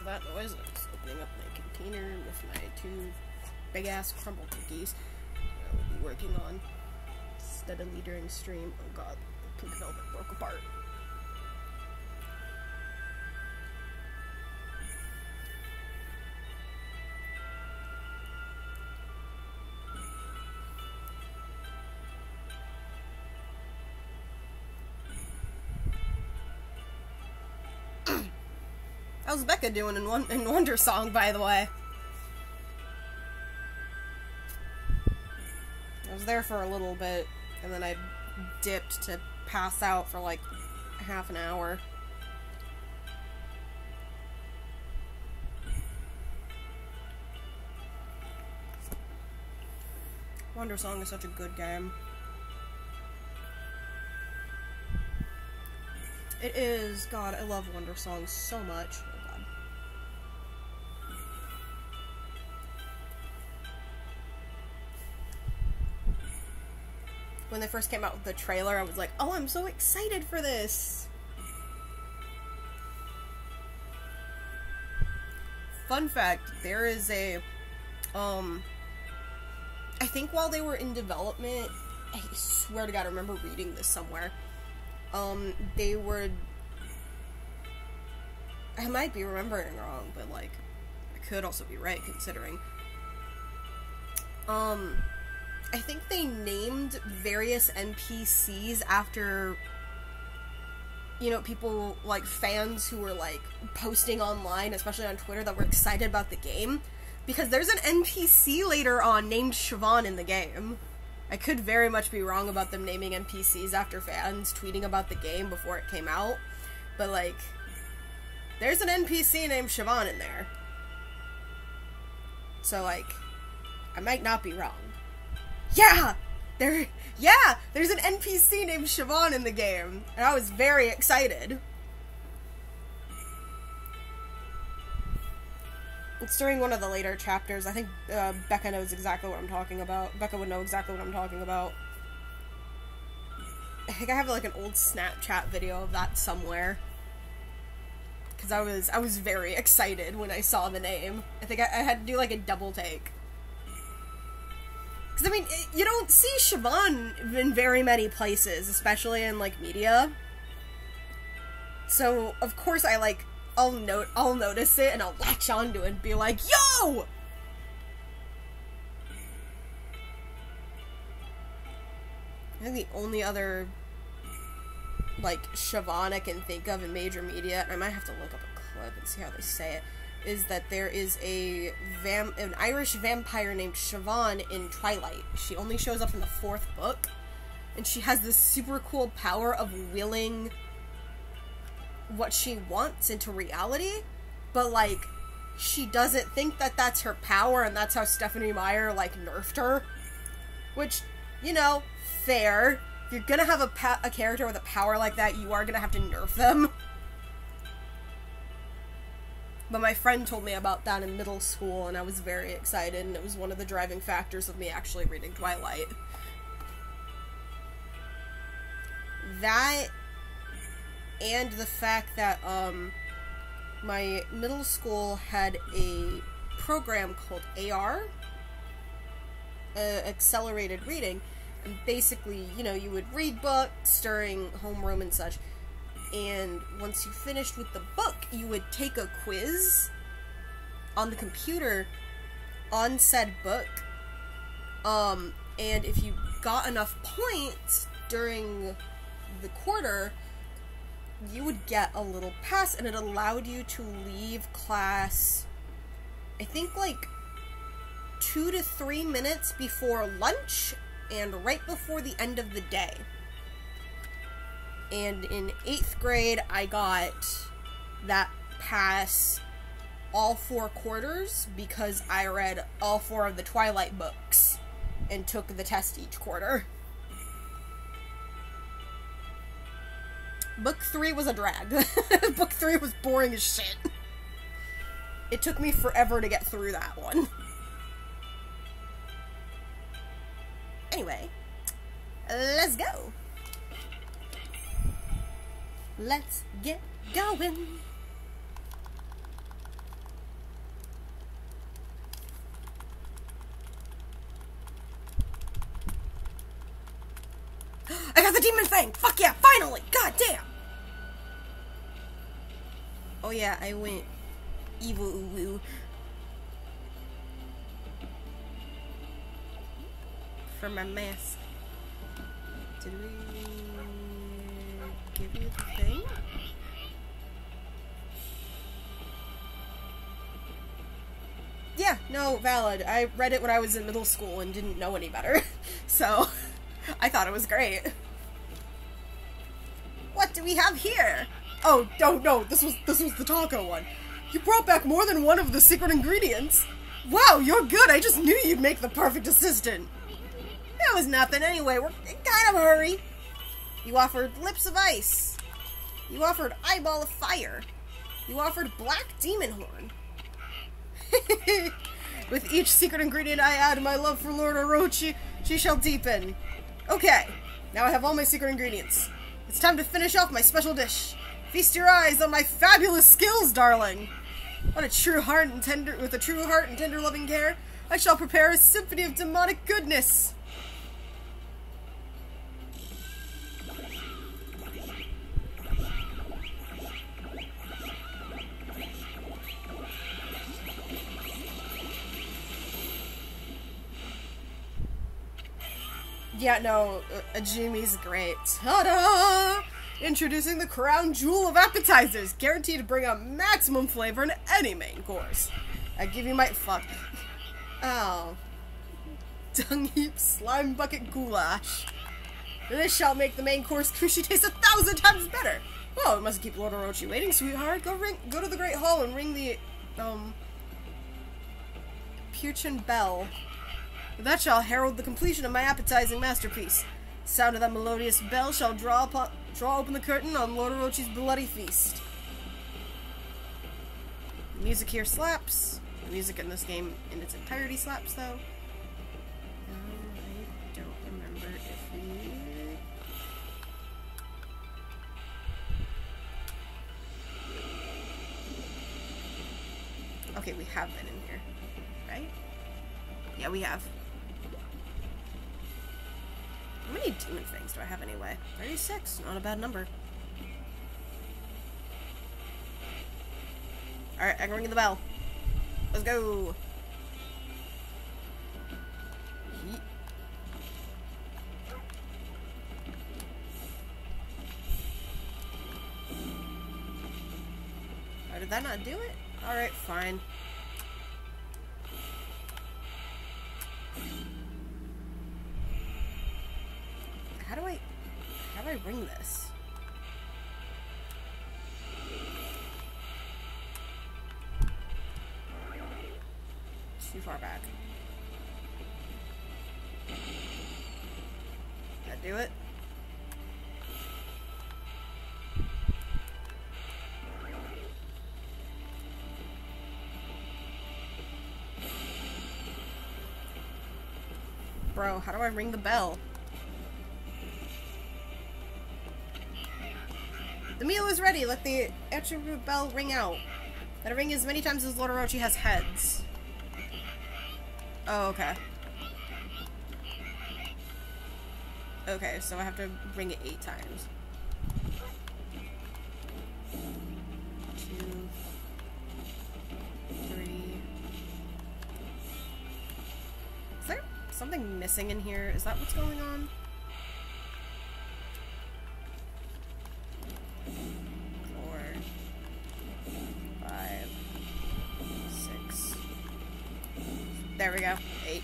that noise, I was opening up my container with my 2 big-ass crumble cookies that I will be working on steadily during stream. Oh god, the pink velvet broke apart. How's Becca doing in Wonder Song, by the way? I was there for a little bit, and then I dipped to pass out for like half an hour. Wonder Song is such a good game. It is. God, I love Wonder Song so much. Oh god. When they first came out with the trailer, I was like, oh, I'm so excited for this! Fun fact, there is a, I think while they were in development, I swear to god, I remember reading this somewhere, they were, I might be remembering wrong, but, like, I could also be right, considering, I think they named various NPCs after, you know, people, like, fans who were, like, posting online, especially on Twitter, that were excited about the game, because there's an NPC later on named Siobhan in the game. I could very much be wrong about them naming NPCs after fans tweeting about the game before it came out, but, like, there's an NPC named Siobhan in there. So, like, I might not be wrong. Yeah! There's an NPC named Siobhan in the game, and I was very excited. It's during one of the later chapters. I think Becca knows exactly what I'm talking about. Becca would know exactly what I'm talking about. I think I have like an old Snapchat video of that somewhere. Because I was very excited when I saw the name. I think I had to do like a double take. Because I mean, you don't see Siobhan in very many places, especially in like media. So of course I'll notice it and I'll latch onto it and be like, yo! I think the only other, like, Siobhan I can think of in major media, and I might have to look up a clip and see how they say it, is that there is an Irish vampire named Siobhan in Twilight. She only shows up in the 4th book, and she has this super cool power of willing what she wants into reality, but, like, she doesn't think that that's her power, and that's how Stephanie Meyer, like, nerfed her. Which, you know, fair. If you're gonna have a character with a power like that, you are gonna have to nerf them. But my friend told me about that in middle school, and I was very excited, and it was one of the driving factors of me actually reading Twilight. That, and the fact that, my middle school had a program called AR, Accelerated Reading, and basically, you know, you would read books during homeroom and such, and once you finished with the book, you would take a quiz on the computer on said book, and if you got enough points during the quarter, you would get a little pass, and it allowed you to leave class, I think, like, 2 to 3 minutes before lunch, and right before the end of the day. And in 8th grade, I got that pass all 4 quarters, because I read all 4 of the Twilight books, and took the test each quarter. Book 3 was a drag. Book 3 was boring as shit. It took me forever to get through that one. Anyway, let's go. Let's get going. I got the demon thing! Fuck yeah, finally! God damn! Oh yeah, I went evil uwu. For my mask. Did we give you the thing? Yeah, no, valid. I read it when I was in middle school and didn't know any better. So, I thought it was great. What do we have here? Oh, no, this was the taco one. You brought back more than one of the secret ingredients. Wow, you're good. I just knew you'd make the perfect assistant. That was nothing anyway. We're in kind of a hurry. You offered lips of ice. You offered eyeball of fire. You offered black demon horn. With each secret ingredient I add, my love for Lord Orochi, she shall deepen. Okay, now I have all my secret ingredients. It's time to finish off my special dish. Feast your eyes on my fabulous skills, darling. With a true heart and tender loving care, I shall prepare a symphony of demonic goodness. Yeah, no, Ajumi's great. Ta-da! Introducing the crown jewel of appetizers, guaranteed to bring out maximum flavor in any main course. I give you my fuck. Oh. Dung heap slime bucket goulash. This shall make the main course sushi taste 1,000 times better. Oh, it must keep Lord Orochi waiting, sweetheart. Go to the Great Hall and ring the, Purchin bell. That shall herald the completion of my appetizing masterpiece. The sound of that melodious bell shall draw open the curtain on Lord Orochi's bloody feast. The music here slaps. The music in this game in its entirety slaps, though. I don't remember if we... Okay, we have been in here, right? Yeah, we have. How many demon things do I have anyway? 36, not a bad number. Alright, I can ring the bell. Let's go! Yeet. Oh, did that not do it? Alright, fine. How do I ring this? Too far back. Did that do it? Bro, how do I ring the bell? The meal is ready. Let the attribute bell ring out. Let it ring as many times as Lord Orochi has heads. Oh, okay. Okay, so I have to ring it 8 times. 2, 3. Is there something missing in here? Is that what's going on? 4, 5, 6. There we go. 8.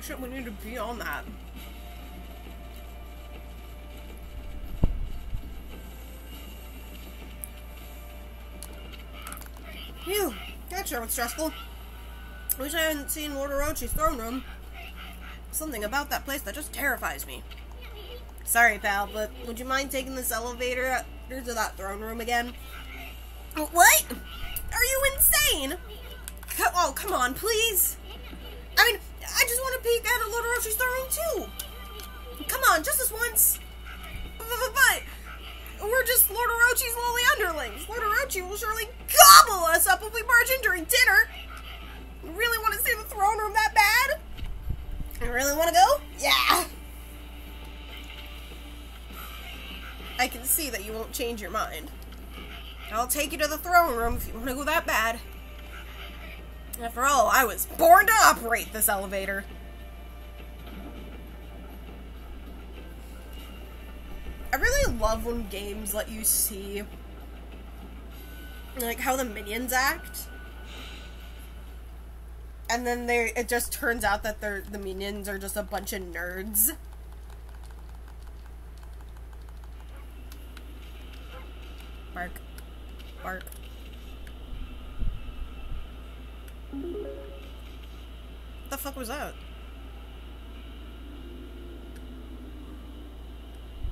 Shit, we need to be on that. Phew, that sure was stressful. Wish I hadn't seen Lord Orochi's throne room. Something about that place that just terrifies me. Sorry, pal, but would you mind taking this elevator to that throne room again? What? Are you insane? Oh, come on, please. I mean, I just want to peek at Lord Orochi's throne too. Come on, just this once. But we're just Lord Orochi's lowly underlings. Lord Orochi will surely gobble us up if we barge in during dinner. You really want to see the throne room that bad? You really want to go? Yeah. I can see that you won't change your mind. I'll take you to the throne room if you want to go that bad. After all, I was born to operate this elevator. I really love when games let you see, like, how the minions act. And then it just turns out that the minions are just a bunch of nerds. Bark. Bark. What the fuck was that?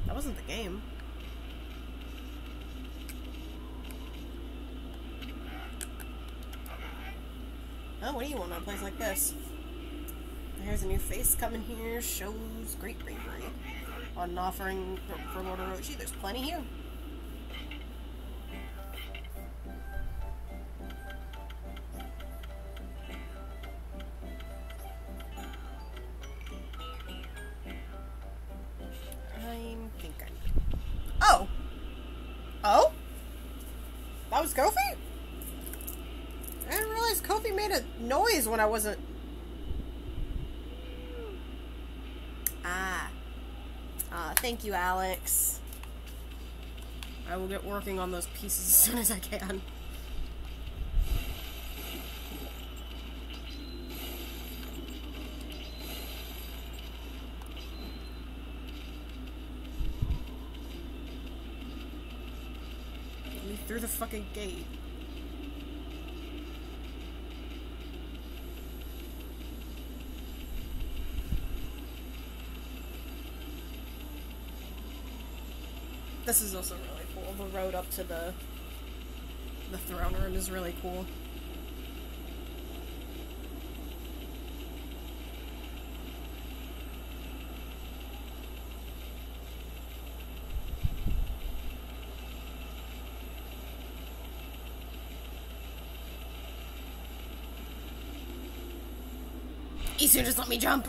That wasn't the game. Oh, what do you want on a place like this? Here's a new face coming here, shows great bravery. On an offering for Lord Orochi, there's plenty here. Oh! Oh? That was Kofi? I didn't realize Kofi made a noise when I wasn't... Thank you, Alex. I will get working on those pieces as soon as I can. Through the fucking gate. This is also really cool. The road up to the throne room is really cool. Isu, just let me jump.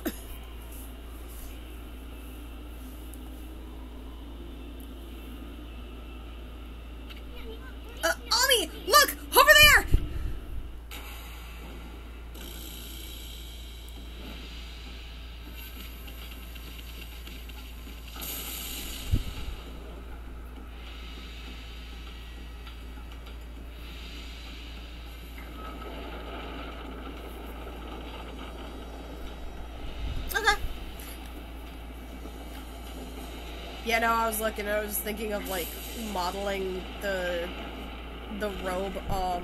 Ami, look! Over there! Yeah, no, I was thinking of, like, modeling the robe, a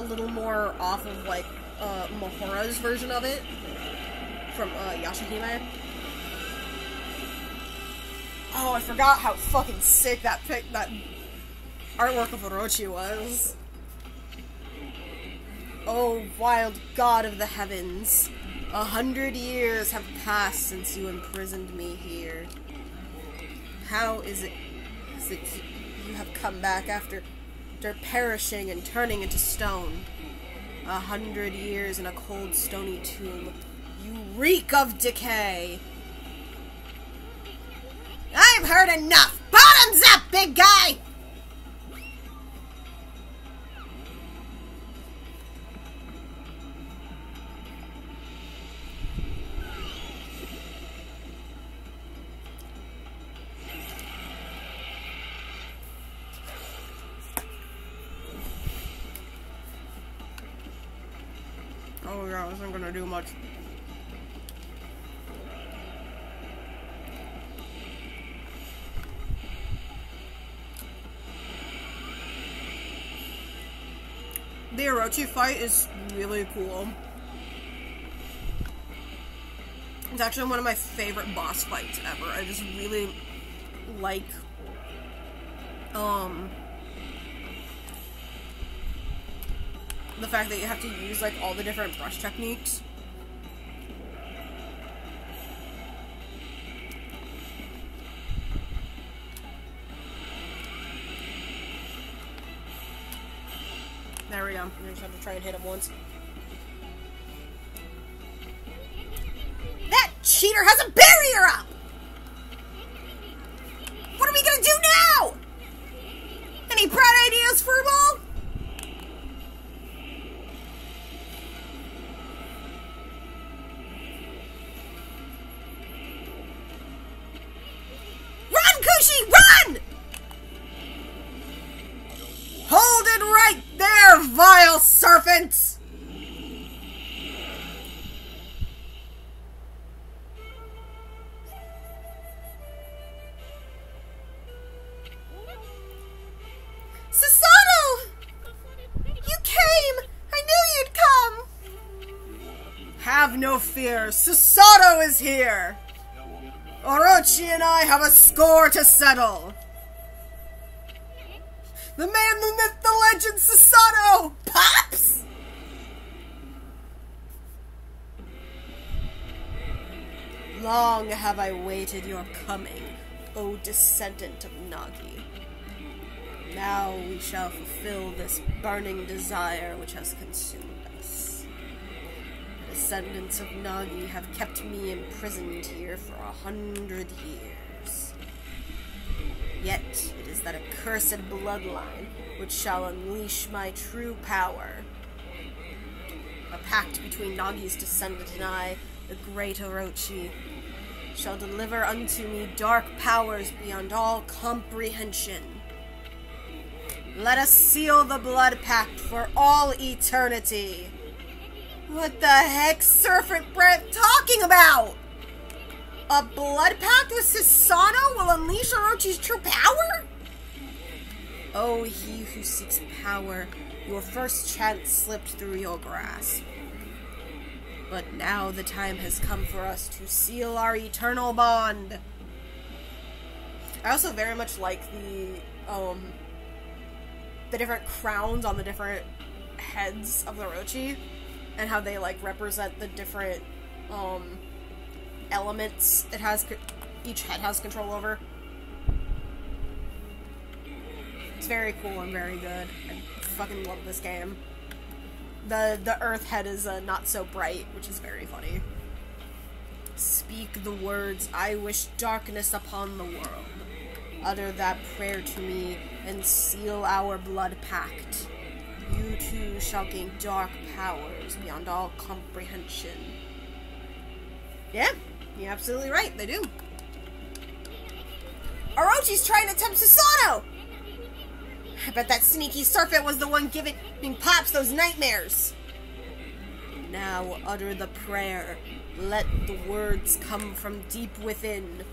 little more off of, like, Mahora's version of it, from, Yashahime. Oh, I forgot how fucking sick that artwork of Orochi was. Oh, wild god of the heavens. 100 years have passed since you imprisoned me here. How is it you have come back after perishing and turning into stone? 100 years in a cold, stony tomb. You reek of decay. I've heard enough! Bottoms up, big guy! Oh yeah, this isn't gonna do much. The Orochi fight is really cool. It's actually one of my favorite boss fights ever. I just really like, the fact that you have to use, like, all the different brush techniques. There we go. I just have to try and hit him once. That cheater has a barrier up! What are we gonna do now? Any bright ideas, Furball? Run, Kushi, run! Hold it right there, vile serpents! Susanoo! You came! I knew you'd come! Have no fear, Susanoo is here! Orochi and I have a score to settle! The man, the myth, the legend, Susanoo! Pops! Long have I waited your coming, O descendant of Nagi. Now we shall fulfill this burning desire which has consumed us. The descendants of Nagi have kept me imprisoned here for 100 years. Yet it is that accursed bloodline which shall unleash my true power. A pact between Nagi's descendant and I, the great Orochi, shall deliver unto me dark powers beyond all comprehension. Let us seal the blood pact for all eternity. What the heck's Serpent Breath talking about? A blood pact with Susanoo will unleash Orochi's true power? Oh, he who seeks power, your first chance slipped through your grasp. But now the time has come for us to seal our eternal bond. I also very much like the different crowns on the different heads of the Orochi, and how they, like, represent the different, elements it has, each head has control over. It's very cool and very good. I fucking love this game. The Earth head is, not so bright, which is very funny. Speak the words, I wish darkness upon the world. Utter that prayer to me, and seal our blood pact. You too shall gain dark powers beyond all comprehension. Yeah, you're absolutely right, they do. Orochi's trying to tempt Susanoo! I bet that sneaky serpent was the one giving Pops those nightmares. Now utter the prayer. Let the words come from deep within.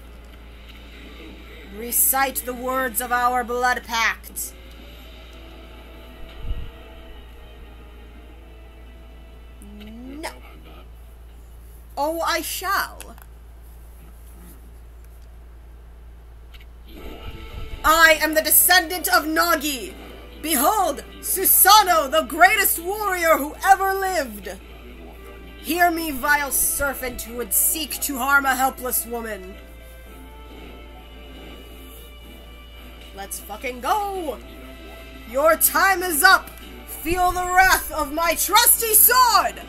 Recite the words of our blood pact. No. Oh, I shall. I am the descendant of Nagi. Behold, Susanoo, the greatest warrior who ever lived. Hear me, vile serpent who would seek to harm a helpless woman. Let's fucking go! Your time is up! Feel the wrath of my trusty sword!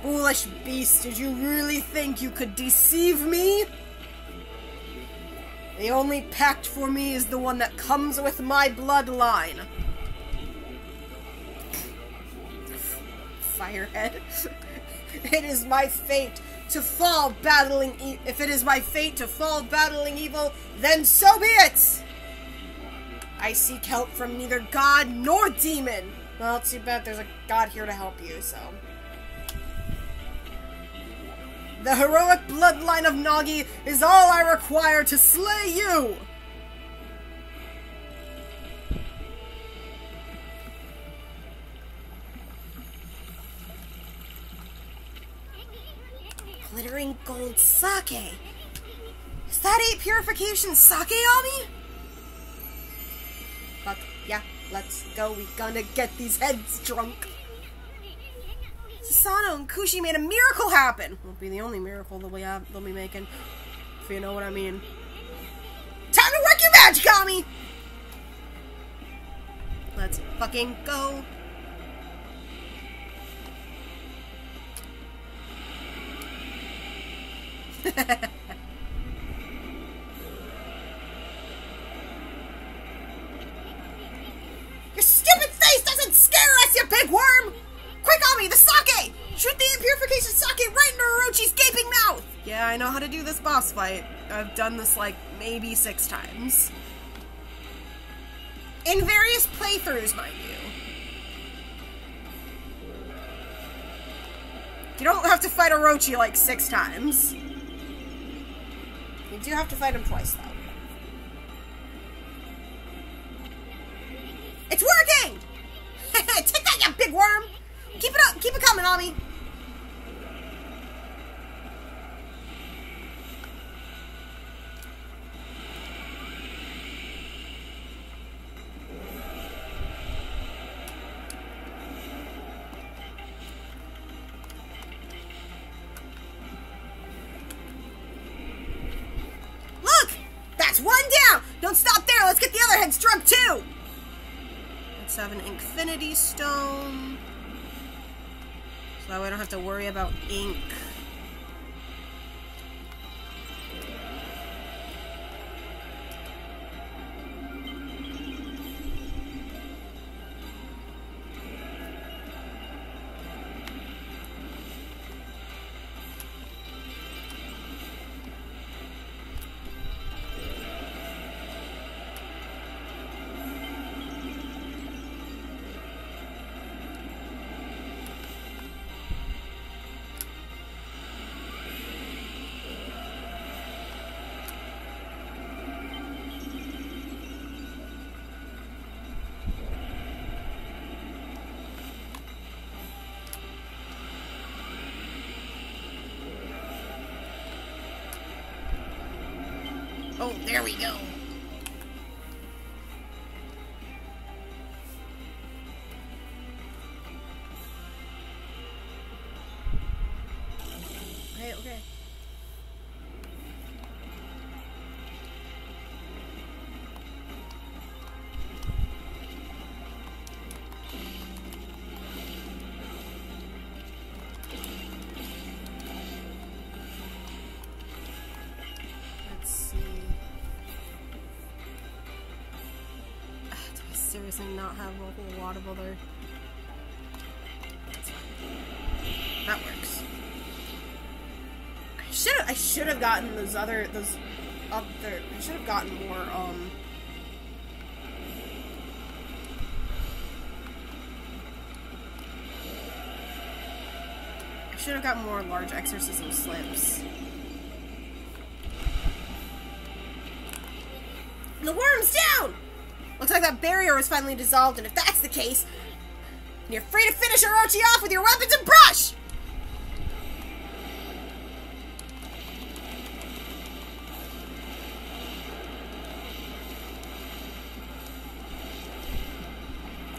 Foolish beast, did you really think you could deceive me? The only pact for me is the one that comes with my bloodline. Firehead. It is my fate to fall battling if it is my fate to fall battling evil, then so be it! I seek help from neither god nor demon. Well, too bad there's a god here to help you, so... The heroic bloodline of Nagi is all I require to slay you! Glittering gold sake! Is that 8 purification sake, Ami? Fuck, yeah, let's go. We gonna get these heads drunk. Sasano and Kushi made a miracle happen. Won't be the only miracle that they'll be making, if you know what I mean. Time to work your magic, Ami! Let's fucking go. Your stupid face doesn't scare us, you big worm! Quick, Ami, the sake! Shoot the impurification sake right into Orochi's gaping mouth! Yeah, I know how to do this boss fight. I've done this, like, maybe 6 times. In various playthroughs, mind you. You don't have to fight Orochi, like, 6 times. You do have to fight him twice, though. It's working! Take that, you big worm! Keep it up! Keep it coming, Ami! Look! That's one down! Don't stop there! Let's get the other heads drunk, too! Let's have an Infinity Stone. So that way I don't have to worry about ink. Oh, there we go. Okay, okay. Let's see. Do I seriously not have a whole lot of other... That's fine. That works. I should have gotten I should have gotten more, I should have gotten more large exorcism slips. The worm's down! Looks like that barrier was finally dissolved, and if that's the case, you're free to finish Orochi off with your weapons and brush!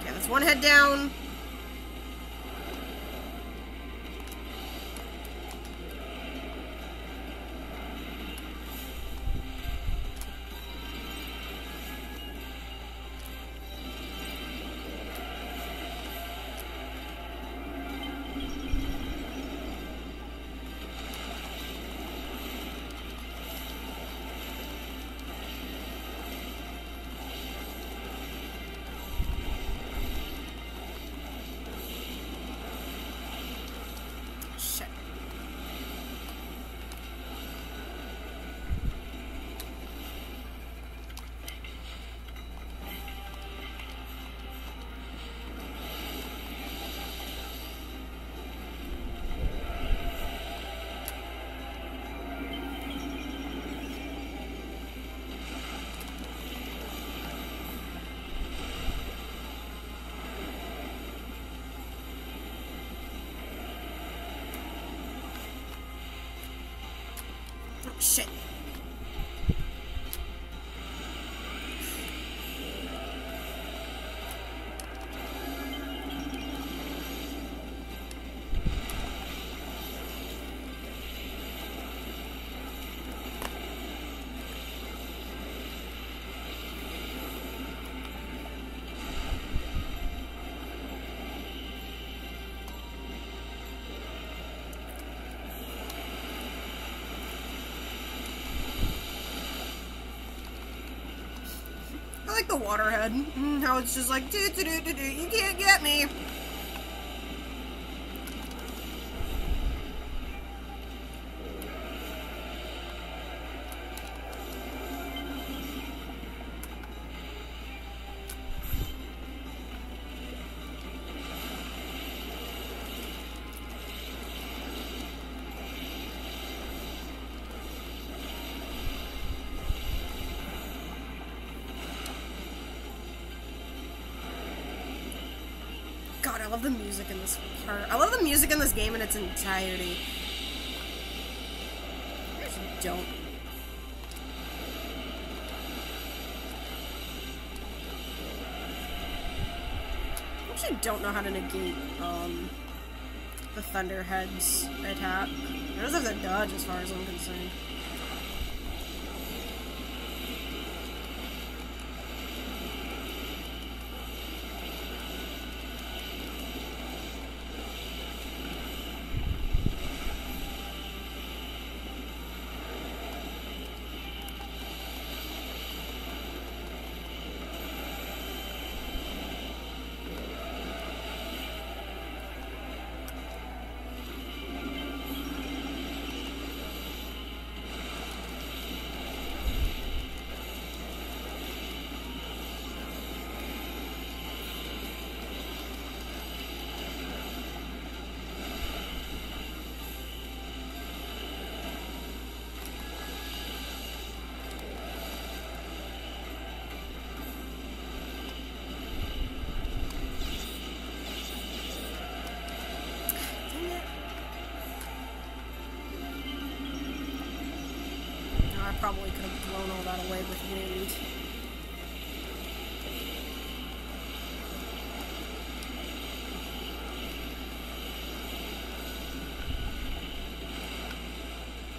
Okay, that's one head down. I like the waterhead. How it's just like, you can't get me. God, I love the music in this part. I love the music in this game in its entirety. I actually don't. I actually don't know how to negate, the Thunderhead's attack. I just have to dodge as far as I'm concerned. Probably could have blown all that away with wind.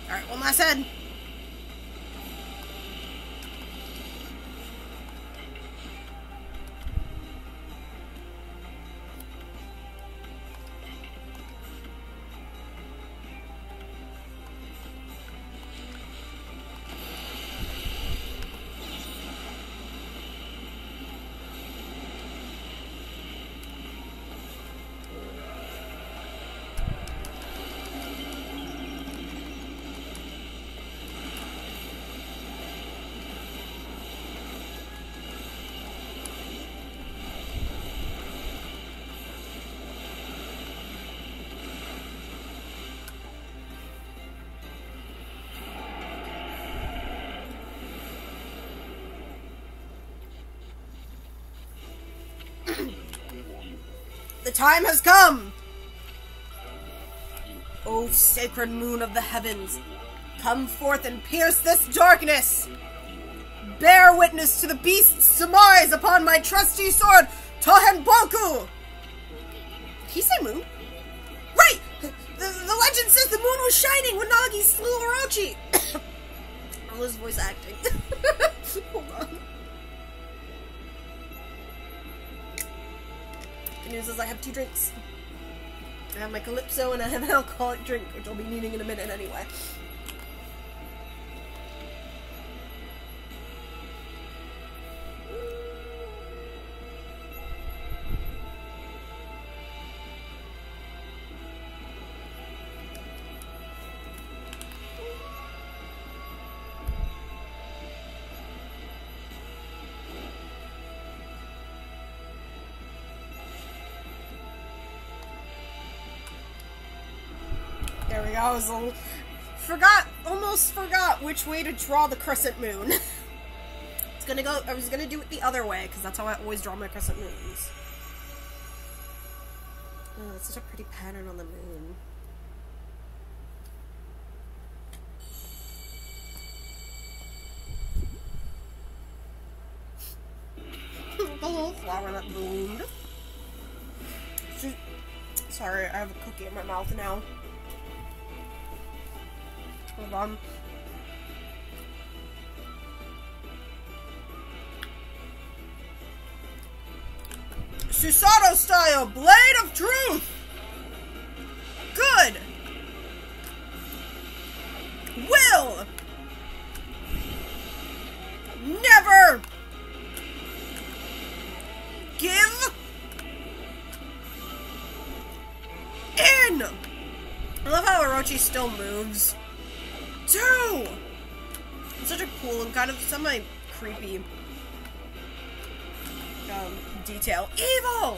Alright, one last head. The time has come! O sacred moon of the heavens, come forth and pierce this darkness! Bear witness to the beast's demise upon my trusty sword, Tohenboku! Did he say moon? Right! The legend says the moon was shining when Nagi slew Orochi! I was voice acting. Hold on. The news is I have 2 drinks. I have my Calypso and I have an alcoholic drink, which I'll be needing in a minute anyway. There we go. I almost forgot which way to draw the crescent moon. I was gonna do it the other way, because that's how I always draw my crescent moons. Oh, that's such a pretty pattern on the moon. The little flower that bloomed. Sorry, I have a cookie in my mouth now. Hold on. Susato style blade of truth. Good. Will never Orochi still moves. Two! It's such a cool and kind of semi-creepy detail. Evil!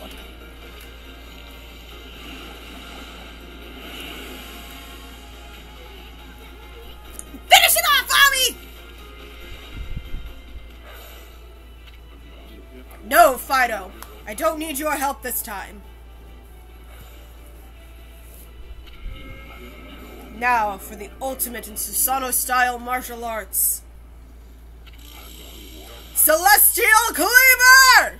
Finish it off, Ami! No, Fido. I don't need your help this time. Now for the ultimate in Susanoo-style martial arts. Celestial Cleaver!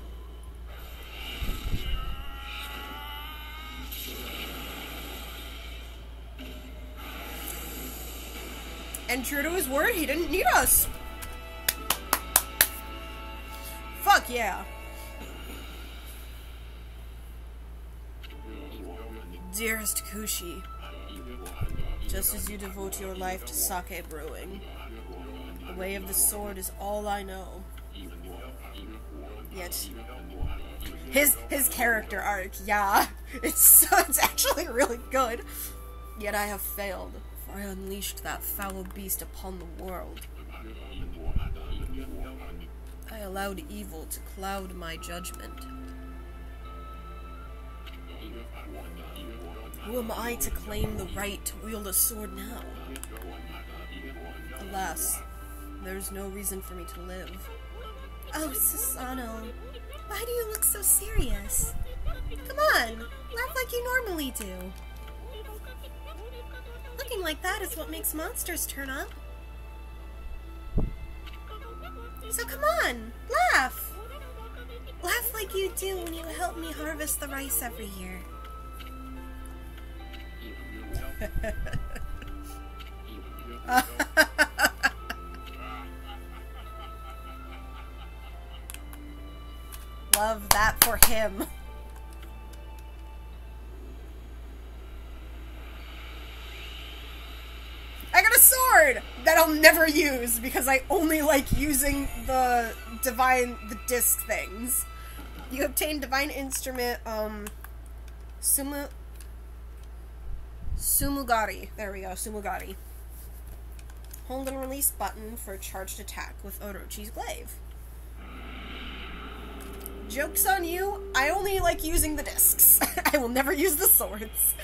And true to his word, he didn't need us. Fuck yeah. Dearest Kushi, just as you devote your life to sake brewing, the way of the sword is all I know. Yet, his character arc, yeah, it's actually really good. Yet I have failed, for I unleashed that foul beast upon the world. I allowed evil to cloud my judgment. Who am I to claim the right to wield a sword now? Alas, there's no reason for me to live. Oh, Susanoo, why do you look so serious? Come on, laugh like you normally do. Looking like that is what makes monsters turn up. So come on, laugh! Laugh like you do when you help me harvest the rice every year. Love that for him. I got a sword that I'll never use because I only like using the disc things. You obtain divine instrument, Sumugari. There we go, Sumugari. Hold and release button for a charged attack with Orochi's glaive. Joke's on you, I only like using the discs. I will never use the swords.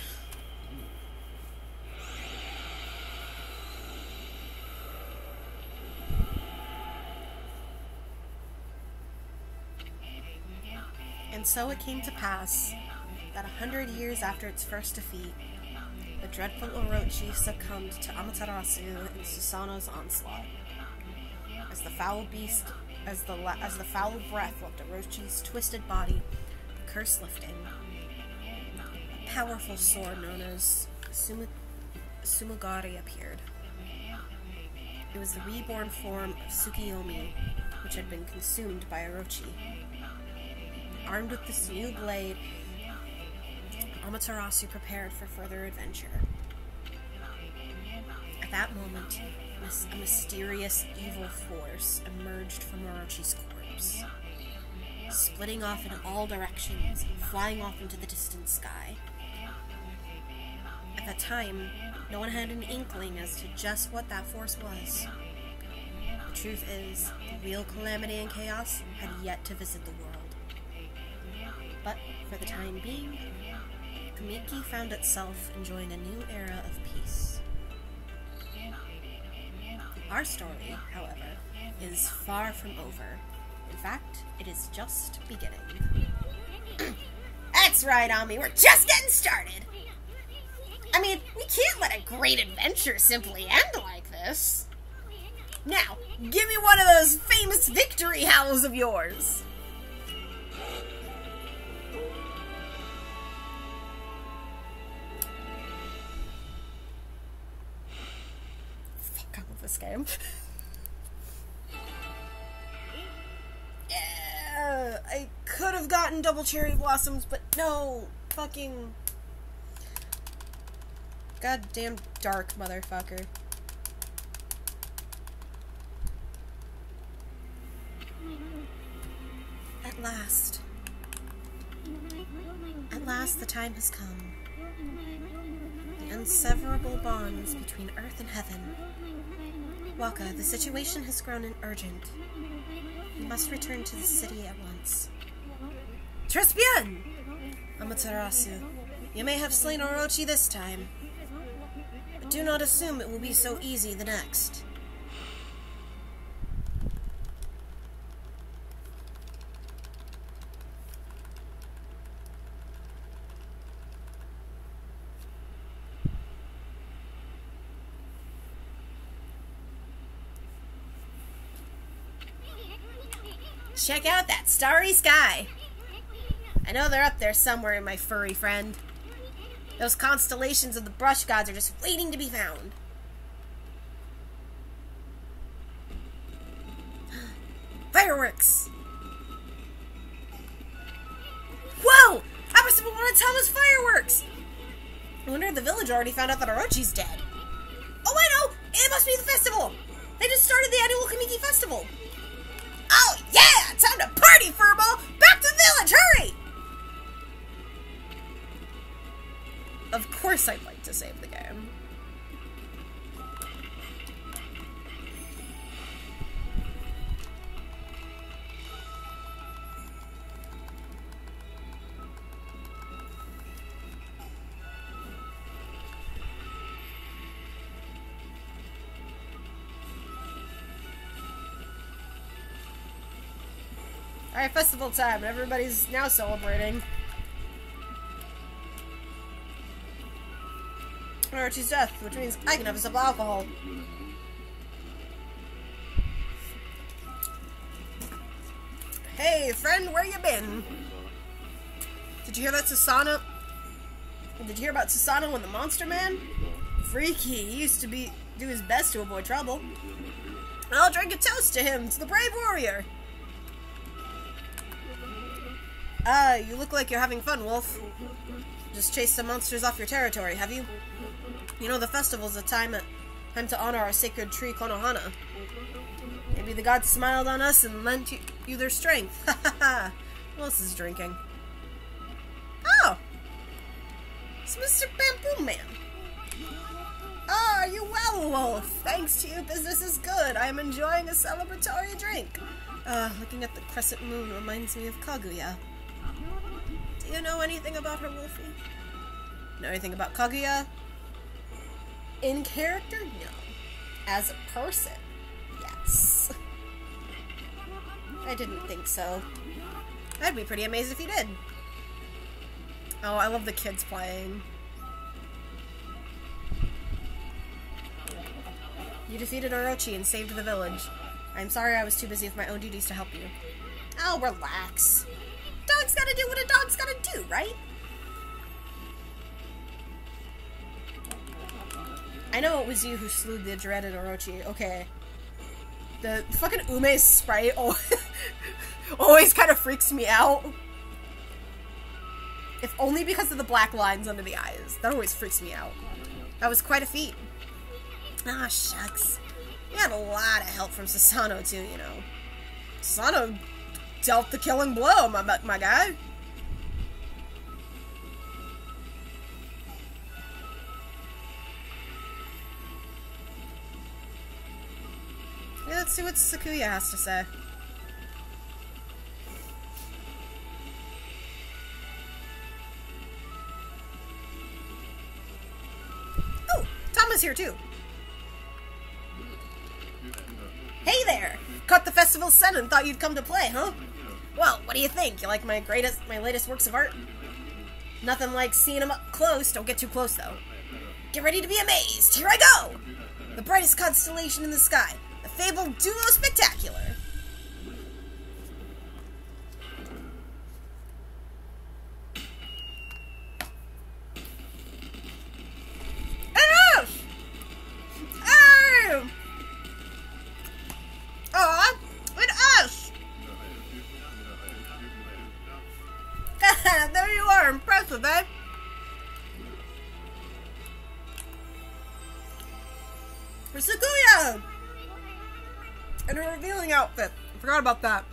And so it came to pass that 100 years after its first defeat, the dreadful Orochi succumbed to Amaterasu and Susanoo's onslaught. As the foul breath left Orochi's twisted body, the curse lifting, a powerful sword known as Sumugari appeared. It was the reborn form of Tsukiyomi, which had been consumed by Orochi. Armed with this new blade, Amaterasu prepared for further adventure. At that moment, a mysterious evil force emerged from Orochi's corpse, splitting off in all directions, flying off into the distant sky. At that time, no one had an inkling as to just what that force was. The truth is, the real calamity and chaos had yet to visit the world. But, for the time being, Kamiki found itself enjoying a new era of peace. Our story, however, is far from over. In fact, it is just beginning. That's right, Ami, we're just getting started! I mean, we can't let a great adventure simply end like this. Now, give me one of those famous victory howls of yours! This game. Yeah, I could have gotten double cherry blossoms, but no, fucking goddamn dark motherfucker. At last the time has come. The inseverable bonds between earth and heaven. Waka, the situation has grown urgent. You must return to the city at once. Tres bien! Amaterasu, you may have slain Orochi this time, but do not assume it will be so easy the next. Check out that starry sky! I know they're up there somewhere, my furry friend. Those constellations of the brush gods are just waiting to be found. Fireworks! Whoa! I must have been want to tell us fireworks! I wonder if the village already found out that Orochi's dead. Oh, I know! It must be the festival! They just started the annual Kamiki festival! Oh, yeah! Time to party, Furball! Back to the village! Hurry! Of course I'd like to save the game. Alright, festival time. Everybody's now celebrating Orochi's death, which means I can have a sip of alcohol. Hey, friend, where you been? Did you hear that Susanoo? Did you hear about Susanoo and the Monster Man? Freaky. He used to do his best to avoid trouble. I'll drink a toast to him, to the brave warrior. You look like you're having fun, Wolf. Just chased some monsters off your territory, have you? You know, the festival's a time to honor our sacred tree, Konohana. Maybe the gods smiled on us and lent you their strength. Ha ha ha. Who else is drinking? Oh! It's Mr. Bamboo Man. Ah, you well, Wolf. Thanks to you, business is good. I am enjoying a celebratory drink. Looking at the crescent moon reminds me of Kaguya. Do you know anything about her, Wolfie? Know anything about Kaguya? In character? No. As a person? Yes. I didn't think so. I'd be pretty amazed if you did. Oh, I love the kids playing. You defeated Orochi and saved the village. I'm sorry I was too busy with my own duties to help you. Oh, relax. Dog's gotta do what a dog's gotta do, right? I know it was you who slew the dreaded Orochi. Okay. The fucking Ume sprite always kind of freaks me out. If only because of the black lines under the eyes. That always freaks me out. That was quite a feat. Ah, shucks. We had a lot of help from Susanoo, too, you know. Susanoo dealt the killing blow, my guy. Yeah, let's see what Sakuya has to say. Oh, Tama's here too. Hey there! Caught the festival scent and thought you'd come to play, huh? Well, what do you think? You like my latest works of art? Nothing like seeing them up close. Don't get too close, though. Get ready to be amazed. Here I go! The brightest constellation in the sky. The fabled Duo Spectacular. Enough! Oh! Aw, with us! There you are, impressive, eh? For Sakuya! And her revealing outfit. I forgot about that.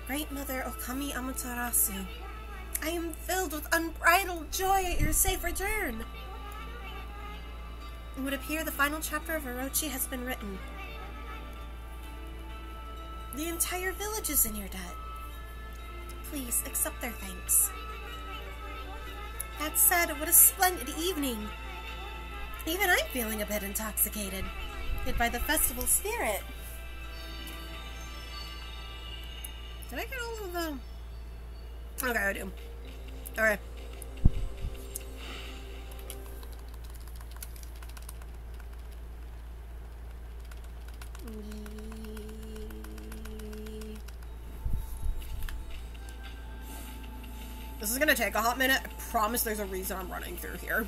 Great Mother Okami Amaterasu. I am filled with unbridled joy at your safe return. It would appear the final chapter of Orochi has been written. The entire village is in your debt. Please accept their thanks. That said, what a splendid evening. Even I'm feeling a bit intoxicated, hit by the festival spirit. Did I get all of them? Okay, I do. Alright. This is gonna take a hot minute. I promise there's a reason I'm running through here.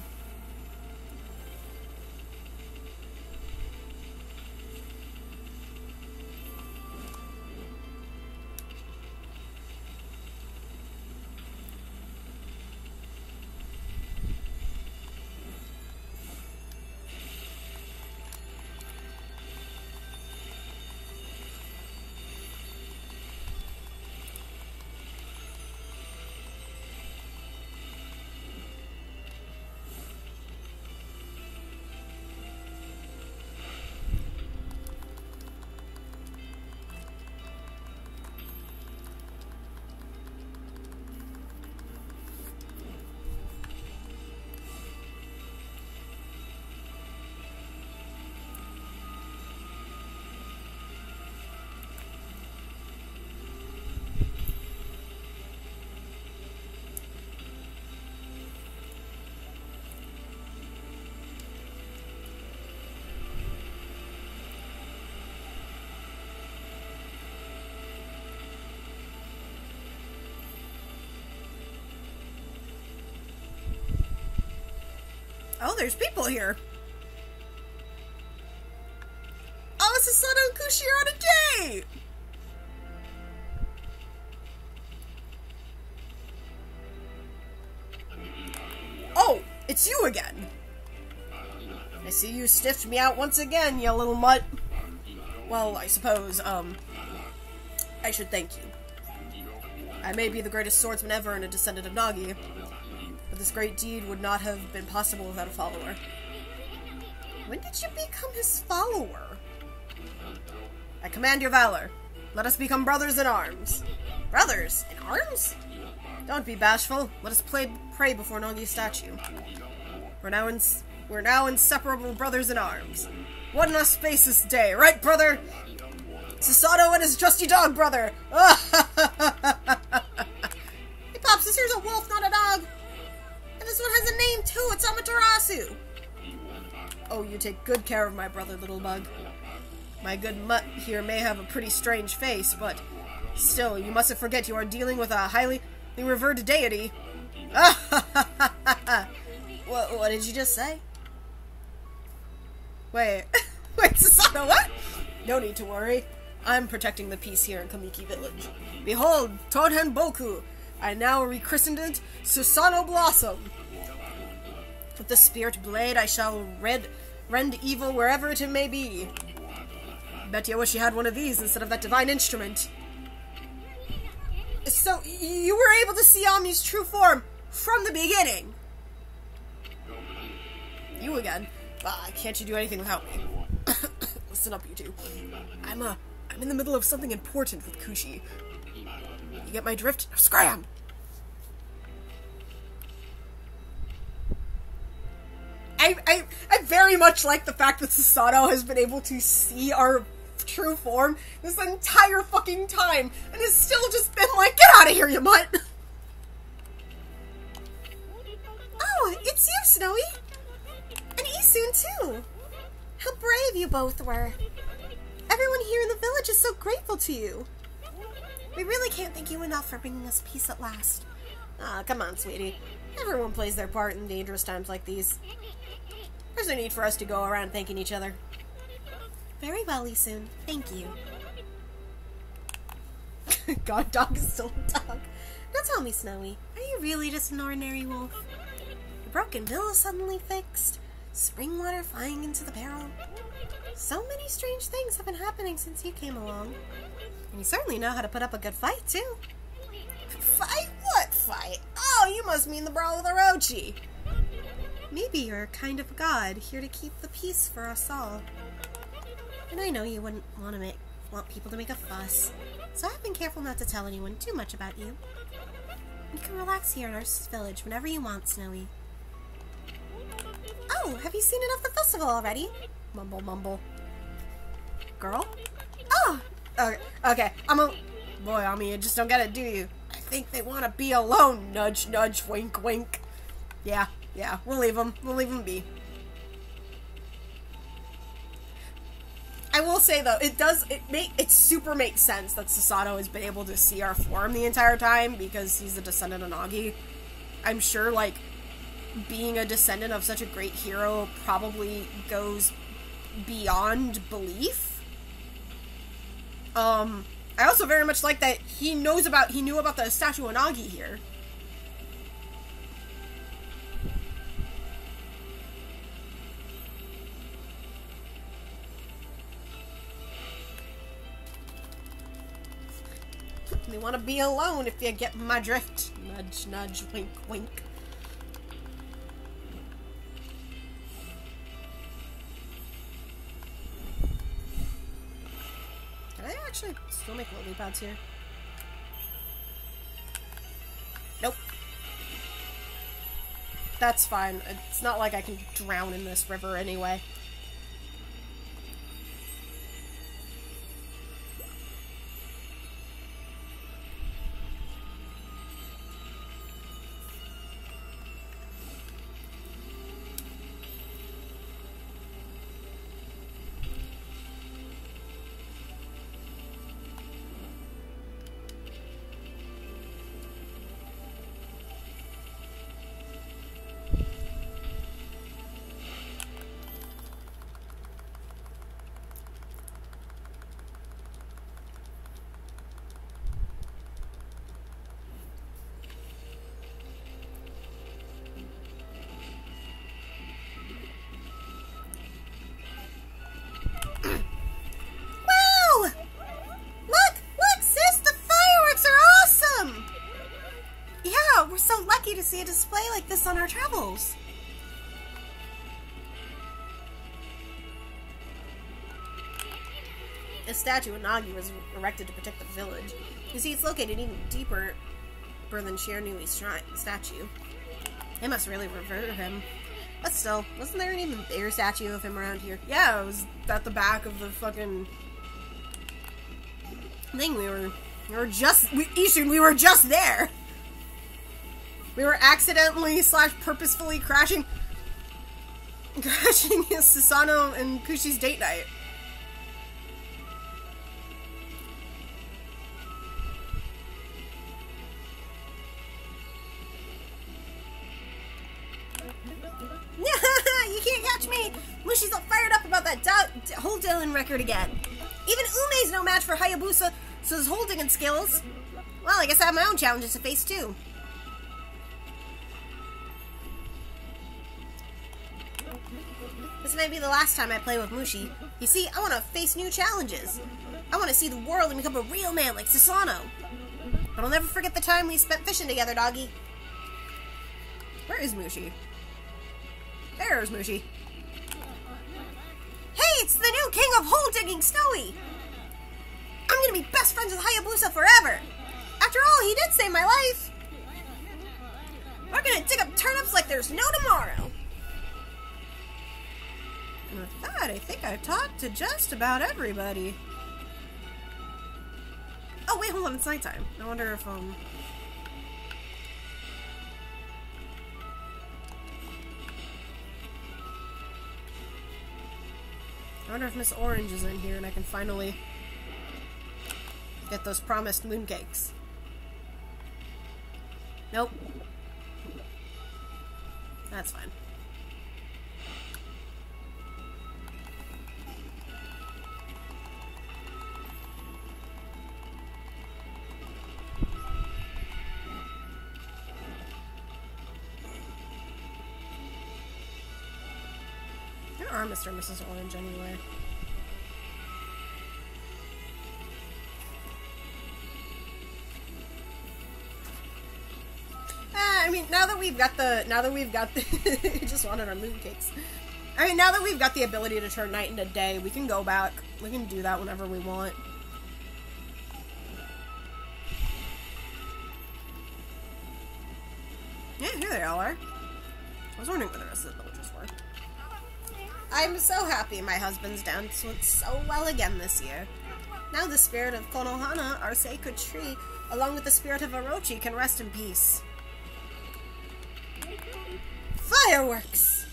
Oh, there's people here. Oh, Susanoo and Kushi are on a date! Oh, it's you again. I see you stiffed me out once again, you little mutt. Well, I suppose, I should thank you. I may be the greatest swordsman ever and a descendant of Nagi, but this great deed would not have been possible without a follower. When did you become his follower? I command your valor. Let us become brothers in arms. Brothers in arms? Don't be bashful. Let us pray before Nagi's statue. We're now inseparable brothers in arms. What an auspicious day, right, brother? Susanoo and his trusty dog, brother. Hey, Pops, this here's a wolf, not a dog. And this one has a name, too. It's Amaterasu. Oh, you take good care of my brother, little bug. My good mutt here may have a pretty strange face, but still, you mustn't forget you are dealing with a highly revered deity. What did you just say? Wait, Susanoo, what? No need to worry. I'm protecting the peace here in Kamiki Village. Behold, Toden Boku! I now rechristened it Susanoo Blossom. With the spirit blade, I shall rend evil wherever it may be. Bet you wish you had one of these instead of that divine instrument. So, you were able to see Ami's true form from the beginning? You again? Can't you do anything without me? Listen up, you two. I'm in the middle of something important with Kushi. You get my drift? Now scram! I very much like the fact that Susanoo has been able to see our true form this entire fucking time, and has still just been like, get out of here, you mutt! Oh, it's you, Snowy! And Isun, too! How brave you both were! Everyone here in the village is so grateful to you! We really can't thank you enough for bringing us peace at last. Come on, sweetie. Everyone plays their part in dangerous times like these. There's no need for us to go around thanking each other. Very well, Isun. Thank you. God, dog is still a dog. Now tell me, Snowy, are you really just an ordinary wolf? The broken mill is suddenly fixed. Spring water flying into the barrel. So many strange things have been happening since you came along. And you certainly know how to put up a good fight, too. Fight? What fight? Oh, you must mean the brawl with Orochi. Maybe you're a kind of god, here to keep the peace for us all. And I know you wouldn't want people to make a fuss, so I've been careful not to tell anyone too much about you. You can relax here in our village whenever you want, Snowy. Oh, have you seen enough of the festival already? Mumble, mumble. Girl? Oh! Okay. Boy, Ami, you just don't get it, do you? I think they want to be alone. Nudge, nudge, wink, wink. Yeah, we'll leave them. We'll leave them be. I will say, though, it super makes sense that Susanoo has been able to see our form the entire time, because he's a descendant of Nagi. I'm sure, like, being a descendant of such a great hero probably goes beyond belief. I also very much like that he knew about the statue of Nagi here. They want to be alone, if you get my drift. Nudge, nudge, wink, wink. Can I actually still make lily pads here? Nope. That's fine. It's not like I can drown in this river anyway. To see a display like this on our travels. This statue of Nagi was erected to protect the village. You see, it's located even deeper than Shiranui statue. They must really revere him. But still, wasn't there an even bigger statue of him around here? Yeah, it was at the back of the fucking thing. We were just there. We were accidentally / purposefully crashing his Susanoo and Kushi's date night. You can't catch me! Mushi's all fired up about that whole Dylan record again. Even Ume's no match for Hayabusa's holding and skills. Well, I guess I have my own challenges to face too. This may be the last time I play with Mushi. You see, I want to face new challenges. I want to see the world and become a real man like Susanoo. But I'll never forget the time we spent fishing together, doggy. Where is Mushi? There's Mushi. Hey, it's the new king of hole digging, Snowy! I'm gonna be best friends with Hayabusa forever! After all, he did save my life! We're gonna dig up turnips like there's no tomorrow! And with that, I think I've talked to just about everybody. Oh, wait, hold on, it's nighttime. I wonder if, I wonder if Miss Orange is in here and I can finally get those promised mooncakes. Nope. That's fine. Where are Mr. and Mrs. Orange anyway? mean, now that we've got the, we just wanted our mooncakes. I mean, now that we've got the ability to turn night into day, we can go back. We can do that whenever we want. Yeah, here they all are. I was wondering where the rest of the villagers were. I'm so happy my husband's dance went so well again this year. Now the spirit of Konohana, our sacred tree, along with the spirit of Orochi, can rest in peace. Fireworks!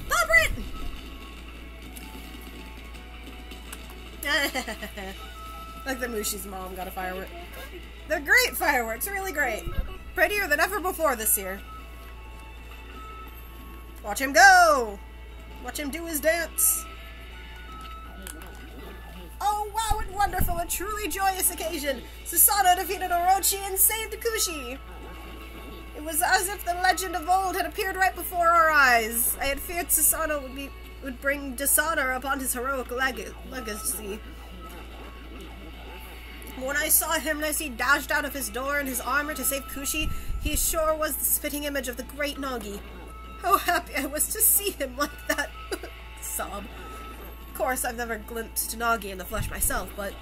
Pop it! Like the Mushi's mom got a firework. They're great fireworks, really great. Prettier than ever before this year. Watch him go! Watch him do his dance. Oh wow, and wonderful, a truly joyous occasion! Susanoo defeated Orochi and saved Kushi! It was as if the legend of old had appeared right before our eyes. I had feared Susanoo would bring dishonor upon his heroic legacy. When I saw him as he dashed out of his door in his armor to save Kushi, he sure was the spitting image of the great Nagi. How happy I was to see him like that. Sob. Of course, I've never glimpsed Nagi in the flesh myself, but...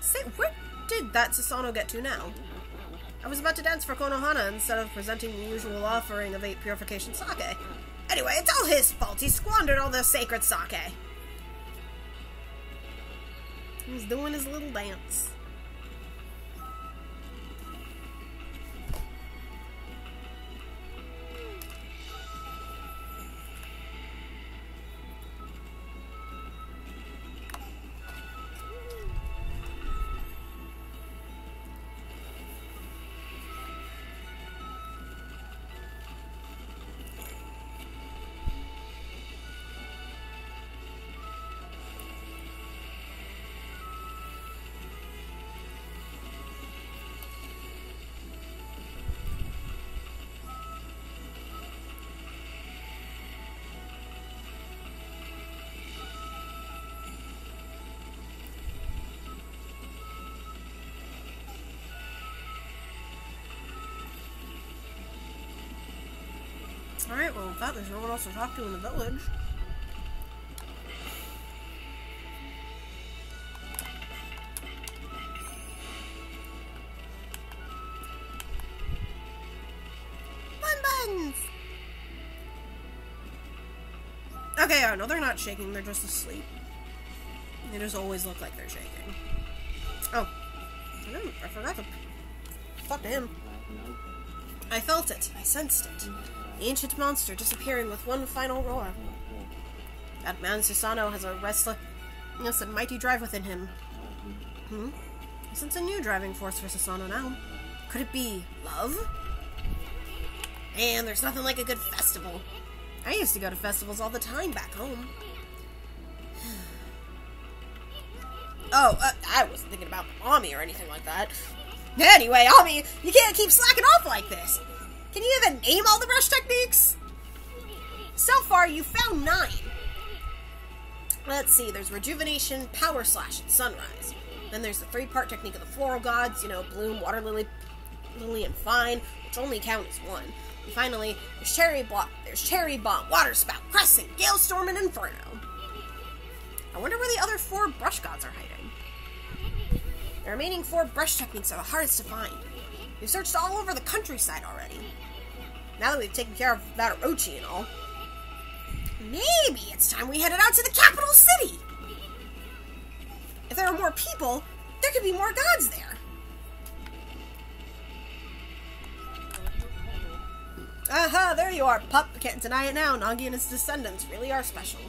Say, where did that Susanoo get to now? I was about to dance for Konohana instead of presenting the usual offering of 8 purification sake. Anyway, it's all his fault. He squandered all the sacred sake. He's doing his little dance. Alright, well, with that, there's no one else to talk to in the village. Buns! Okay, no, they're not shaking, they're just asleep. They just always look like they're shaking. Oh. I forgot to talk to him. I felt it. I sensed it. The ancient monster disappearing with one final roar. That man Susanoo has a restless and mighty drive within him. I sense a new driving force for Susanoo now. Could it be love? And there's nothing like a good festival. I used to go to festivals all the time back home. Oh, I wasn't thinking about Ami or anything like that. Anyway, Ami, you can't keep slacking off like this. Can you even name all the brush techniques? So far, you found 9. Let's see, there's Rejuvenation, Power Slash, and Sunrise. Then there's the 3-part technique of the Floral Gods, Bloom, Water Lily, and Vine, which only count as 1. And finally, there's Cherry Bomb, Water Spout, Crescent, Gale Storm, and Inferno. I wonder where the other 4 brush gods are hiding. The remaining 4 brush techniques are the hardest to find. We've searched all over the countryside already. Now that we've taken care of that Orochi and all, maybe it's time we headed out to the capital city! If there are more people, there could be more gods there. Aha, there you are, pup. Can't deny it now. Nagi and his descendants really are special.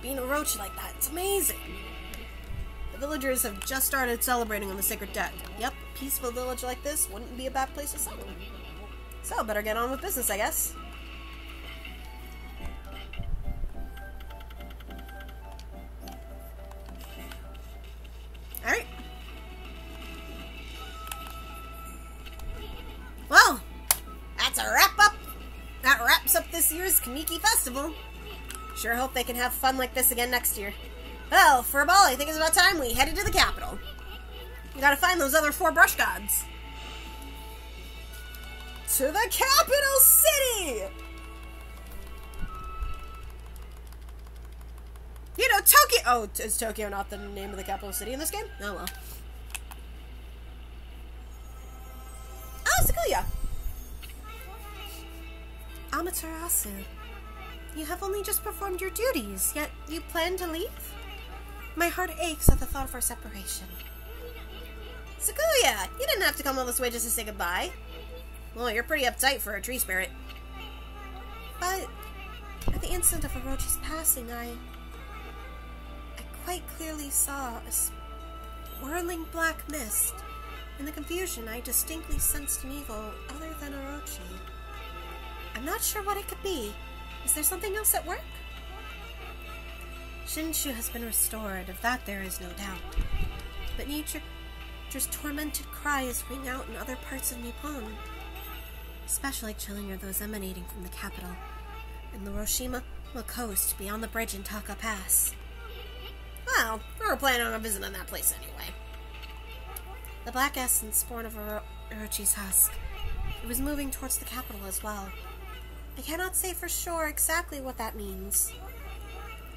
Being Orochi like that, it's amazing. The villagers have just started celebrating on the sacred deck. Yep, a peaceful village like this wouldn't be a bad place to settle. So, better get on with business, I guess. Alright. Well, that's a wrap-up. That wraps up this year's Kamiki Festival. Sure hope they can have fun like this again next year. Well, for a ball, I think it's about time we headed to the capital. We gotta find those other 4 brush gods. To the capital city! You know, Tokyo... Oh, is Tokyo not the name of the capital city in this game? Oh, well. Oh, Sakuya! Amaterasu, you have only just performed your duties, yet you plan to leave? My heart aches at the thought of our separation. Sakuya, you didn't have to come all this way just to say goodbye. Well, you're pretty uptight for a tree spirit. But at the instant of Orochi's passing, I quite clearly saw a swirling black mist. In the confusion, I distinctly sensed an evil other than Orochi. I'm not sure what it could be. Is there something else at work? Shinshu has been restored, of that there is no doubt. But nature's tormented cries ring out in other parts of Nippon. Especially chilling are those emanating from the capital, and the Hiroshima coast beyond the bridge in Taka Pass. Well, we were planning on a visit in that place anyway. The black essence born of Orochi's husk. It was moving towards the capital as well. I cannot say for sure exactly what that means.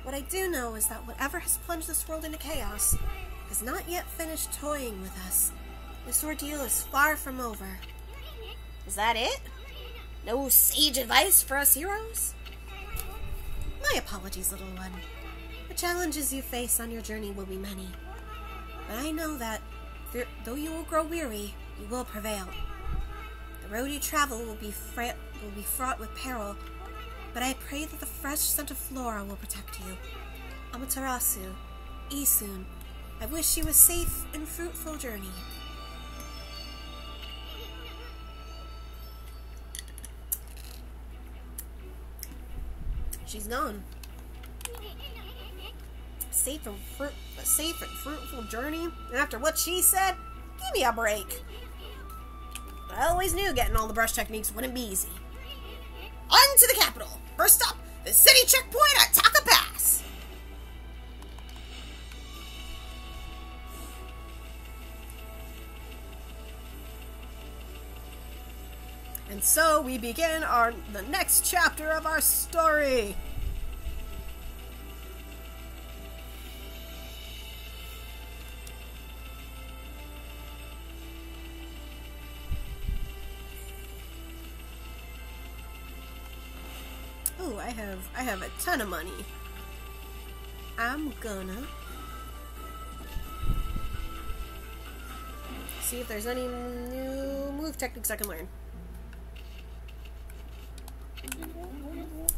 What I do know is that whatever has plunged this world into chaos has not yet finished toying with us. This ordeal is far from over. Is that it? No sage advice for us heroes? My apologies, little one. The challenges you face on your journey will be many. But I know that, though you will grow weary, you will prevail. The road you travel will be fraught with peril, but I pray that the fresh scent of flora will protect you. Amaterasu, Isun, I wish you a safe and fruitful journey. She's gone. A safe and fruitful journey? And after what she said, give me a break. But I always knew getting all the brush techniques wouldn't be easy. On to the capital! First up, the city checkpoint at Taka Pass! And so we begin the next chapter of our story. Ooh, I have a ton of money. I'm gonna see if there's any new move techniques I can learn.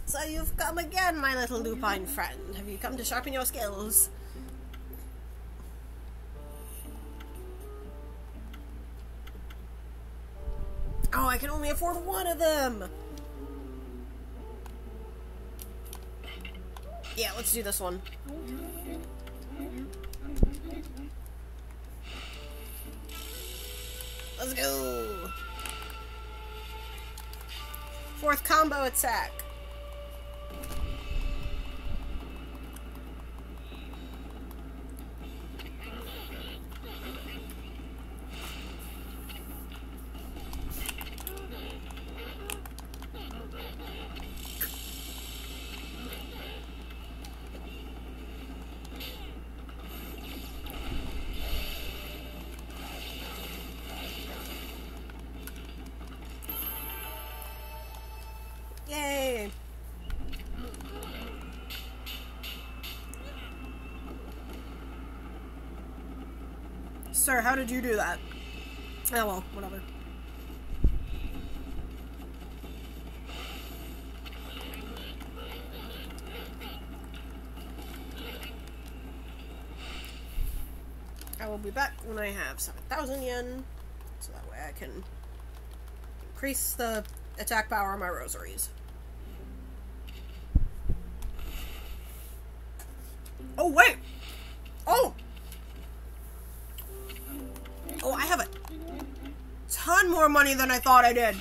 So you've come again, my little lupine friend. Have you come to sharpen your skills? Oh, I can only afford one of them! Yeah, let's do this one. Let's go! 4th combo attack. Yay! Sir, how did you do that? Oh well, whatever. I will be back when I have 7,000 yen, so that way I can increase the attack power of my rosaries. Oh, wait! Oh! Oh, I have a ton more money than I thought I did.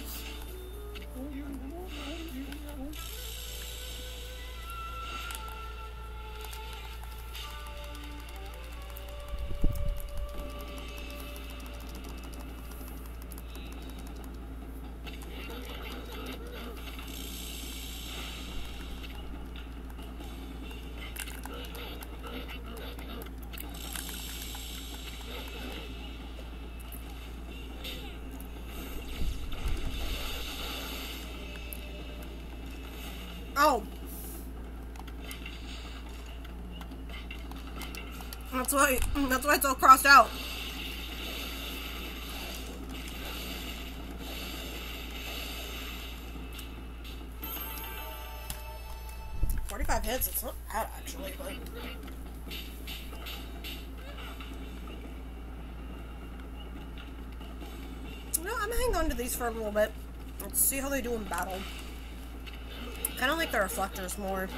Oh. That's why it's all crossed out. "45 hits, it's not bad actually, but you know, I'm gonna hang on to these for a little bit. Let's see how they do in battle. Kinda like the reflectors more.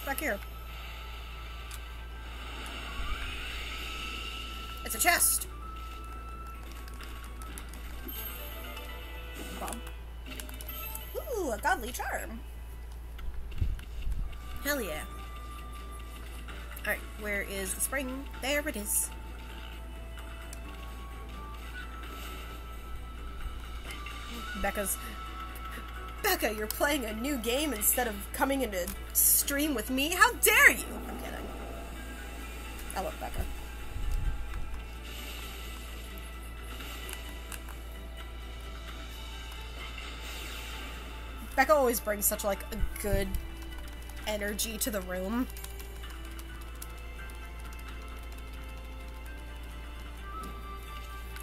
Back here. It's a chest. Bomb. Ooh, a godly charm. Hell yeah. Alright, where is the spring? There it is. Becca, you're playing a new game instead of coming into stream with me? How dare you? I'm kidding. I love Becca. Becca always brings such, like, a good energy to the room.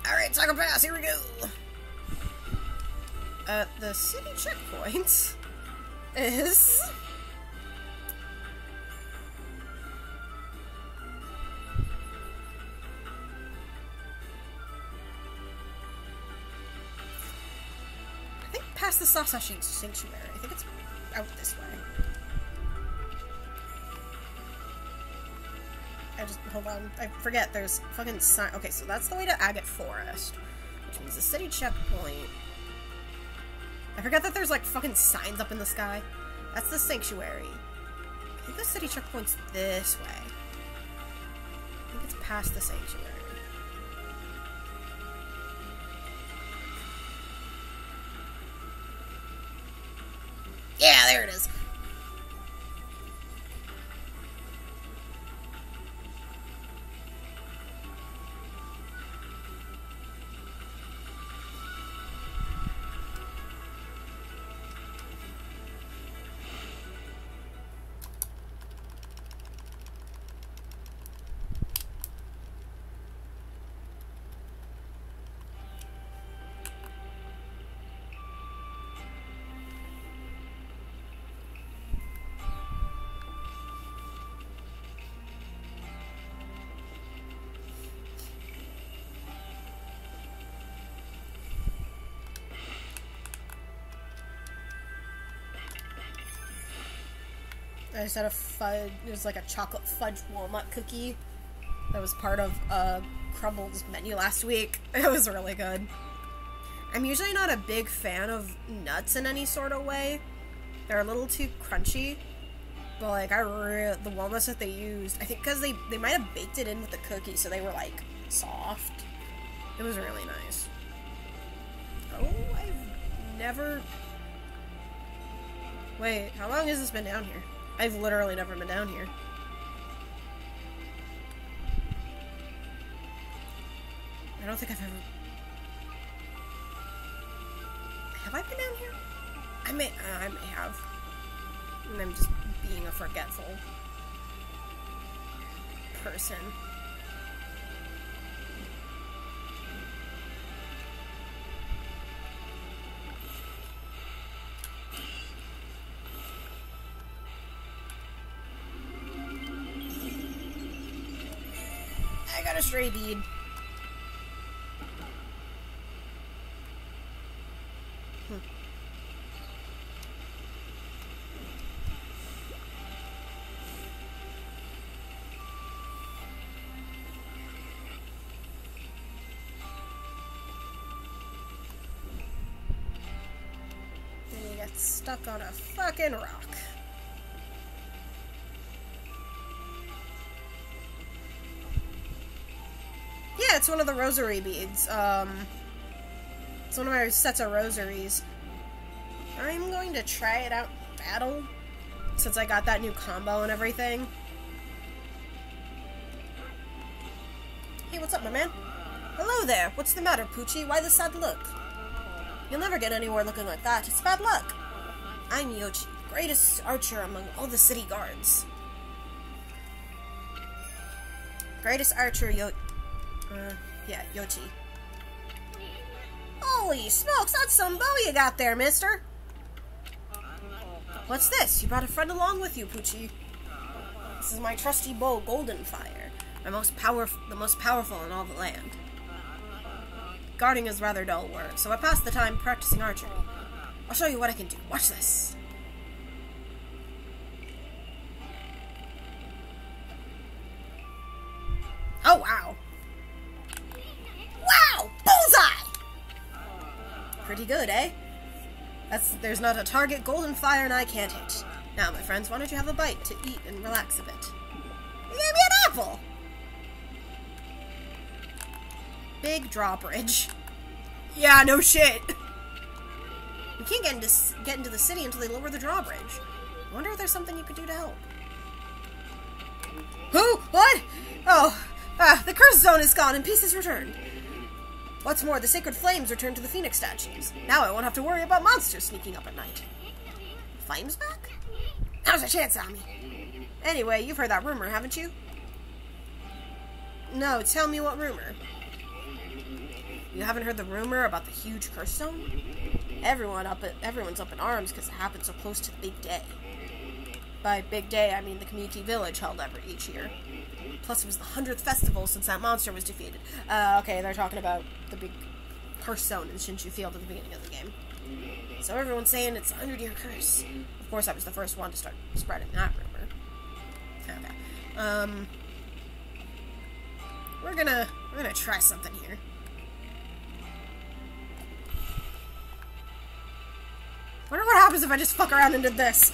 Alright, Taco Pass, here we go! The city checkpoint is... I think past the Sasashi Sanctuary. I think it's out this way. Hold on, I forget, there's fucking sign. Okay, so that's the way to Agate Forest, which means the city checkpoint. I forget that there's, like, fucking signs up in the sky. That's the sanctuary. I think the city checkpoint's this way. I think it's past the sanctuary. Yeah, there it is. I just had a fudge, it was like a chocolate fudge walnut cookie that was part of Crumble's menu last week. It was really good. I'm usually not a big fan of nuts in any sort of way. They're a little too crunchy. But, like, the walnuts that they used, I think because they might have baked it in with the cookie, so they were, like, soft. It was really nice. Oh, I've never... Wait, how long has this been down here? I've literally never been down here. I don't think I've ever... Have I been down here? I may have. And I'm just being a forgetful person. I got a stray bead. Stuck on a fucking rock. Yeah, it's one of the rosary beads. It's one of my sets of rosaries. I'm going to try it out in battle, since I got that new combo and everything. Hey, what's up, my man? Hello there. What's the matter, Poochie? Why the sad look? You'll never get anywhere looking like that. It's bad luck. I'm Orochi, greatest archer among all the city guards. Greatest archer, Orochi. Holy smokes, that's some bow you got there, mister. What's this? You brought a friend along with you, Poochie. This is my trusty bow, Golden Fire. The most powerful in all the land. Guarding is rather dull work, so I pass the time practicing archery. I'll show you what I can do. Watch this. Oh, wow. Wow! Bullseye! Pretty good, eh? There's not a target Golden Fire and I can't hit. Now, my friends, why don't you have a bite to eat and relax a bit? You gave me an apple! Big drawbridge. Yeah, no shit. You can't get into the city until they lower the drawbridge. I wonder if there's something you could do to help. Who? What? Oh, the curse zone is gone and peace is returned. What's more, the sacred flames returned to the phoenix statues. Now I won't have to worry about monsters sneaking up at night. Flames back? Now's a chance on me. Anyway, you've heard that rumor, haven't you? No, tell me what rumor. You haven't heard the rumor about the huge curse zone? Everyone's up in arms because it happened so close to the big day. By big day, I mean the community village held each year. Plus, it was the 100th festival since that monster was defeated. Okay, they're talking about the big curse zone in Shinshu Field at the beginning of the game. So everyone's saying it's a 100-year curse. Of course, I was the first one to start spreading that rumor. Okay. We're gonna try something here. Wonder what happens if I just fuck around and did this.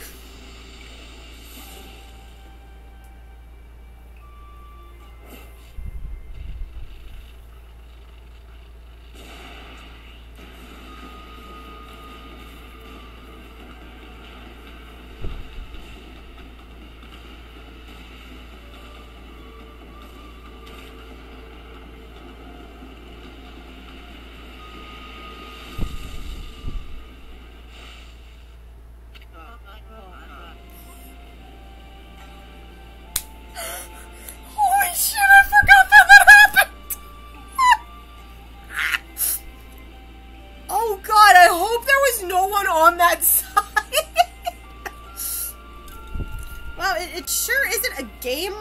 On that side. Wow, it sure isn't a game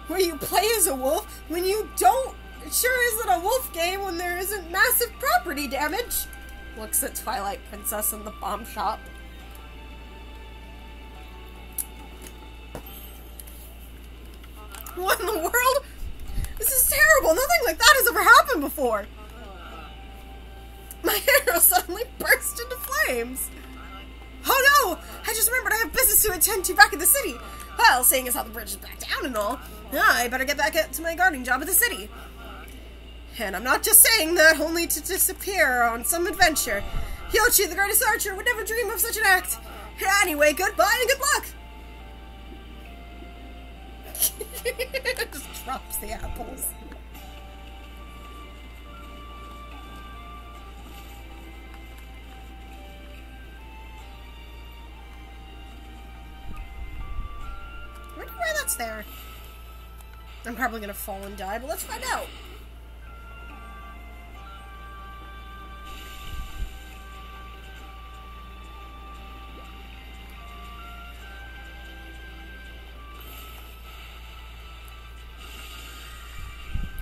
where you play as a wolf when you don't. It sure isn't a wolf game when there isn't massive property damage. Looks at Twilight Princess in the bomb shop. What in the world? This is terrible. Nothing like that has ever happened before. My arrow suddenly burst into flames. Oh no! I just remembered I have business to attend to back in the city. Well, seeing as how the bridge is back down and all, I better get back to my guarding job at the city. And I'm not just saying that only to disappear on some adventure. Orochi, the greatest archer, would never dream of such an act. Anyway, goodbye and good luck. Just drops the apples. I wonder why that's there. I'm probably gonna fall and die, but let's find out.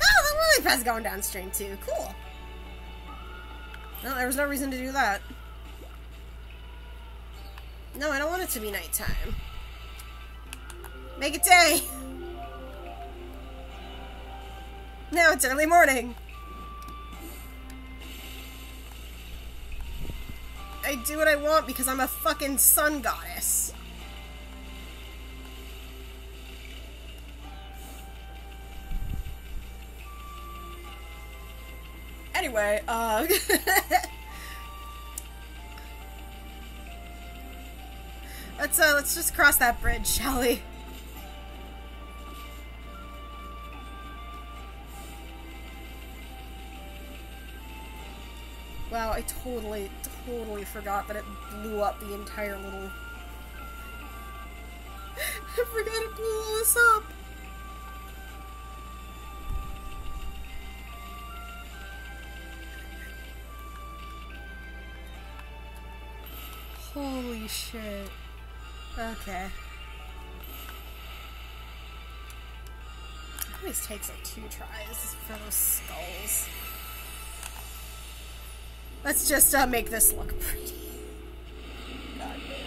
Oh, the lily pad's going downstream too. Cool. Well, there was no reason to do that. No, I don't want it to be nighttime. Make it day! Now it's early morning! I do what I want because I'm a fucking sun goddess. Anyway, let's just cross that bridge, shall we? Wow, I totally forgot that it blew up the entire little... I forgot it blew all this up! Holy shit. Okay. It always takes like 2 tries for those skulls. Let's just make this look pretty. God damn.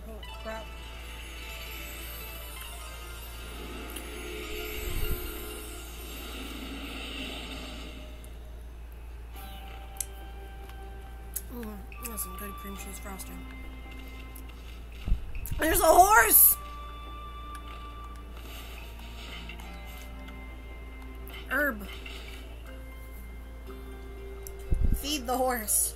Oh crap. That's some good cream cheese frosting. There's a horse! Herb. Feed the horse.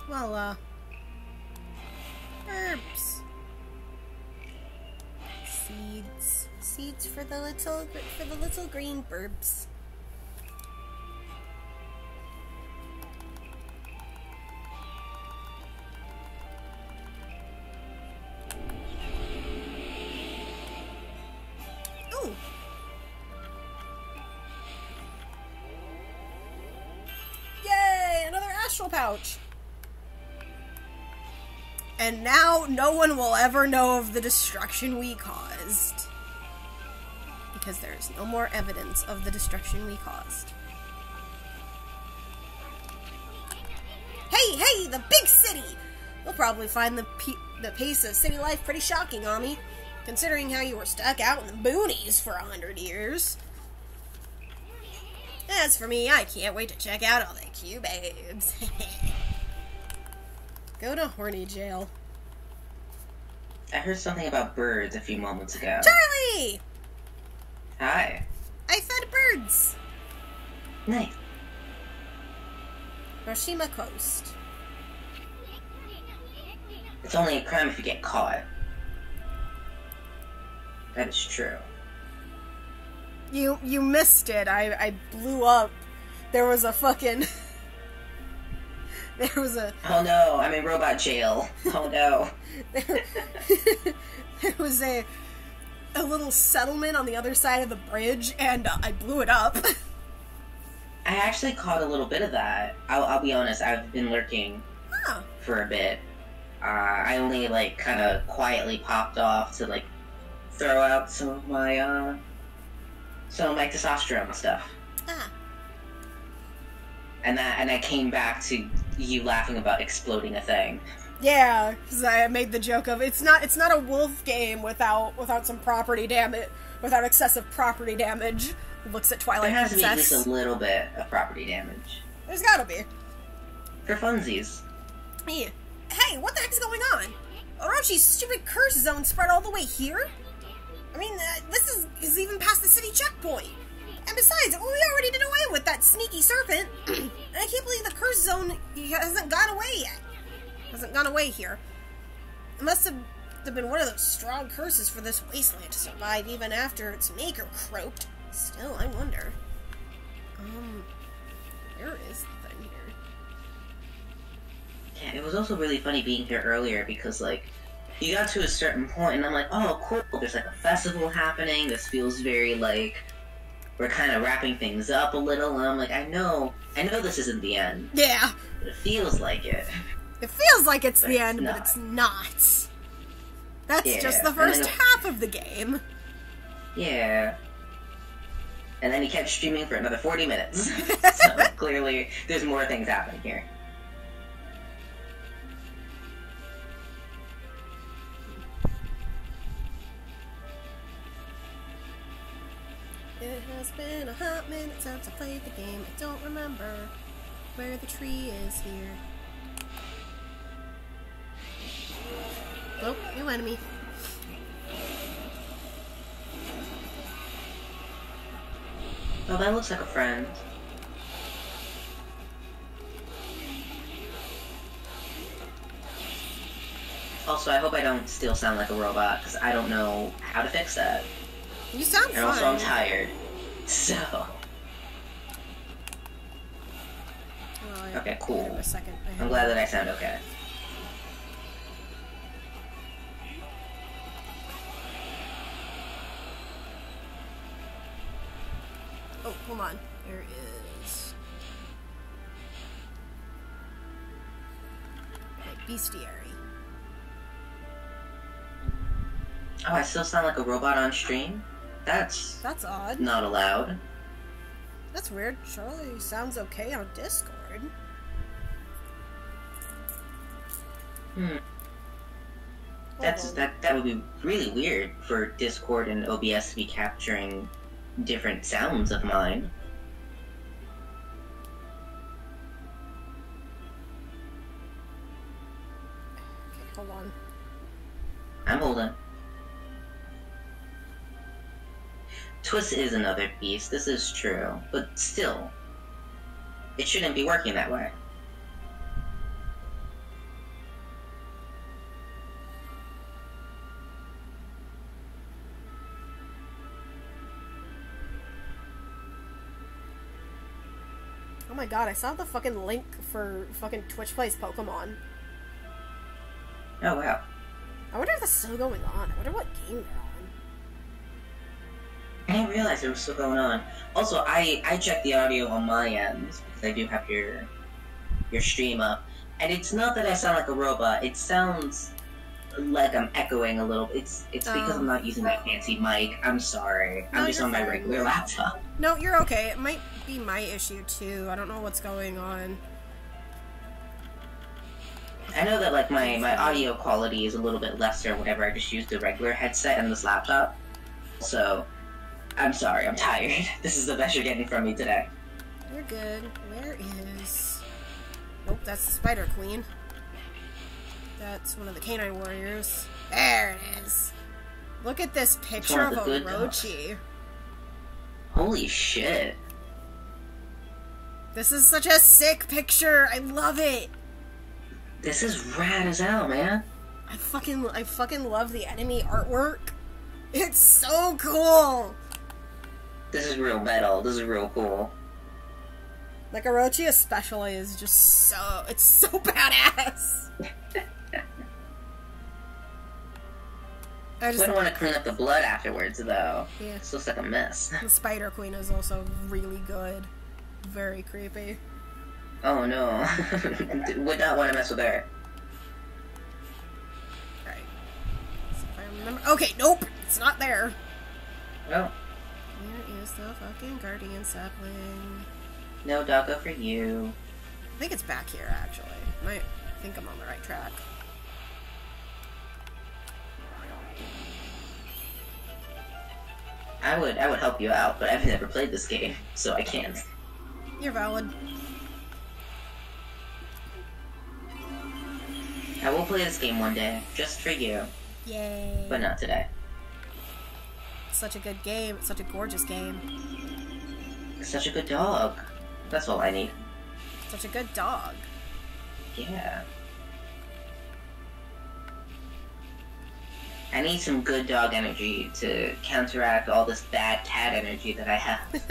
Well, herbs. Seeds. Seeds for the little green burbs. Ooh. Yay! Another astral pouch. And now no one will ever know of the destruction we caused. Because there is no more evidence of the destruction we caused. Hey, the big city! You'll probably find the pace of city life pretty shocking, Ami. Considering how you were stuck out in the boonies for 100 years. As for me, I can't wait to check out all the cute babes. Go to horny jail. I heard something about birds a few moments ago. Charlie! Hi. I fed birds. Nice. Hiroshima Coast. It's only a crime if you get caught. That is true. You missed it. I blew up. There was a fucking... There was a... Oh no, I'm in robot jail. Oh no. There was a little settlement on the other side of the bridge, and I blew it up. I actually caught a little bit of that. I'll be honest, I've been lurking for a bit. I only, like, kind of quietly popped off to, like, throw out some of my testosterone stuff. And I came back to you laughing about exploding a thing. Yeah, because I made the joke of it's not a wolf game without some property damage, without excessive property damage. Looks at Twilight There has Princess. to be at least a little bit of property damage. There's gotta be. For funsies. Hey, what the heck's going on? Orochi's stupid curse zone spread all the way here? I mean, this is even past the city checkpoint. And besides, we already did away with that sneaky serpent. And I can't believe the curse zone hasn't gone away yet. Hasn't gone away here. It must have been one of those strong curses for this wasteland to survive even after its maker croaked. Still, I wonder. Where is the thing here? Yeah, it was also really funny being here earlier because, like, you got to a certain point and I'm like, oh, cool, there's, like, a festival happening. This feels very, like, we're kind of wrapping things up a little. And I'm like, I know this isn't the end. Yeah. But it feels like it. It feels like it's the end, not. but it's not. That's just the and first then half of the game. Yeah. And then he kept streaming for another 40 minutes. So clearly, there's more things happening here. It has been a hot minute since I played the game. I don't remember where the tree is here. Oh, new enemy. Oh, that looks like a friend. Also, I hope I don't still sound like a robot, because I don't know how to fix that. You sound and fine. Also, I'm tired. So... Well, okay, cool. Give it a second. I'm glad that I sound okay. Oh, hold on. There is... a bestiary. Oh, I still sound like a robot on stream? That's odd. not allowed. That's weird. Charlie sounds okay on Discord. That would be really weird for Discord and OBS to be capturing different sounds of mine. Okay, hold on. I'm holding. Twist is another beast, this is true, but still, it shouldn't be working that way. Oh my god, I saw the fucking link for fucking Twitch Plays Pokemon. Oh wow. I wonder if that's still going on. I wonder what game they're on. I didn't realize it was still going on. Also, I checked the audio on my end, because I do have your stream up, and it's not that I sound like a robot, it sounds like I'm echoing a little. It's because I'm not using that fancy mic. I'm sorry. No, I'm just on my regular laptop. No, you're okay. It might be my issue too. I don't know what's going on. I know that like my audio quality is a little bit lesser whenever I just use the regular headset and this laptop. So, I'm sorry, I'm tired. This is the best you're getting from me today. You're good. Where is... Nope, that's the Spider Queen. That's one of the Canine Warriors. There it is. Look at this picture of Orochi. Holy shit. This is such a sick picture. I love it. This is rad as hell, man. I fucking love the enemy artwork. It's so cool! This is real metal. This is real cool. Like, Orochi especially is just so... It's so badass! I don't want to clean up the blood afterwards, though. Yeah. It looks like a mess. The Spider Queen is also really good. Very creepy. Oh no. Would not want to mess with her. Alright. So if I remember... Okay, nope! It's not there! Oh. Where is the fucking guardian sapling? No doggo for you. I think it's back here, actually. I think I'm on the right track. I would help you out, but I've never played this game, so I can't. You're valid. I will play this game one day, just for you. Yay. But not today. It's such a good game. It's such a gorgeous game. Such a good dog. That's all I need. Such a good dog. Yeah. I need some good dog energy to counteract all this bad cat energy that I have.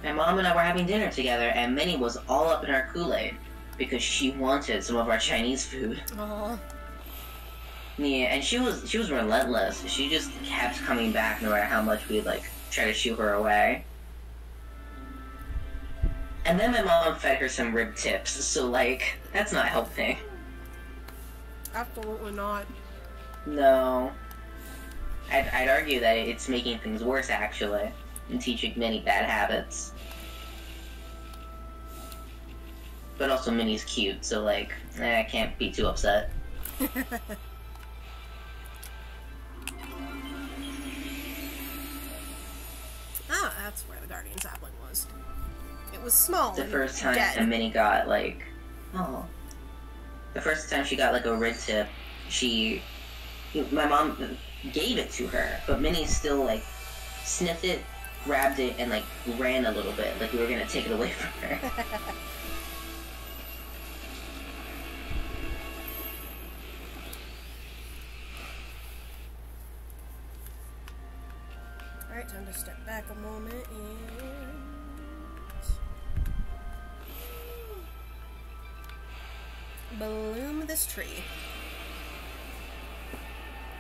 My mom and I were having dinner together, and Minnie was all up in our Kool-Aid because she wanted some of our Chinese food. Aww. Yeah, and she was relentless. She just kept coming back no matter how much we'd like try to shoo her away. And then my mom fed her some rib tips, so like that's not helping. Absolutely not. No. I'd argue that it's making things worse, actually, and teaching Minnie bad habits. But also, Minnie's cute, so, like, I can't be too upset. Ah, that's where the guardian sapling was. It was small. The first time dead. Minnie got, like... Oh. The first time she got, like, a red tip, my mom gave it to her, but Minnie still, like, sniffed it, grabbed it, and, like, ran a little bit, like we were gonna take it away from her. Alright, time to step back a moment and... bloom this tree.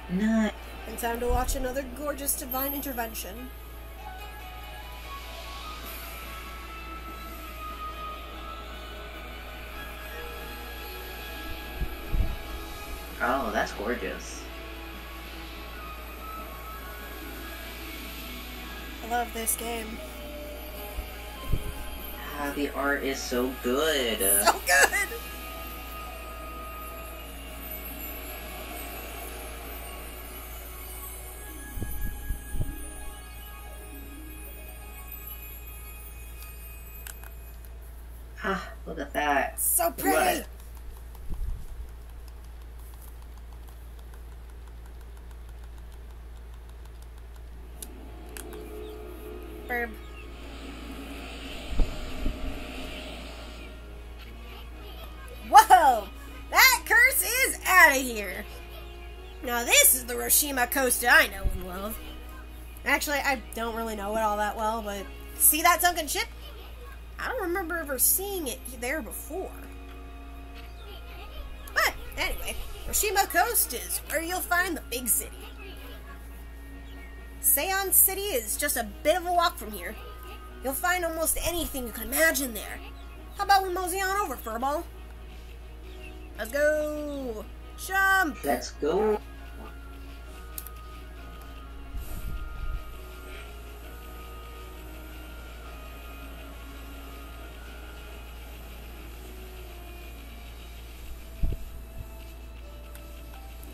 Nice. And time to watch another gorgeous divine intervention. Oh, that's gorgeous. I love this game. Ah, the art is so good. So good! Ah, look at that. So pretty! Burb. Whoa! That curse is out of here! Now this is the Hiroshima coast I know and love. Actually, I don't really know it all that well, but see that sunken ship? I don't remember ever seeing it there before. But, anyway, Hiroshima Coast is where you'll find the big city. Seon City is just a bit of a walk from here. You'll find almost anything you can imagine there. How about we mosey on over, Furball? Let's go! Jump! Let's go.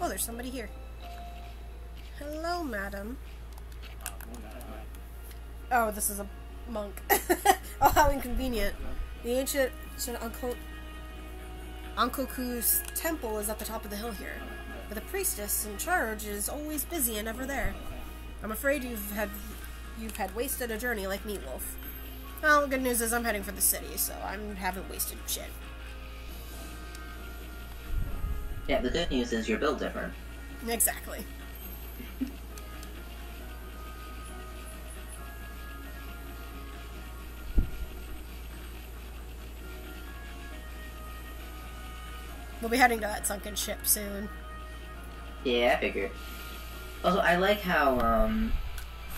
Oh, there's somebody here. Hello, madam. Oh, this is a monk. Oh, how inconvenient. The ancient Ankoku's temple is at the top of the hill here, but the priestess in charge is always busy and never there. I'm afraid you've had wasted a journey like me, Wolf. Well, the good news is I'm heading for the city, so I haven't wasted shit. Yeah, the good news is you're built different. Exactly. We'll be heading to that sunken ship soon. Yeah, I figured. Also, I like how,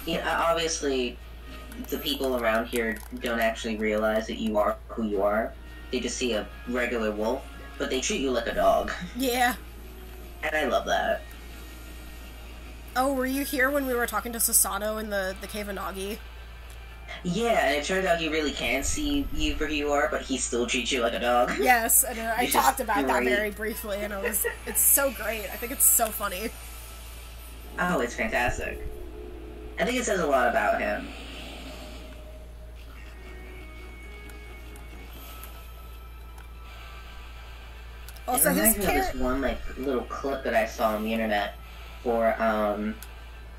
obviously, the people around here don't actually realize that you are who you are. They just see a regular wolf, but they treat you like a dog. Yeah. And I love that. Oh, were you here when we were talking to Susanoo in the Cave of Nagi? Yeah, and it turns out he really can see you for who you are, but he still treats you like a dog. Yes, and I It's talked just about that great. very briefly, and it's so great. I think it's so funny. Oh, it's fantastic. I think it says a lot about him. Also, it his reminds me of this one little clip that I saw on the internet for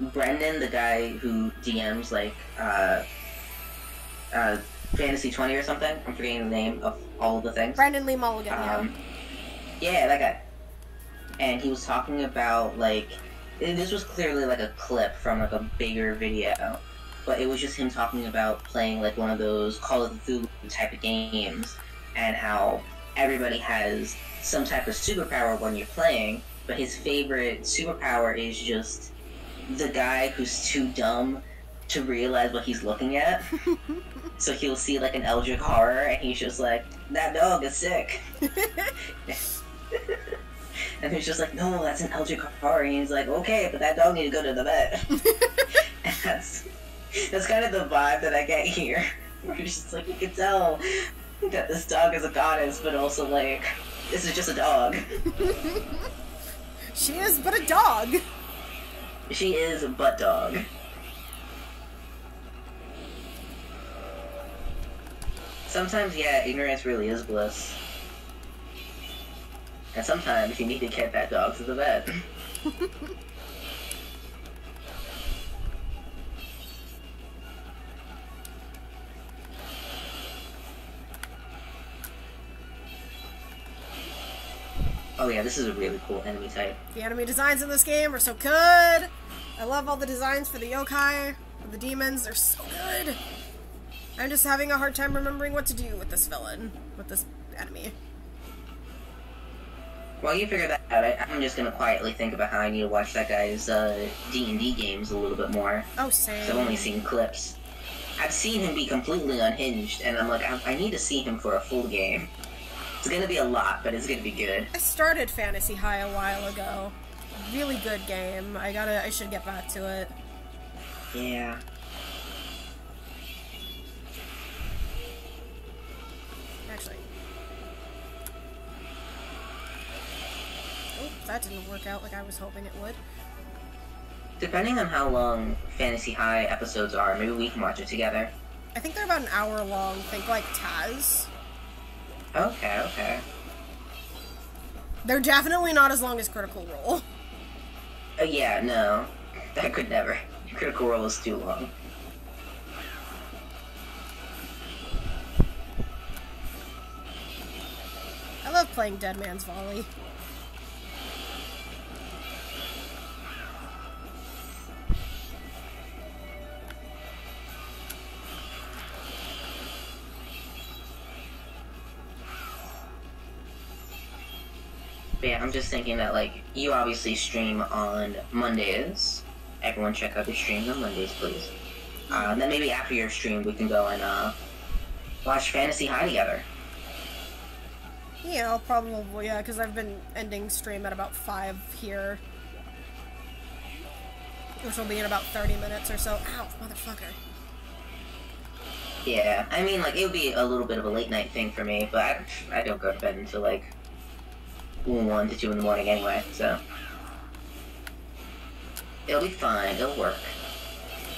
Brendan, the guy who DMs Fantasy 20 or something. I'm forgetting the name of all of the things. Brandon Lee Mulligan, yeah, that guy. And he was talking about this was clearly like a clip from like a bigger video, but it was just him talking about playing like one of those Call of Duty type of games, and how everybody has some type of superpower when you're playing, but his favorite superpower is just the guy who's too dumb to realize what he's looking at. So he'll see like an Eldritch horror, and he's just like, "That dog is sick." And he's just like, "No, that's an Eldritch horror." And he's like, "Okay, but that dog needs to go to the vet." And that's kind of the vibe that I get here. Where it's just like, you can tell that this dog is a goddess, but also like, this is just a dog. She is but a dog. She is a butt dog. Sometimes, yeah, ignorance really is bliss. And sometimes you need to get that dog to the vet. Oh yeah, this is a really cool enemy type. The enemy designs in this game are so good. I love all the designs for the yokai, for the demons. They're so good. I'm just having a hard time remembering what to do with this villain, with this enemy. While you figure that out, I'm just gonna quietly think about how I need to watch that guy's D&D games a little bit more. Oh, same. So I've only seen clips. I've seen him be completely unhinged, and I'm like, I need to see him for a full game. It's gonna be a lot, but it's gonna be good. I started Fantasy High a while ago. Really good game. I should get back to it. Yeah. Actually. Oh, that didn't work out like I was hoping it would. Depending on how long Fantasy High episodes are, maybe we can watch it together. I think they're about an hour long. Think like Taz. Okay, okay. They're definitely not as long as Critical Role. Yeah, no. I could never. Critical Role is too long. I love playing Dead Man's Volley. But yeah, I'm just thinking that, like, you obviously stream on Mondays. Everyone check out your streams on Mondays, please. Then maybe after your stream, we can go and, watch Fantasy High together. Yeah, I'll probably, yeah, because I've been ending stream at about 5 here. Which will be in about 30 minutes or so. Ow, motherfucker. Yeah, I mean, like, it would be a little bit of a late night thing for me, but I don't go to bed until, like, 1 to 2 in the morning anyway, so. It'll be fine, it'll work.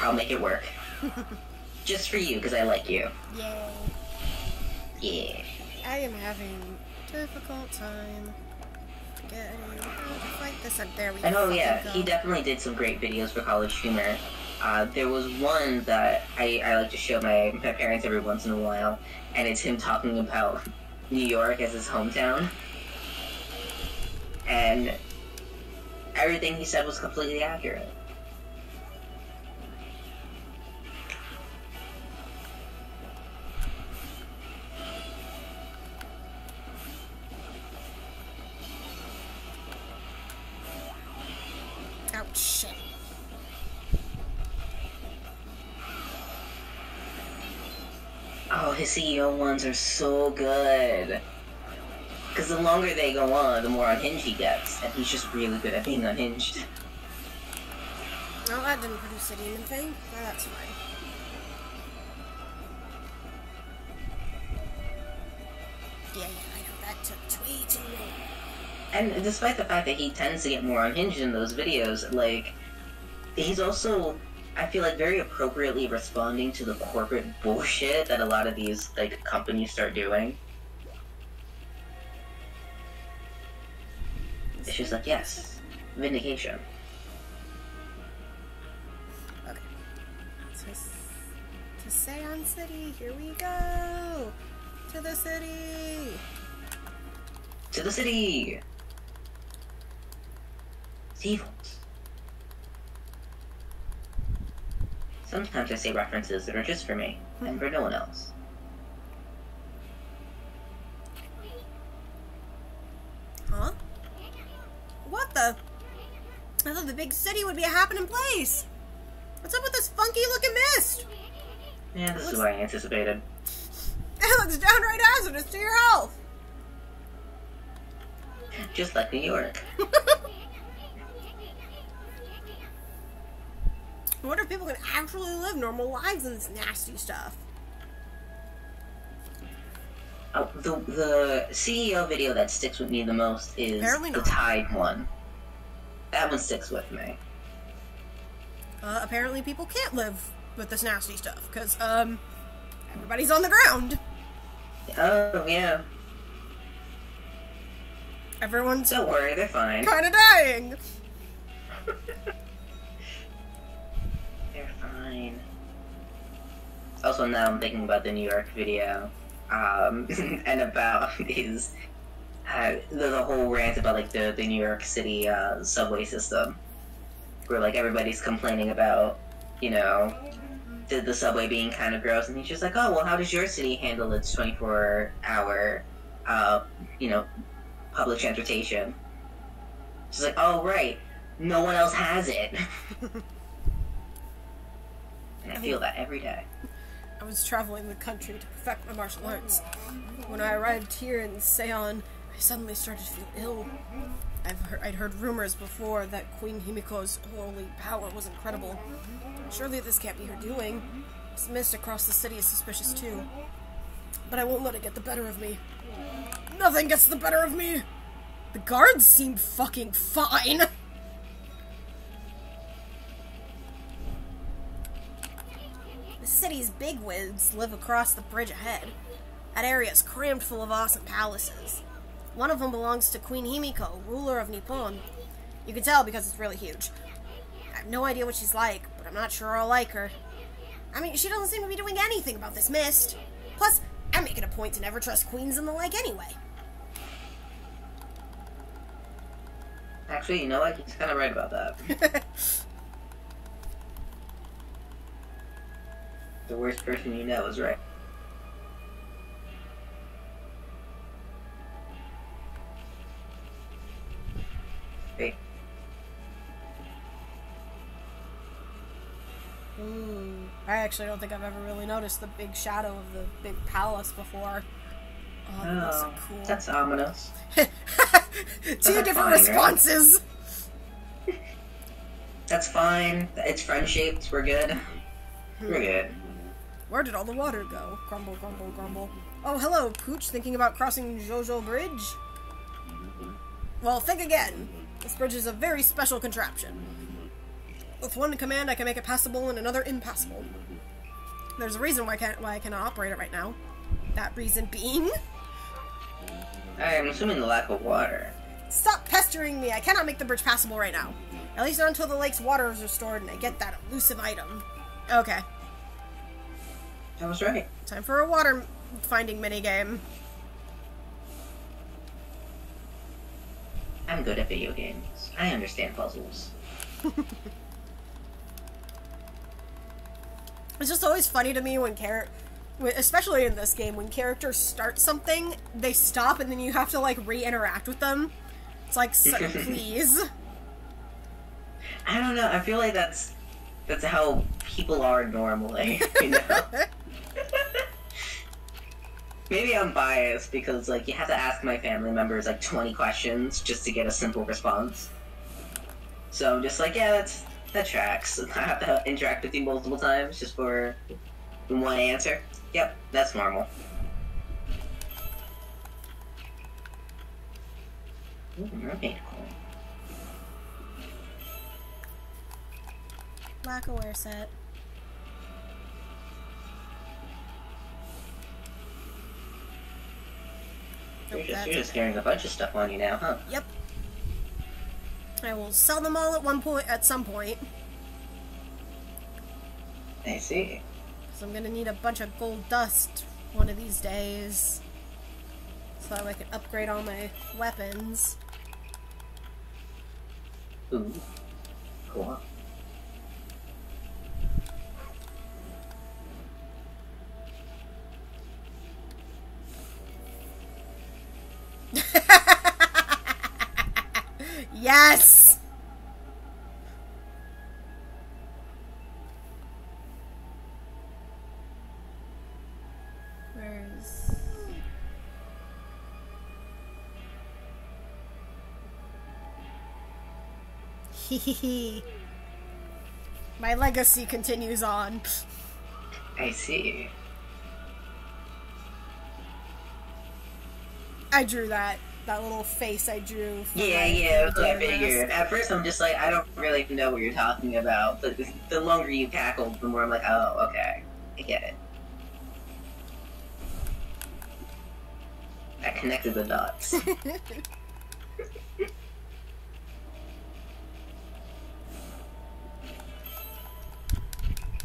I'll make it work. Just for you, because I like you. Yay. Yeah. I am having a difficult time getting how to fight this, and there we go. And oh yeah, he definitely did some great videos for College Humor. There was one that I like to show my parents every once in a while, and it's him talking about New York as his hometown. and everything he said was completely accurate. Ouch, shit. Oh, his CEO ones are so good. Because the longer they go on, the more unhinged he gets, and he's just really good at being unhinged. Well, that didn't produce a demon thing. Well, that's fine. Yeah, I know, that took way too long. And despite the fact that he tends to get more unhinged in those videos, like, he's also, I feel like, very appropriately responding to the corporate bullshit that a lot of these, like, companies start doing. It's just like, yes, vindication. Okay. To Seon City, here we go! To the city! To the city! Evil. Sometimes I say references that are just for me, and for no one else. Huh? What the? I thought the big city would be a happening place! What's up with this funky looking mist? Yeah, this is what I anticipated. It looks downright hazardous to your health! Just like New York. I wonder if people can actually live normal lives in this nasty stuff. Oh, the CEO video that sticks with me the most is the Tide one. That one sticks with me. Apparently people can't live with this nasty stuff, because, everybody's on the ground. Oh, yeah. Everyone's... Don't worry, they're fine. Kinda dying! They're fine. Also, now I'm thinking about the New York video, and about his... the whole rant about, like, the New York City, subway system. Where, like, everybody's complaining about, you know, the subway being kind of gross, and he's just like, oh, well, how does your city handle its 24-hour, you know, public transportation? She's like, oh, right, no one else has it. And I feel that every day. I was traveling the country to perfect my martial arts. When I arrived here in Seon, I suddenly started to feel ill. I'd heard rumors before that Queen Himiko's holy power was incredible. Surely this can't be her doing. This mist across the city is suspicious too. But I won't let it get the better of me. Nothing gets the better of me! The guards seem fucking fine! The city's bigwigs live across the bridge ahead. That area is crammed full of awesome palaces. One of them belongs to Queen Himiko, ruler of Nippon. You can tell because it's really huge. I have no idea what she's like, but I'm not sure I'll like her. I mean, she doesn't seem to be doing anything about this mist. Plus, I'm making a point to never trust queens and the like anyway. Actually, you know what? He's kind of right about that. The worst person you know is right. Hey. I actually don't think I've ever really noticed the big shadow of the big palace before. Oh, that looks so cool. That's ominous. Two different responses. Right? That's fine. It's friend-shaped. We're good. We're good. Where did all the water go? Grumble, grumble, grumble. Oh, hello, Pooch. Thinking about crossing Jojo Bridge? Well, think again. This bridge is a very special contraption. With one command, I can make it passable and another impassable. There's a reason why I cannot operate it right now. That reason being... I'm assuming the lack of water. Stop pestering me! I cannot make the bridge passable right now. At least not until the lake's water is restored and I get that elusive item. Okay. I was right. Time for a water finding minigame. I'm good at video games. I understand puzzles. It's just always funny to me when especially in this game, when characters start something, they stop and then you have to, like, re-interact with them. It's like, please. I don't know, I feel like that's how people are normally, you know? Maybe I'm biased because, like, you have to ask my family members, like, 20 questions just to get a simple response. So I'm just like, yeah, that tracks. I have to interact with you multiple times just for one answer. Yep, that's normal. Ooh, mermaid coin. Lacquerware set. You're just carrying a bunch of stuff on you now, huh? Yep. I will sell them all at some point. I see. So I'm gonna need a bunch of gold dust one of these days. So that I can upgrade all my weapons. Ooh. Cool. Yes! Where's... Hehehe. My legacy continues on. I see. I drew that little face I drew. Yeah, that's what I figured. At first I'm just like, I don't really know what you're talking about, but the longer you cackled, the more I'm like, oh, okay. I get it. I connected the dots.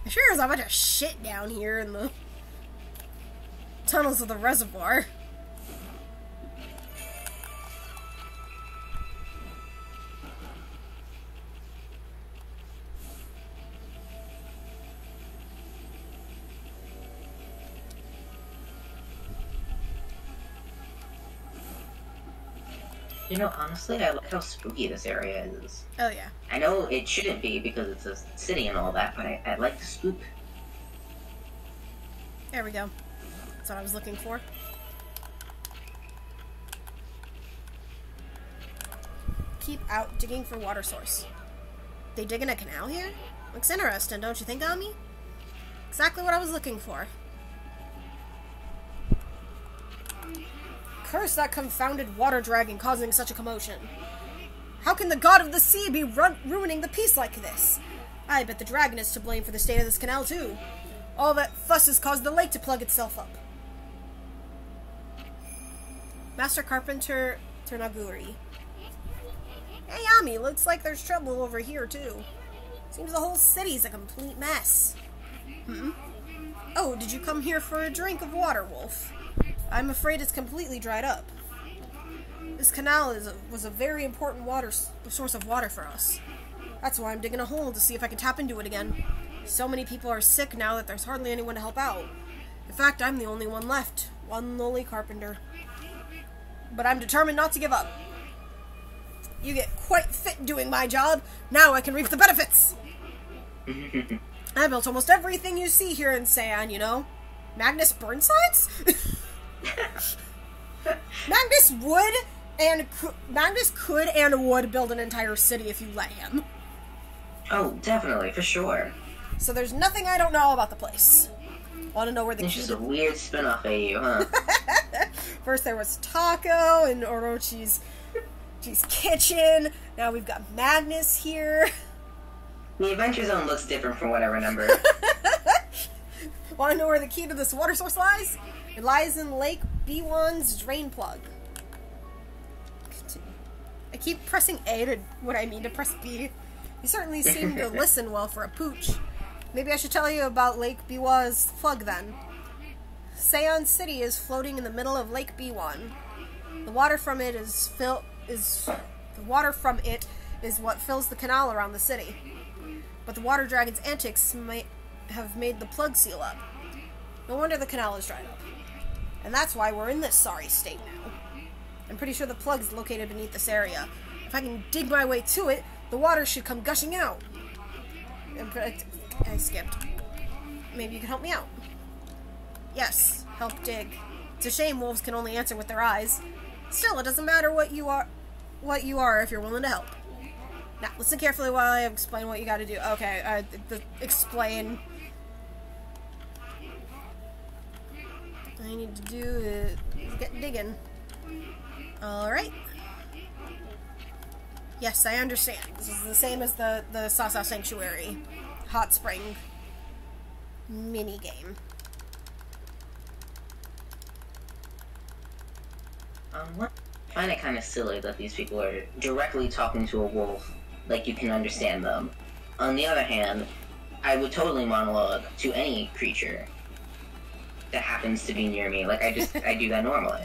Sure is a bunch of shit down here in the tunnels of the reservoir. You know, honestly, I like how spooky this area is. Oh, yeah. I know it shouldn't be because it's a city and all that, but I like the spook. There we go. That's what I was looking for. Keep out digging for water source. They digging a canal here? Looks interesting, don't you think, Ami? Exactly what I was looking for. Curse that confounded water dragon causing such a commotion. How can the god of the sea be ruining the peace like this? I bet the dragon is to blame for the state of this canal, too. All that fuss has caused the lake to plug itself up. Master Carpenter Ternaguri. Hey, Ami, looks like there's trouble over here, too. Seems the whole city's a complete mess. Oh, did you come here for a drink of water, Wolf? I'm afraid it's completely dried up. This canal was a very important source of water for us. That's why I'm digging a hole to see if I can tap into it again. So many people are sick now that there's hardly anyone to help out. In fact, I'm the only one left. One lowly carpenter. But I'm determined not to give up. You get quite fit doing my job. Now I can reap the benefits. I built almost everything you see here in Seian, you know. Magnus Burnsides? Magnus could and would build an entire city if you let him. Oh, definitely, for sure. So there's nothing I don't know about the place. Want to know where the It's just a weird spin-off of you, huh? First there was Taco in Orochi's kitchen. Now we've got Magnus here. The Adventure Zone looks different from what I remember. Want to know where the key to this water source lies? It lies in Lake B1's drain plug. I keep pressing A when I mean to press B. You certainly seem to listen well for a pooch. Maybe I should tell you about Lake Biwa's plug then. Seian City is floating in the middle of Lake B1. The water from it is The water from it is what fills the canal around the city. But the water dragon's antics might have made the plug seal up. No wonder the canal is dried up. And that's why we're in this sorry state now. I'm pretty sure the plug is located beneath this area. If I can dig my way to it, the water should come gushing out. I skipped. Maybe you can help me out. Yes, help dig. It's a shame wolves can only answer with their eyes. Still, it doesn't matter what you are if you're willing to help. Now, listen carefully while I explain what you gotta do. Okay, explain. All I need to do is get digging. Alright. Yes, I understand. This is the same as the Sasa Sanctuary Hot Spring mini-game. I find it kind of silly that these people are directly talking to a wolf, like you can understand them. On the other hand, I would totally monologue to any creature that happens to be near me. Like, I do that normally.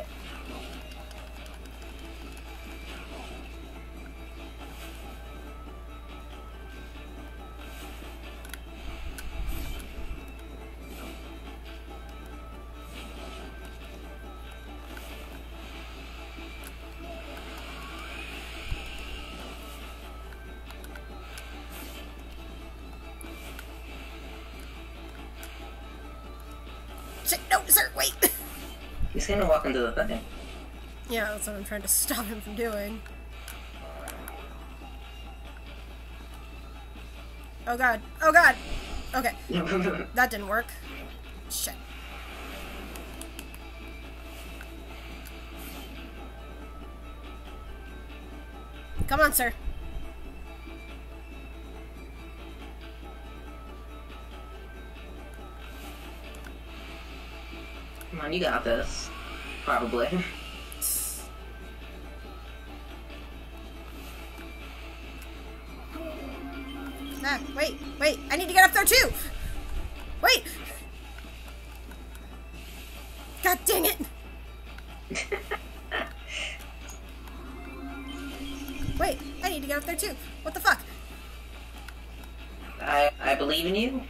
No, sir, wait! He's gonna walk into the thing. Yeah, that's what I'm trying to stop him from doing. Oh god. Oh god! Okay. That didn't work. Shit. Come on, sir. Come on, you got this. Probably. Ah, wait, I need to get up there too! Wait! God dang it! Wait, I need to get up there too. What the fuck? I believe in you.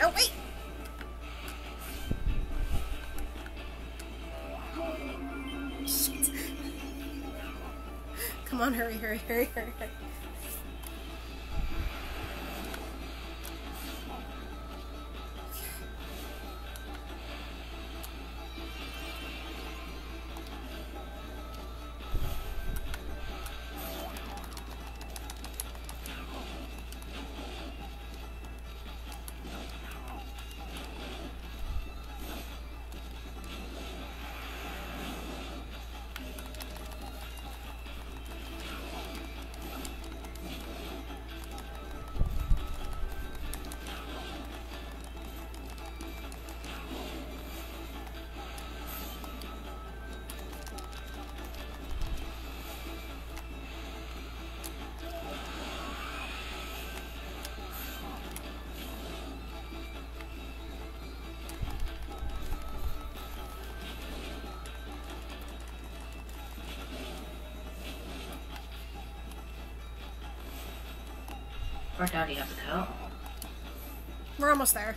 Oh, wait! Shit. Come on, hurry. Where down do you have to go? We're almost there.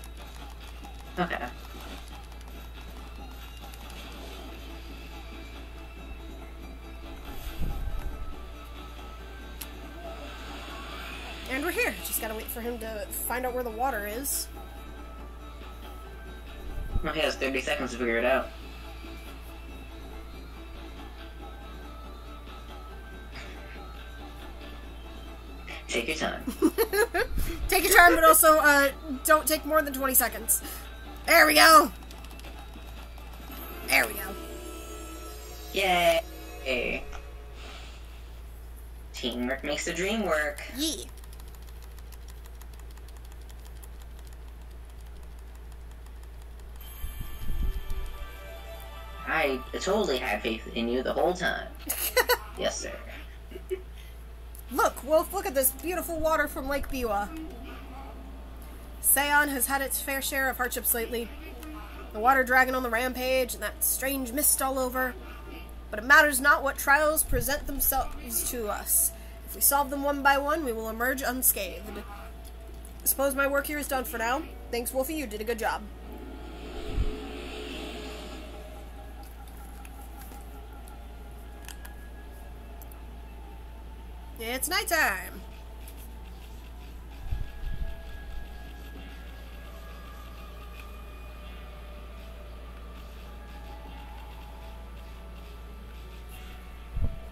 Okay. And we're here. Just gotta wait for him to find out where the water is. Well, he has 30 seconds to figure it out. Take your time. Take your time, but also, don't take more than 20 seconds. There we go! There we go. Yay! Teamwork makes the dream work. Yee. I totally had faith in you the whole time. Yes, sir. Look, Wolf, look at this beautiful water from Lake Biwa. Seon has had its fair share of hardships lately. The water dragon on the rampage, and that strange mist all over. But it matters not what trials present themselves to us. If we solve them one by one, we will emerge unscathed. I suppose my work here is done for now. Thanks, Wolfie, you did a good job. It's nighttime.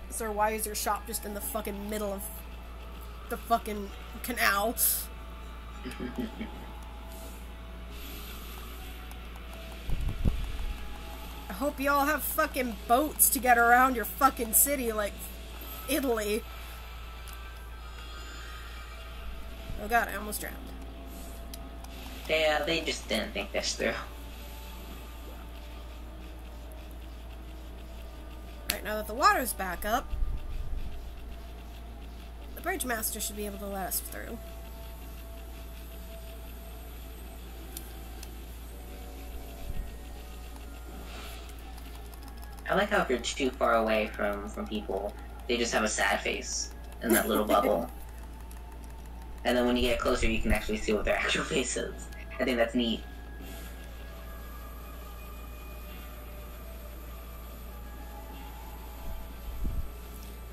Sir, why is your shop just in the fucking middle of the fucking canal? I hope you all have fucking boats to get around your fucking city like Italy. Oh god, I almost drowned. Yeah, they just didn't think this through. Right, now that the water's back up, the bridge master should be able to let us through. I like how if you're too far away from people, they just have a sad face in that little bubble. And then when you get closer, you can actually see what their actual face is. I think that's neat.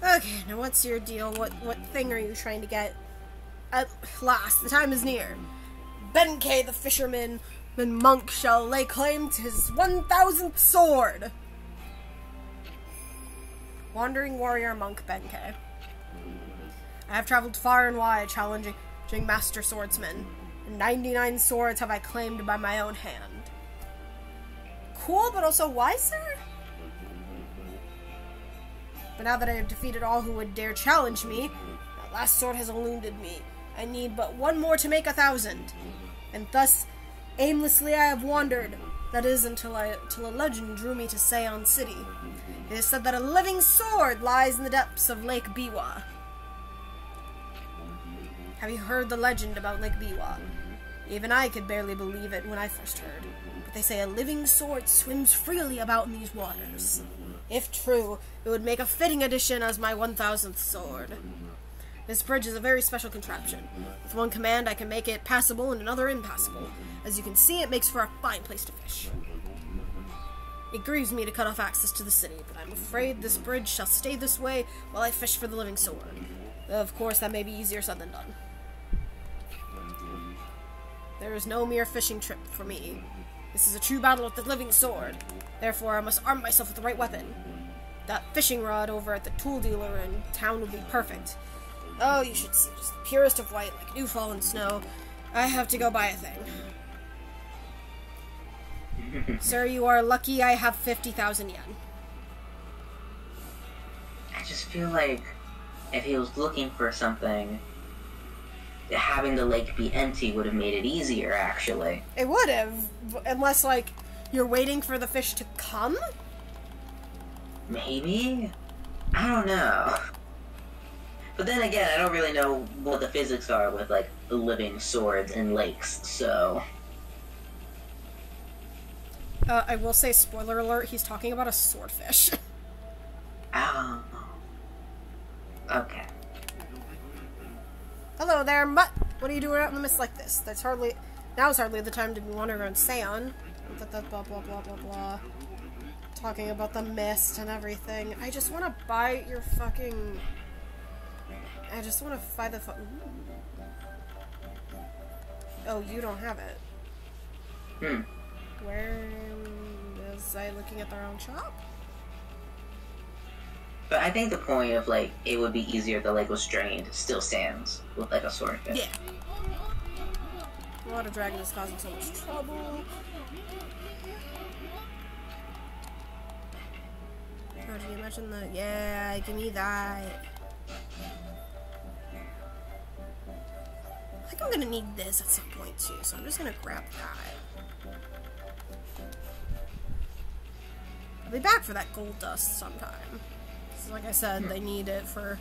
Okay, now what's your deal? What thing are you trying to get? At last, the time is near. Benkei the fisherman and monk shall lay claim to his 1,000th sword. Wandering warrior monk Benkei. I have traveled far and wide, challenging master swordsmen, and 99 swords have I claimed by my own hand. Cool, but also why, sir? But now that I have defeated all who would dare challenge me, that last sword has eluded me. I need but one more to make 1,000. And thus, aimlessly I have wandered. That is, until a legend drew me to Seon City. It is said that a living sword lies in the depths of Lake Biwa. Have you heard the legend about Lake Biwa? Even I could barely believe it when I first heard. But they say a living sword swims freely about in these waters. If true, it would make a fitting addition as my 1,000th sword. This bridge is a very special contraption. With one command, I can make it passable and another impassable. As you can see, it makes for a fine place to fish. It grieves me to cut off access to the city, but I'm afraid this bridge shall stay this way while I fish for the living sword. Of course, that may be easier said than done. There is no mere fishing trip for me. This is a true battle with the living sword. Therefore, I must arm myself with the right weapon. That fishing rod over at the tool dealer in town would be perfect. Oh, you should see, just the purest of white, like new fallen snow. I have to go buy a thing. Sir, you are lucky I have 50,000 yen. I just feel like if he was looking for something, having the lake be empty would have made it easier, actually. It would have, unless, like, you're waiting for the fish to come? Maybe? I don't know. But then again, I don't really know what the physics are with, like, living swords in lakes, so... I will say, spoiler alert, he's talking about a swordfish. Oh. Okay. Hello there, mutt! What are you doing out in the mist like this? Now's hardly the time to wander around Seon. Blah, blah, blah, blah, blah, blah. Talking about the mist and everything. I just want to buy your fucking... I just want to buy the Oh, you don't have it. Where... Was I looking at the wrong shop? But I think the point of, like, it would be easier if the lake was drained still stands with, like, a swordfish. Yeah. Water dragon is causing so much trouble. Oh, did you mention the... Yeah, give me that. I think I'm gonna need this at some point, too, so I'm just gonna grab that. I'll be back for that gold dust sometime. Like I said, they need it for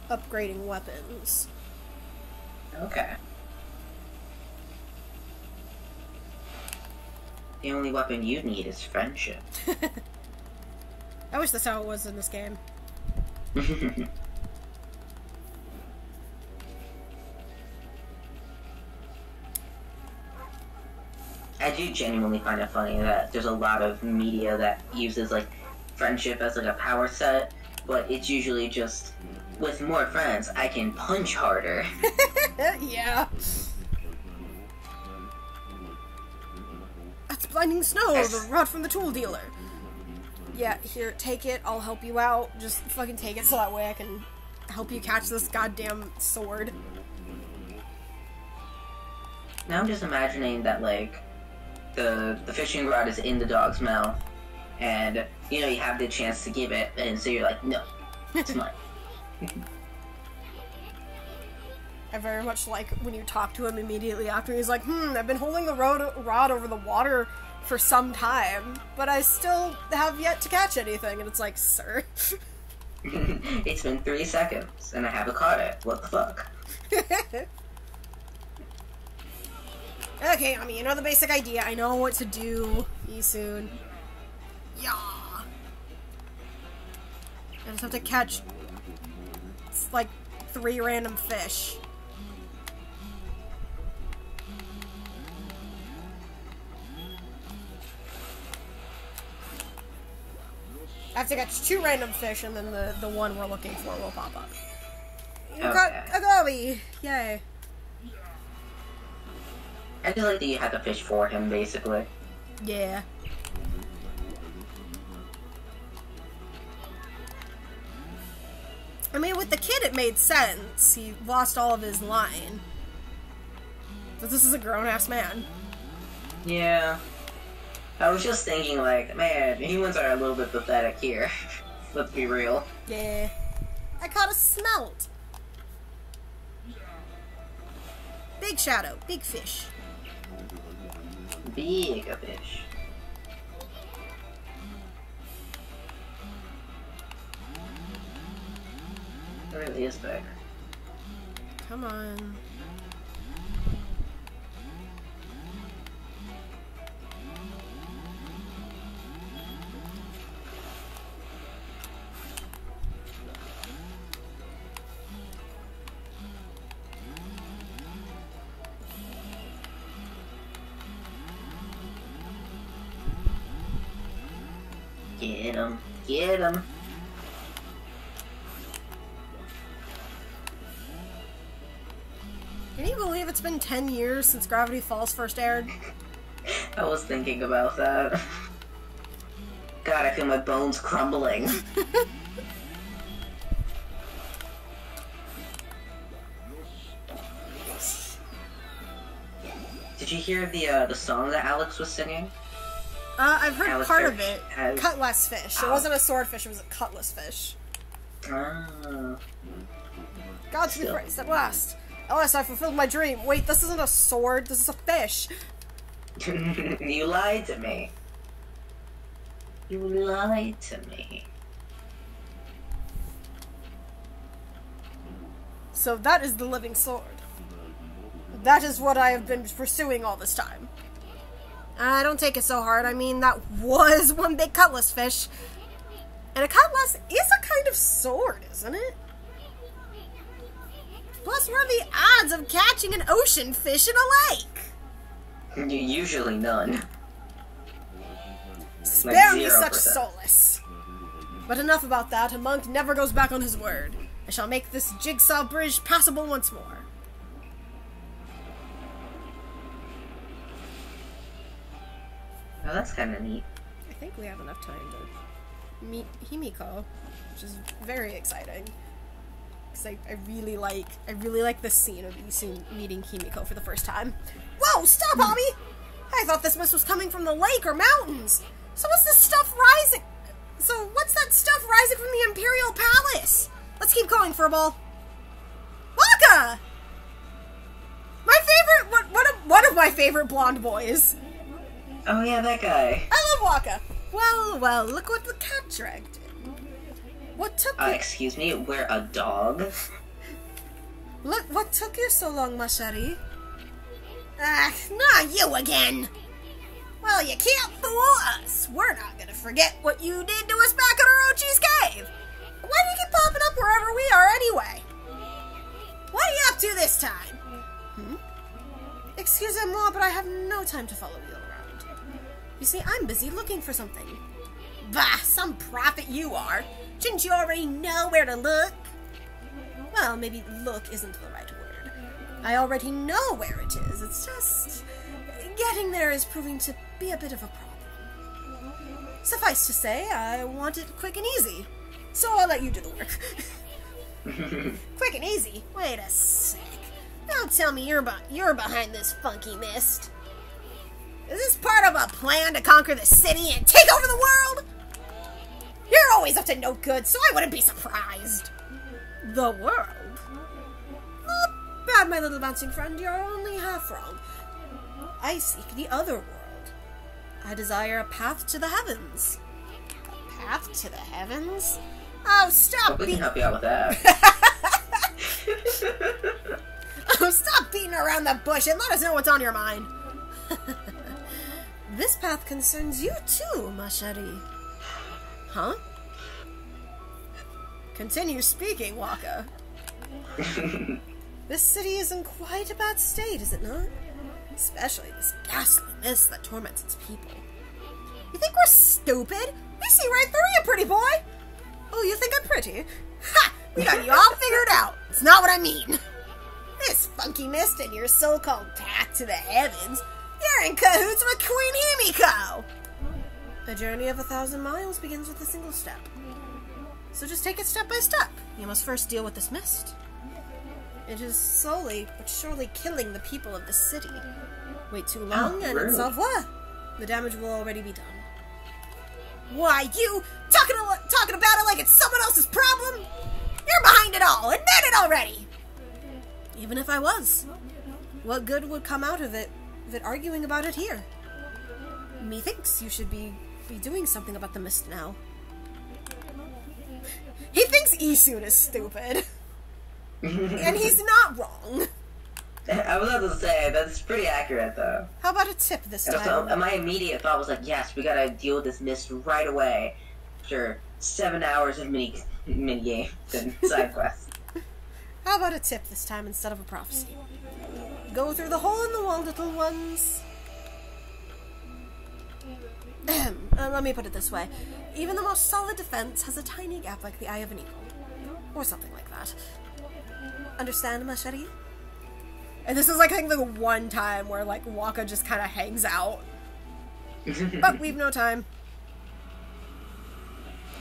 upgrading weapons. Okay. The only weapon you need is friendship. I wish that's how it was in this game. I do genuinely find it funny that there's a lot of media that uses, like, friendship as, like, a power set, but it's usually just, with more friends, I can punch harder. Yeah. That's blinding snow, the rod from the tool dealer. Yeah, here, take it, I'll help you out. Just fucking take it so that way I can help you catch this goddamn sword. Now I'm just imagining that, like, the fishing rod is in the dog's mouth, and, you know, you have the chance to give it, and so you're like, no, it's mine. I very much like when you talk to him immediately after. He's like, I've been holding the rod over the water for some time, but I still have yet to catch anything. And it's like, sir. It's been 3 seconds, and I haven't caught it. What the fuck? Okay, I mean, you know the basic idea. I know what to do. See soon. Yeah. I just have to catch, it's like 3 random fish. I have to catch 2 random fish, and then the one we're looking for will pop up. You got Okami! Yay. I just like that you had to fish for him, basically. Yeah. I mean, with the kid it made sense. He lost all of his line. But this is a grown-ass man. Yeah. I was just thinking, like, man, humans are a little bit pathetic here. Let's be real. Yeah. I caught a smelt. Big shadow, big fish. Big a fish. It really is big. Come on. Get him. Get him. Can you believe it's been 10 years since Gravity Falls first aired? I was thinking about that. God, I feel my bones crumbling. Did you hear the song that Alex was singing? I've heard Alex part of it. has... Cutlass fish. It wasn't a swordfish, it was a cutlass fish. Ah. God to be praised at last. Alas, I fulfilled my dream. Wait, this isn't a sword, this is a fish. You lied to me. You lied to me. So that is the living sword. That is what I have been pursuing all this time. Don't take it so hard. I mean, that was one big cutlass fish. And a cutlass is a kind of sword, isn't it? Plus, what are the odds of catching an ocean fish in a lake? Usually none. Spare Like me such 0%. solace. But enough about that. A monk never goes back on his word. I shall make this jigsaw bridge passable once more. Oh, that's kind of neat. I think we have enough time to meet Himiko, which is very exciting. Because I really like this scene of Isu meeting Himiko for the first time. Whoa, stop, Ami! I thought this mist was coming from the lake or mountains. So what's this stuff rising? So what's that stuff rising from the Imperial Palace? Let's keep going, Furball. Waka! My favorite, one of my favorite blonde boys. Oh yeah, that guy. I love Waka. Well, look what the cat dragged in. What took you... Excuse me, we're a dog? Look, what took you so long, Mashari? Ah, not you again! Well, you can't fool us. We're not gonna forget what you did to us back at Orochi's cave. Why do you keep popping up wherever we are anyway? What are you up to this time? Excusez-moi, but I have no time to follow you around. You see, I'm busy looking for something. Bah, some prophet you are. Shouldn't you already know where to look? Well, maybe look isn't the right word. I already know where it is. It's just... getting there is proving to be a bit of a problem. Suffice to say, I want it quick and easy. So I'll let you do the work. Quick and easy? Wait a sec. Don't tell me you're behind this funky mist. Is this part of a plan to conquer the city and take over the world? You're always up to no good, so I wouldn't be surprised. The world? Not bad, my little bouncing friend. You're only half wrong. I seek the other world. I desire a path to the heavens. A path to the heavens? Oh, stop We can help you out with that. Oh, stop beating around the bush and let us know what's on your mind. This path concerns you too, Machete. Huh? Continue speaking, Waka. This city is in quite a bad state, is it not? Especially this ghastly mist that torments its people. You think we're stupid? We see right through you, pretty boy! Oh, you think I'm pretty? Ha! We got you all figured out. It's not what I mean. This funky mist and your so-called path to the heavens, you're in cahoots with Queen Himiko! A journey of 1,000 miles begins with a single step. So just take it step by step. You must first deal with this mist. It is slowly but surely killing the people of the city. Wait too long and it's au revoir. The damage will already be done. Why, you talking about it like it's someone else's problem? You're behind it all. Admit it already. Even if I was, what good would come out of it arguing about it here? Methinks you should be doing something about the mist now. He thinks Isun is stupid. And he's not wrong. I was about to say, that's pretty accurate, though. How about a tip this time? So, my immediate thought was like, yes, we gotta deal with this mist right away. After 7 hours of mini games and side quests. How about a tip this time instead of a prophecy? Go through the hole in the wall, little ones. Let me put it this way. Even the most solid defense has a tiny gap like the eye of an eagle. Or something like that. Understand, Machete? And this is like, I think, the one time where, like, Waka just kind of hangs out. But we've no time.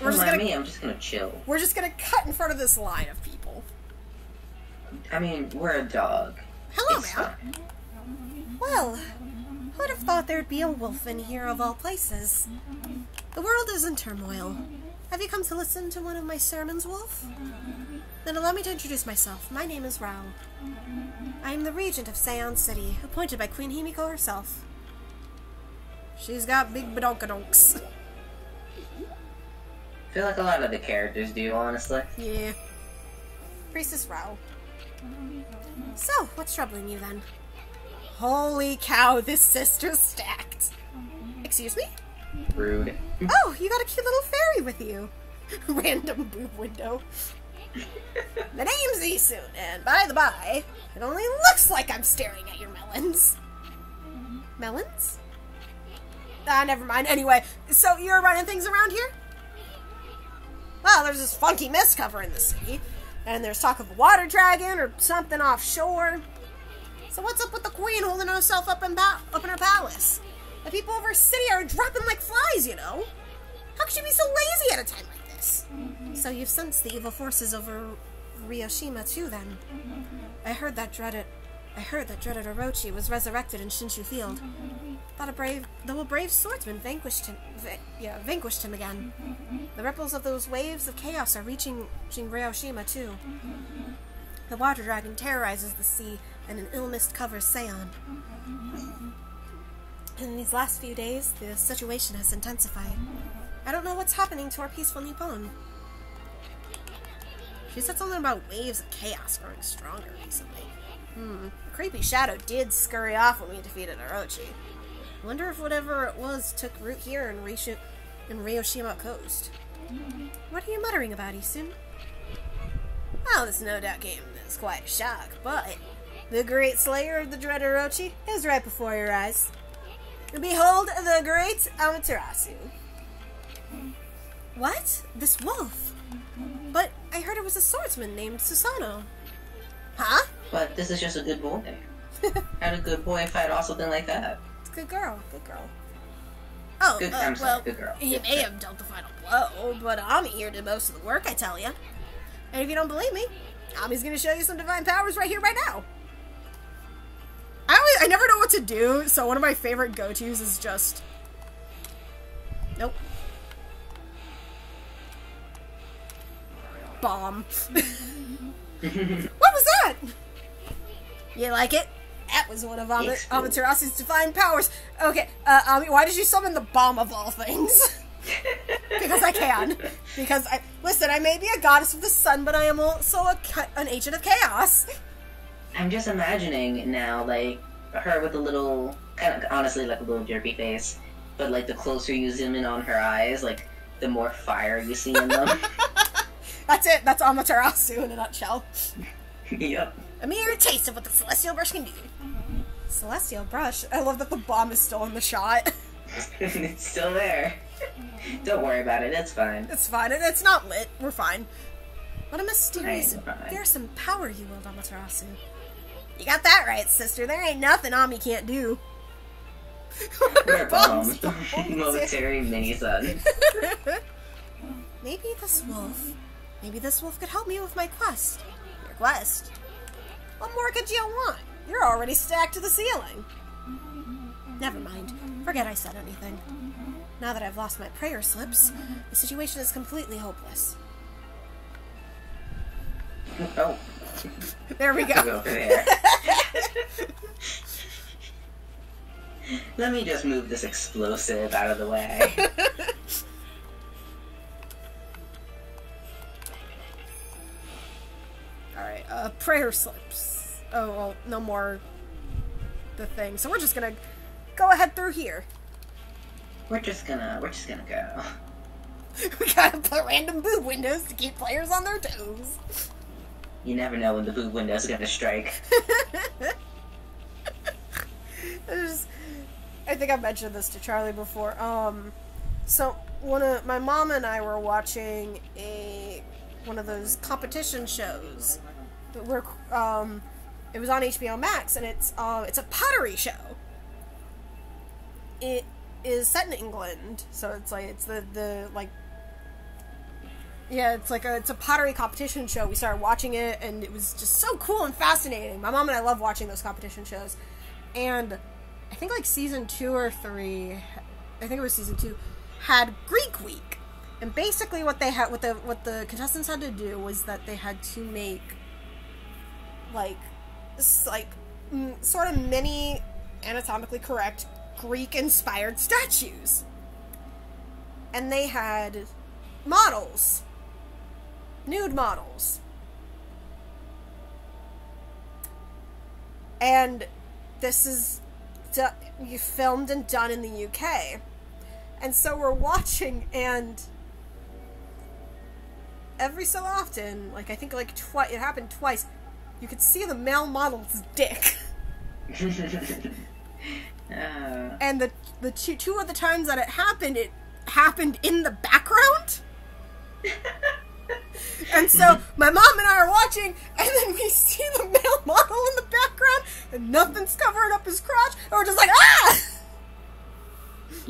I'm just gonna chill. We're just gonna cut in front of this line of people. I mean, we're a dog. Hello, ma'am. Well, who'd have thought there'd be a wolf in here of all places? The world is in turmoil. Have you come to listen to one of my sermons, Wolf? Then allow me to introduce myself. My name is Rao. I am the regent of Seon City, appointed by Queen Himiko herself. She's got big badonkadonks. I feel like a lot of the characters do, honestly. Yeah. Priestess Rao. So, what's troubling you then? Holy cow, this sister's stacked. Excuse me? Rude. Oh, you got a cute little fairy with you. Random boob window. The name's Isun, and by the by, it only looks like I'm staring at your melons. Melons? Ah, never mind. Anyway, so you're running things around here? Well, there's this funky mist covering the city, and there's talk of a water dragon or something offshore. So what's up with the queen holding herself up in her palace? The people of her city are dropping like flies, you know? How could she be so lazy at a time like this? So you've sensed the evil forces over Ryoshima too, then? I heard that dreaded Orochi was resurrected in Shinshu Field. Thought a brave swordsman vanquished him again. The ripples of those waves of chaos are reaching Ryoshima too. The water dragon terrorizes the sea, and an ill mist covers Seon. In these last few days, the situation has intensified. I don't know what's happening to our peaceful Nippon. She said something about waves of chaos growing stronger recently. The creepy shadow did scurry off when we defeated Orochi. I wonder if whatever it was took root here in Ryoshima Coast. What are you muttering about, Isun? Well, this no doubt came as quite a shock, but the great slayer of the dread Orochi is right before your eyes. Behold the great Amaterasu. What? This wolf? But I heard it was a swordsman named Susano. Huh? But this is just a good boy. How did a good boy fight off something like that? It's a good girl. Good girl. Oh, good, well, good girl. He may have dealt the final blow, but Ami here did most of the work, I tell ya. And if you don't believe me, Ami's gonna show you some divine powers right here, right now. I never know what to do, so one of my favorite go-tos is just... Nope. Bomb. What was that? You like it? That was one of Amaterasu's divine powers. Okay, Ami, why did you summon the bomb of all things? Because I can. Because listen, I may be a goddess of the sun, but I am also an agent of chaos. I'm just imagining now, like, her with a little, kind of, honestly, like a little derpy face, but, like, the closer you zoom in on her eyes, like, the more fire you see in them. That's it. That's Amaterasu in a nutshell. Yep. A mere taste of what the Celestial Brush can do. Celestial Brush? I love that the bomb is still in the shot. It's still there. Don't worry about it. It's fine. It's fine. It's not lit. We're fine. What a mysterious, fearsome power you wield, Amaterasu. You got that right, sister. There ain't nothing Ami can't do. We're bombs. Momentary mini-sun. Maybe this wolf could help me with my quest. Your quest? What more could you want? You're already stacked to the ceiling. Never mind. Forget I said anything. Now that I've lost my prayer slips, the situation is completely hopeless. Oh. There we go. Over there. Let me just move this explosive out of the way. Alright, prayer slips. Oh, well, no more the thing. So we're just gonna go ahead through here. We're just gonna go. We gotta put random boob windows to keep players on their toes. You never know when the boob window's gonna strike. I think I mentioned this to Charlie before. So my mom and I were watching one of those competition shows. It was on HBO Max, and it's a pottery show. It is set in England, so it's a pottery competition show. We started watching it, and it was just so cool and fascinating. My mom and I love watching those competition shows, and I think like season 2 or 3, I think it was season 2, had Greek Week, and basically what the contestants had to do was that they had to make sort of mini anatomically correct Greek-inspired statues, and they had models, nude models, and this is filmed and done in the UK, and so we're watching, and every so often, I think it happened twice, you could see the male model's dick. And the two of the times that it happened in the background. And so my mom and I are watching, and then we see the male model in the background, and nothing's covering up his crotch, and we're just like, ah!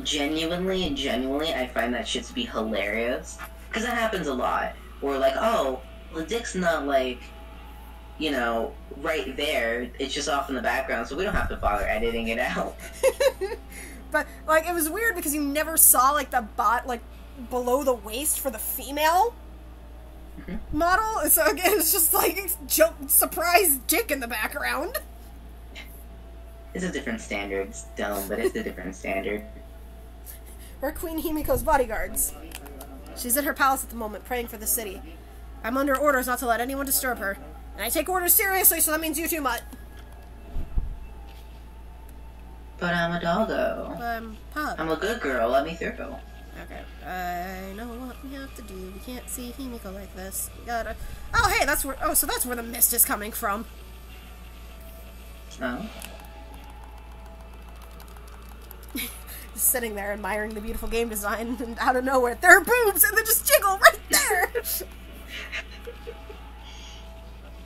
Genuinely, I find that shit to be hilarious. Because that happens a lot. Where oh, the dick's not right there. It's just off in the background, so we don't have to bother editing it out. But, it was weird because you never saw, the below the waist for the female model. So, again, it's just, surprise dick in the background. It's a different standard. It's dumb, but it's a different standard. We're Queen Himiko's bodyguards. She's in her palace at the moment, praying for the city. I'm under orders not to let anyone disturb her. And I take orders seriously, so that means you too, Mutt. But I'm a doggo. Pub. I'm a good girl. Let me through. Okay, I know what we have to do. We can't see Himiko like this. We gotta... Oh, hey, that's where... Oh, so that's where the mist is coming from. Oh. Just sitting there admiring the beautiful game design, and out of nowhere, there are boobs, and they just jiggle right there!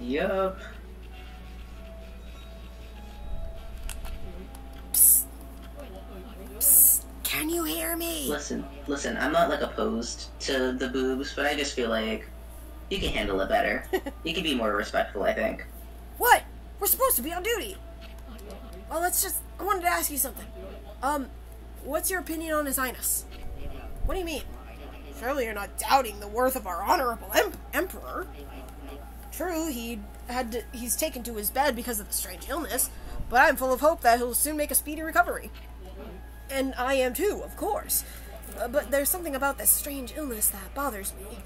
Yup. Psst. Psst. Can you hear me? Listen, I'm not, like, opposed to the boobs, but I just feel like you can handle it better. You can be more respectful, I think. What? We're supposed to be on duty! Well, I wanted to ask you something. What's your opinion on His Highness? What do you mean? Surely you're not doubting the worth of our honorable emperor. True, he's taken to his bed because of the strange illness, but I'm full of hope that he'll soon make a speedy recovery. And I am too, of course. But there's something about this strange illness that bothers me.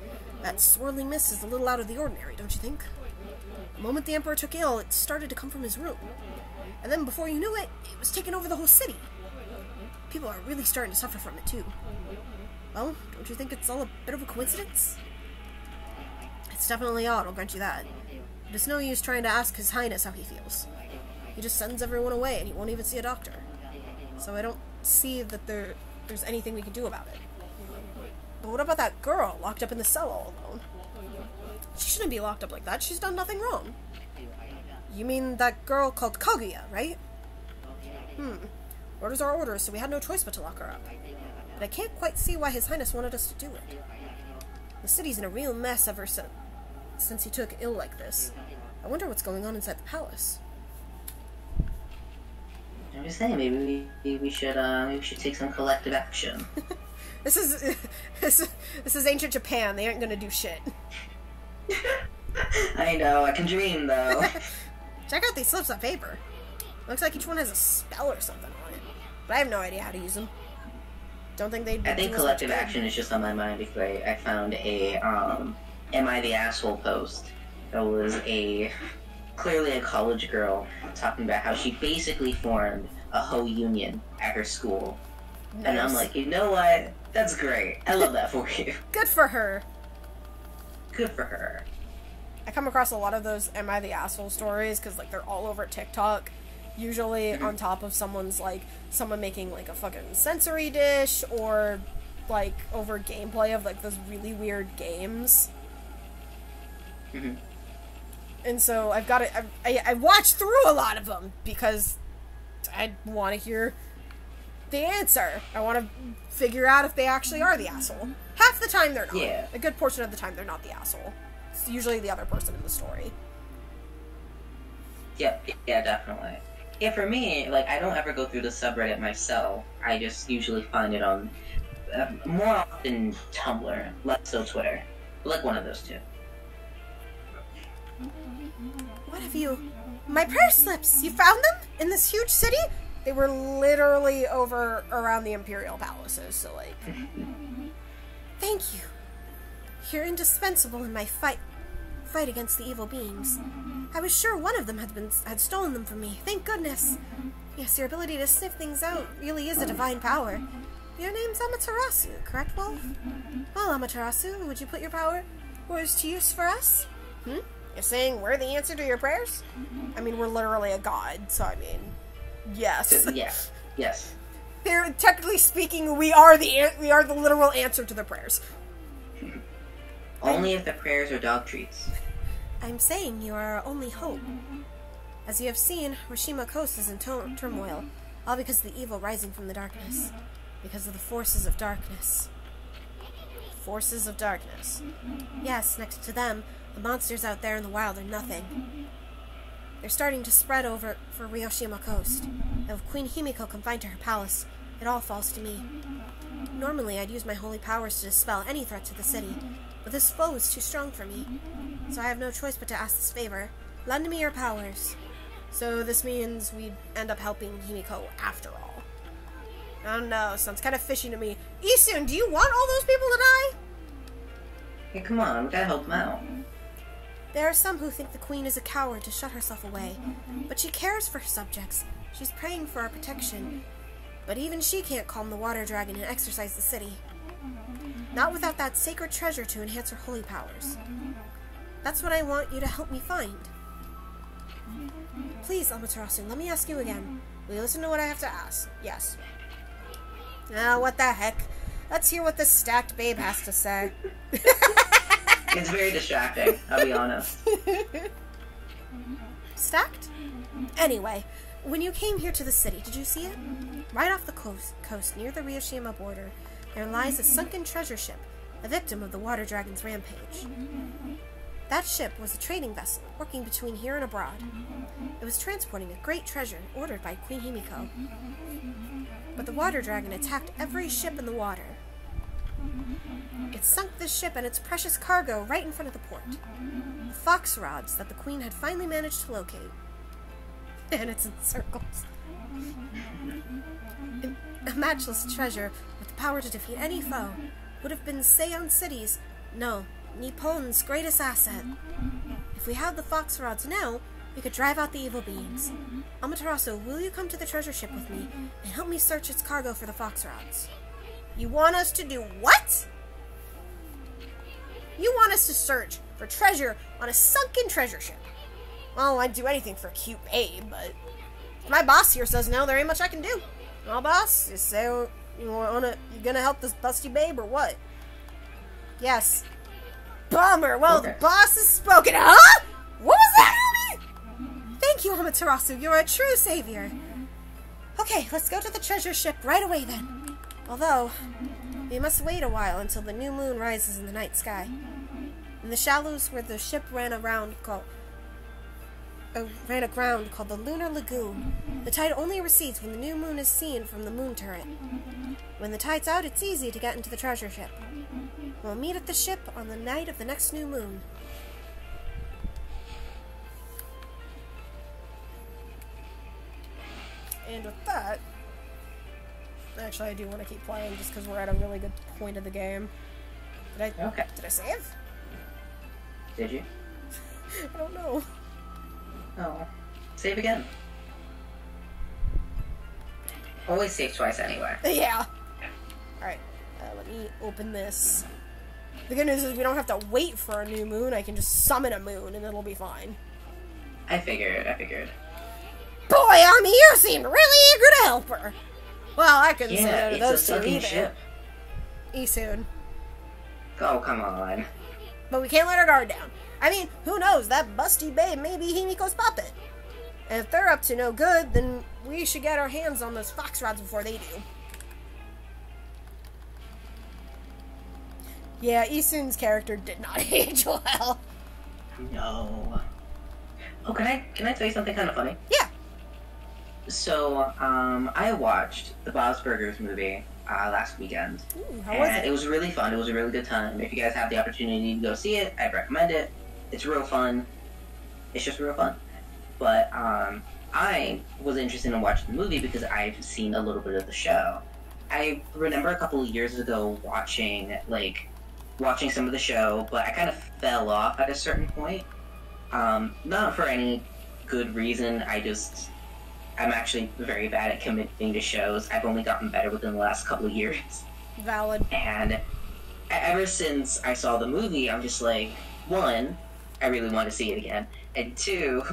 That swirling mist is a little out of the ordinary, don't you think? The moment the Emperor took ill, it started to come from his room. And then before you knew it, it was taking over the whole city. People are really starting to suffer from it too. Well, don't you think it's all a bit of a coincidence? It's definitely odd, I'll grant you that. But it's no use trying to ask His Highness how he feels. He just sends everyone away and he won't even see a doctor. So I don't see that there's anything we can do about it. But what about that girl locked up in the cell all alone? She shouldn't be locked up like that. She's done nothing wrong. You mean that girl called Kaguya, right? Orders are orders, so we had no choice but to lock her up. But I can't quite see why His Highness wanted us to do it. The city's in a real mess ever since he took ill like this. I wonder what's going on inside the palace. I'm just saying, maybe we should take some collective action. This is ancient Japan. They aren't gonna do shit. I know. I can dream though. Check out these slips of paper. Looks like each one has a spell or something on it, but I have no idea how to use them. Don't think they'd. I think collective action is just on my mind because I found a "Am I the Asshole" post. That was clearly a college girl talking about how she basically formed a hoe union at her school. Nice. And I'm like, you know what? That's great. I love that for you. Good for her. Good for her. I come across a lot of those "Am I the Asshole" stories because like they're all over TikTok. Usually on top of someone making like a fucking sensory dish or like over gameplay of like those really weird games. And so I've got to, I watched through a lot of them because I want to hear the answer. I want to figure out if they actually are the asshole. Half the time they're not. Yeah. A good portion of the time they're not the asshole. It's usually the other person in the story. Yep. Yeah, definitely. Yeah, for me, like, I don't ever go through the subreddit myself. I just usually find it on, more often Tumblr, less so Twitter. Like one of those two. What have you... My prayer slips! You found them? In this huge city? They were literally over around the Imperial Palaces, so like... Thank you. You're indispensable in my fight against the evil beings. I was sure one of them had stolen them from me. Thank goodness. Yes, your ability to sniff things out really is a divine power. Your name's Amaterasu, correct, Wolf? Well, Amaterasu, would you put your powers to use for us? You're saying we're the answer to your prayers? I mean, we're literally a god, so I mean, yes. Yes. They're technically speaking, we are the literal answer to their prayers. Only if the prayers are dog treats. I'm saying you are our only hope. As you have seen, Rishima Coast is in turmoil, all because of the evil rising from the darkness. Because of the forces of darkness. Forces of darkness. Yes, next to them, the monsters out there in the wild are nothing. They're starting to spread over for Ryoshima Coast, and with Queen Himiko confined to her palace, it all falls to me. Normally, I'd use my holy powers to dispel any threat to the city, but this foe is too strong for me, so I have no choice but to ask this favor. Lend me your powers. So this means we end up helping Himiko after all. I don't know, sounds kind of fishy to me. Isun, do you want all those people to die? Hey, come on, we gotta help them out. There are some who think the queen is a coward to shut herself away, but she cares for her subjects, She's praying for our protection, but even she can't calm the water dragon and exorcise the city. Not without that sacred treasure to enhance her holy powers. That's what I want you to help me find. Please, Amaterasu, let me ask you again. Will you listen to what I have to ask? Yes. Now, what the heck? Let's hear what this stacked babe has to say. It's very distracting, I'll be honest. Stacked? Anyway, when you came here to the city, did you see it? Right off the coast near the Ryoshima border, there lies a sunken treasure ship, a victim of the water dragon's rampage. That ship was a trading vessel, working between here and abroad. It was transporting a great treasure ordered by Queen Himiko. But the water dragon attacked every ship in the water. It sunk this ship and its precious cargo right in front of the port. The fox rods that the queen had finally managed to locate. And it's in circles. A matchless treasure with the power to defeat any foe would have been Seion City's, no, Nippon's greatest asset. If we had the fox rods now, we could drive out the evil beings. Amaterasu, will you come to the treasure ship with me and help me search its cargo for the fox rods? You want us to do what? You want us to search for treasure on a sunken treasure ship? Well, I'd do anything for a cute babe, but if my boss here says no, there ain't much I can do. Well, boss, you say you gonna help this busty babe or what? Yes. Bummer. Well, okay. The boss has spoken. Huh? What was that, Ruby? Thank you, Amaterasu. You're a true savior. Okay, let's go to the treasure ship right away then. Although, we must wait a while until the new moon rises in the night sky. In the shallows where the ship ran aground called the Lunar Lagoon, the tide only recedes when the new moon is seen from the moon turret. When the tide's out, it's easy to get into the treasure ship. We'll meet at the ship on the night of the next new moon. And with that, actually I do want to keep playing just because we're at a really good point of the game. Did I save? Did you? I don't know. Oh. Save again. Always save twice anyway. Yeah. Alright, let me open this. The good news is we don't have to wait for a new moon. I can just summon a moon and it'll be fine. I figured. Boy, Ami, you seem really eager to help her. Well, I couldn't say no to it's a those two sunken either. ship. Soon. Oh, come on. But we can't let our guard down. I mean, who knows? That busty babe may be Himiko's puppet. And if they're up to no good, then we should get our hands on those fox rods before they do. Yeah, Isun's character did not age well. No. Oh, can I tell you something kind of funny? Yeah. So, I watched the Bob's Burgers movie last weekend. Ooh, how was it? It was really fun. It was a really good time. If you guys have the opportunity to go see it, I'd recommend it. It's real fun. It's just real fun. But I was interested in watching the movie because I've seen a little bit of the show. I remember a couple of years ago watching some of the show, but I kind of fell off at a certain point. Not for any good reason. I'm actually very bad at committing to shows. I've only gotten better within the last couple of years. Valid. And ever since I saw the movie, I'm just like, one, I really want to see it again, and two,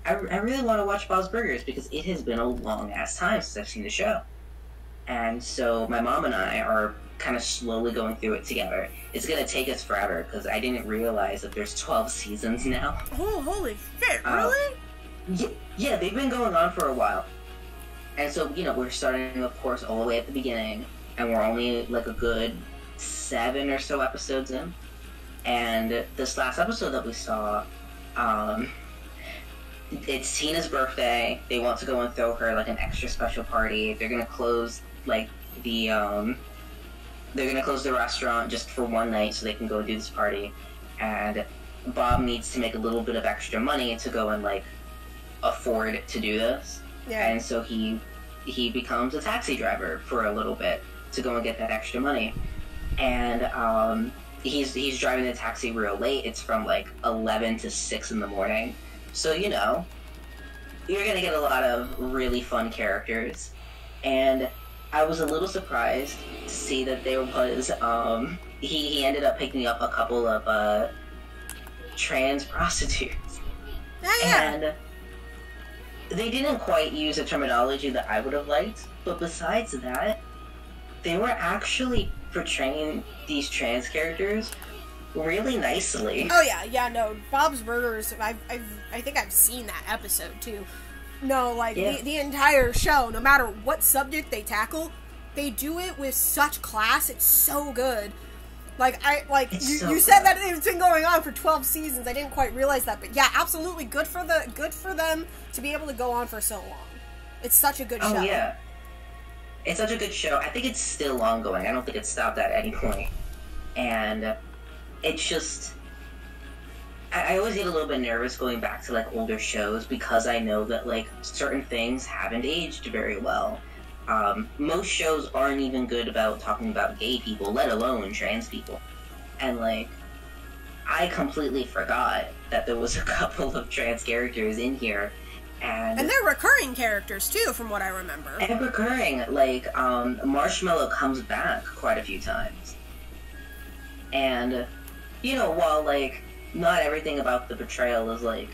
I really want to watch Bob's Burgers because it has been a long-ass time since I've seen the show. And so my mom and I are kind of slowly going through it together. It's going to take us forever because I didn't realize that there's 12 seasons now. Oh, holy shit, really? Yeah, they've been going on for a while. And so, we're starting, of course, all the way at the beginning, and we're only, like, a good 7 or so episodes in. And this last episode that we saw, it's Tina's birthday. They want to go and throw her, like, an extra special party. They're gonna close, like, they're gonna close the restaurant just for one night so they can go do this party. And Bob needs to make a little bit of extra money to go and, like, afford to do this. Yeah. And so he becomes a taxi driver for a little bit to go and get that extra money. And he's driving the taxi real late. It's from like 11 to 6 in the morning. So you're gonna get a lot of really fun characters, and I was a little surprised to see that there was he ended up picking up a couple of trans prostitutes, and they didn't quite use a terminology that I would have liked, but besides that, they were actually portraying these trans characters really nicely. Oh yeah, no, Bob's Burgers. I think I've seen that episode too. No, like the entire show, no matter what subject they tackle, they do it with such class. It's so good. Like you said that it's been going on for 12 seasons. I didn't quite realize that, but yeah, absolutely good for them to be able to go on for so long. It's such a good show. Oh yeah, it's such a good show. I think it's still ongoing. I don't think it's stopped at any point, and it's just, I always get a little bit nervous going back to, like, older shows because I know that, like, certain things haven't aged very well. Most shows aren't even good about talking about gay people, let alone trans people. And, like, I completely forgot that there was a couple of trans characters in here. And they're recurring characters, too, from what I remember. And recurring. Like, Marshmallow comes back quite a few times. And, you know, while, like, not everything about the portrayal is, like,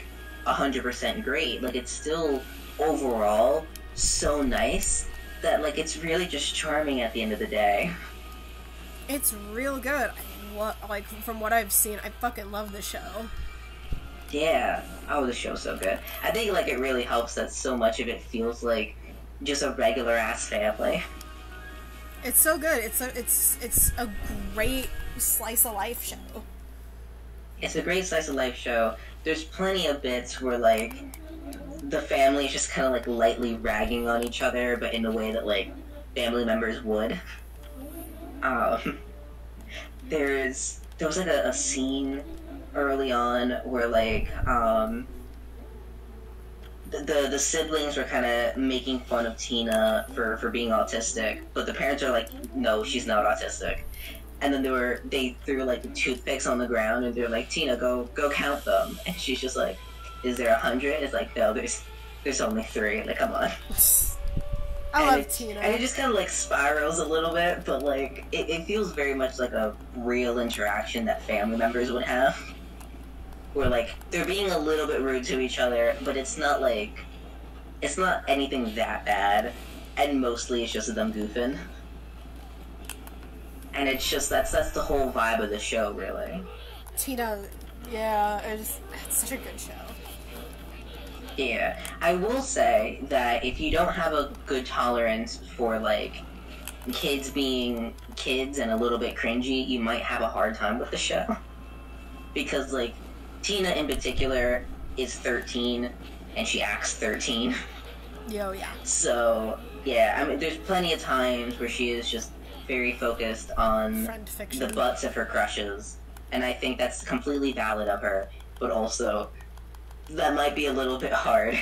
100% great, like, it's still, overall, so nice that, like, it's really just charming at the end of the day. It's real good. Like, from what I've seen, I fucking love the show. Yeah. Oh, the show's so good. I think, like, it really helps that so much of it feels like just a regular-ass family. It's so good. It's a great slice-of-life show. It's a great slice-of-life show. There's plenty of bits where, like, the family is just kind of, like, lightly ragging on each other, but in a way that, like, family members would. There was, like, a scene early on where, like, the siblings were kind of making fun of Tina for being autistic, but the parents are like, no, she's not autistic. And then they threw, like, the toothpicks on the ground, and they're like, Tina, go count them. And she's just like, is there 100? It's like, no, there's only 3. Like, come on. I love Tina. And it just kind of, like, spirals a little bit, but, like, it feels very much like a real interaction that family members would have. Where, like, they're being a little bit rude to each other, but it's not, like, it's not anything that bad, and mostly it's just them goofing. And it's just, that's the whole vibe of the show, really. Tina, yeah, it's such a good show. Yeah. I will say that if you don't have a good tolerance for, like, kids being kids and a little bit cringy, you might have a hard time with the show. Because, like, Tina in particular is 13, and she acts 13. Yo, yeah. So, yeah, I mean, there's plenty of times where she is just very focused on the butts of her crushes, and I think that's completely valid of her, but also, that might be a little bit hard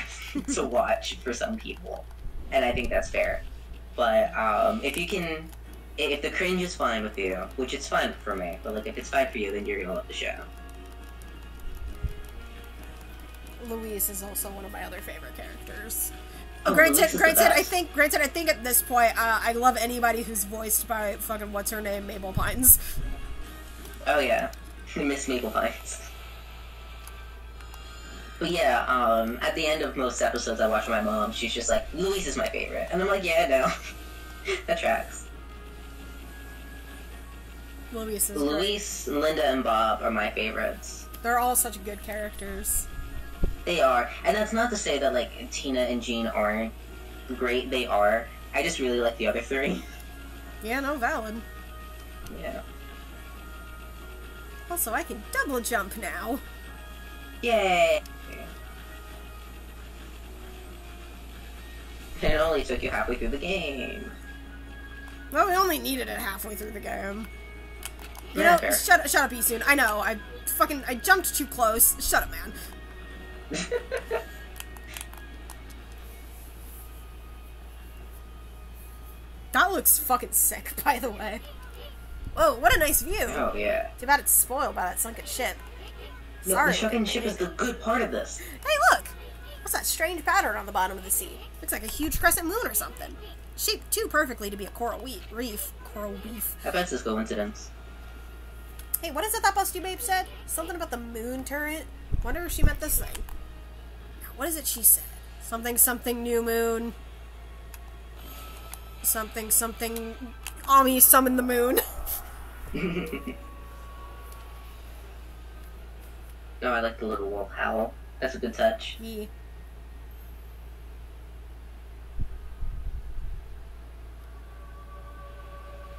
to watch for some people, and I think that's fair. But, if the cringe is fine with you, which it's fine for me, but, like, if it's fine for you, then you're gonna love the show. Louise is also one of my other favorite characters. Oh, granted, I think at this point, I love anybody who's voiced by fucking what's her name, Mabel Pines. Oh yeah, Miss Mabel Pines. But yeah, at the end of most episodes I watch with my mom, she's just like, Louise is my favorite, and I'm like, yeah, no, that tracks. Louise, Linda, and Bob are my favorites. They're all such good characters. They are, and that's not to say that, like, Tina and Jean aren't great. They are. I just really like the other 3. Yeah, no, valid. Yeah. Also, I can double jump now. Yay! And it only took you halfway through the game. Well, we only needed it halfway through the game. You Yeah, know, fair. shut up, Easton. I know, I jumped too close. Shut up, man. That looks fucking sick, by the way. Whoa, what a nice view. Oh, yeah. Too bad it's spoiled by that sunken ship. No, Sorry. the sunken ship is the good part of this. Hey, look! What's that strange pattern on the bottom of the sea? Looks like a huge crescent moon or something. Shaped too perfectly to be a coral reef. Coral reef. I bet it's coincidence. Hey, what is it that Busty Babe said? Something about the moon turret? Wonder if she meant this thing. What is it she said? Something, something, new moon. Something, something, Ami summon the moon. No, I like the little wolf howl. That's a good touch. Yeah.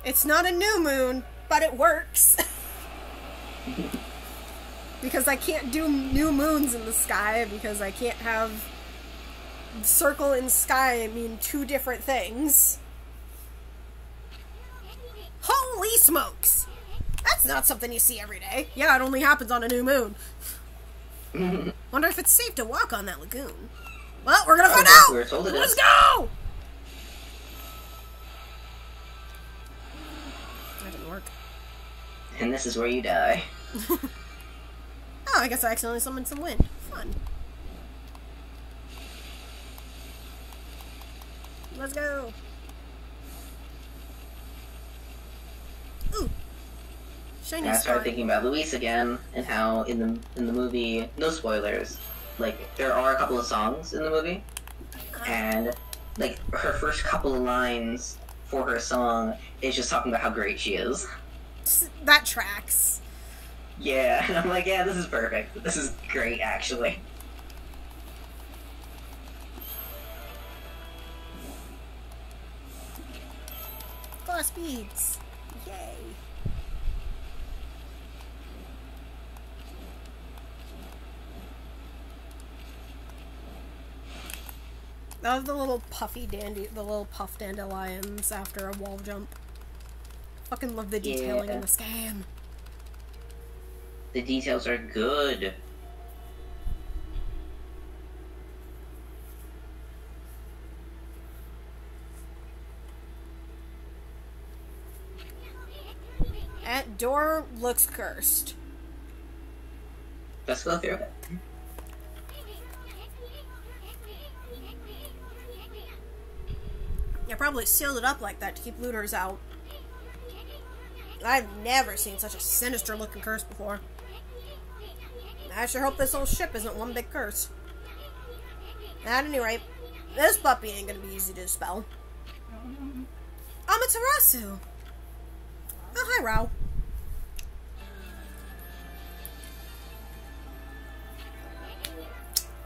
It's not a new moon, but it works. Because I can't do new moons in the sky, because I can't have circle and sky mean two different things. Holy smokes! That's not something you see every day. Yeah, it only happens on a new moon. Wonder if it's safe to walk on that lagoon. Well, we're gonna find out! Let's go! That didn't work. And this is where you die. Oh, I guess I accidentally summoned some wind. Fun. Let's go. Ooh. Shiny And I started star. thinking about Luis again, and how in the movie, no spoilers, like, there are a couple of songs in the movie, and, like, her first couple of lines for her song is just talking about how great she is. That tracks. Yeah, and I'm like, yeah, this is perfect. This is great, actually. Glass beads. Yay. I love the little the little puff dandelions after a wall jump. Fucking love the detailing in this game. The details are good. That door looks cursed. Let's go through it. I probably sealed it up like that to keep looters out. I've never seen such a sinister looking curse before. I sure hope this whole ship isn't one big curse. At any rate, this puppy ain't gonna be easy to dispel. Amaterasu! Oh, hi, Rao.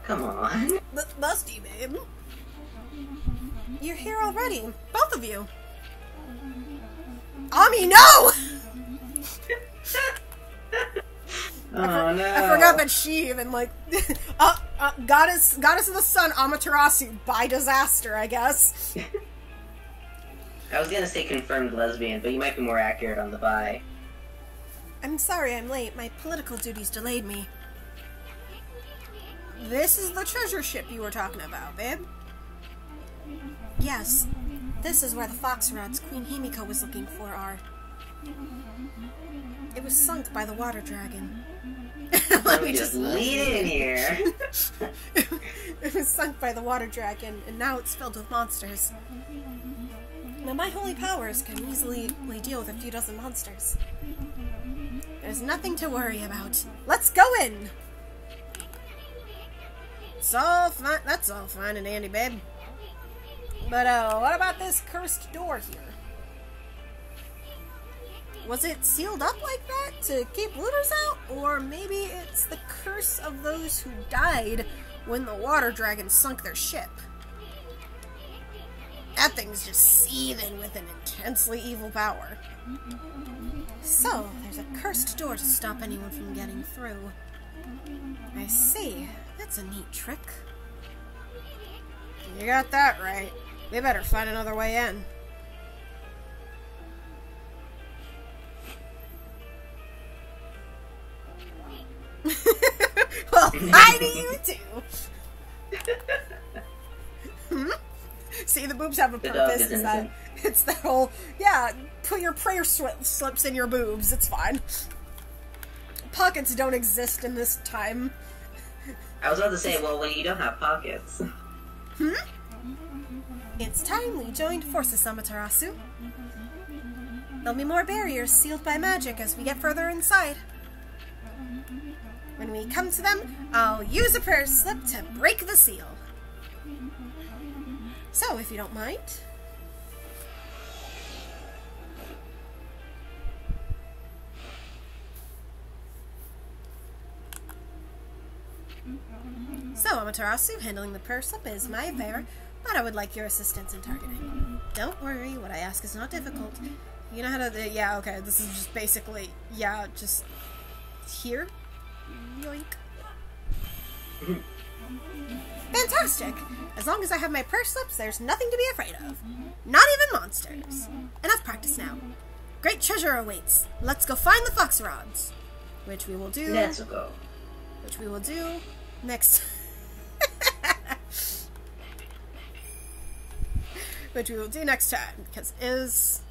Come on. Busty, babe. You're here already. Both of you. Ami, no! Oh no. I forgot that she even, like, goddess of the sun, Amaterasu, by disaster, I guess. I was gonna say confirmed lesbian, but you might be more accurate on the bi. I'm sorry I'm late. My political duties delayed me. This is the treasure ship you were talking about, babe. Yes. This is where the fox rats Queen Himiko was looking for are. It was sunk by the water dragon. Let me just lead it in here. It was sunk by the water dragon, and now it's filled with monsters. Now my holy powers can easily deal with a few dozen monsters. There's nothing to worry about. Let's go in! It's all fine. That's all fine and dandy, babe. But, what about this cursed door here? Was it sealed up like that to keep looters out? Or maybe it's the curse of those who died when the water dragon sunk their ship. That thing's just seething with an intensely evil power. So, there's a cursed door to stop anyone from getting through. I see. That's a neat trick. You got that right. We better find another way in. Well, hi to you too. See, the boobs have a purpose. Is that it's the whole put your prayer slips in your boobs. It's fine. Pockets don't exist in this time. I was about to say, well, when you don't have pockets. It's time we joined forces, Amaterasu. There'll be more barriers sealed by magic as we get further inside. When we come to them, I'll use a prayer slip to break the seal. So, if you don't mind... So, Amaterasu, handling the prayer slip is my affair, but I would like your assistance in targeting. Don't worry, what I ask is not difficult. You know how to... Yeah, okay, this is just basically... Yeah, just... Here? Yoink. Fantastic! As long as I have my prayer slips, there's nothing to be afraid of. Not even monsters. Enough practice now. Great treasure awaits. Let's go find the fox rods. Which we will do... Let's go. Which we will do next... Which we will do next time, because it is...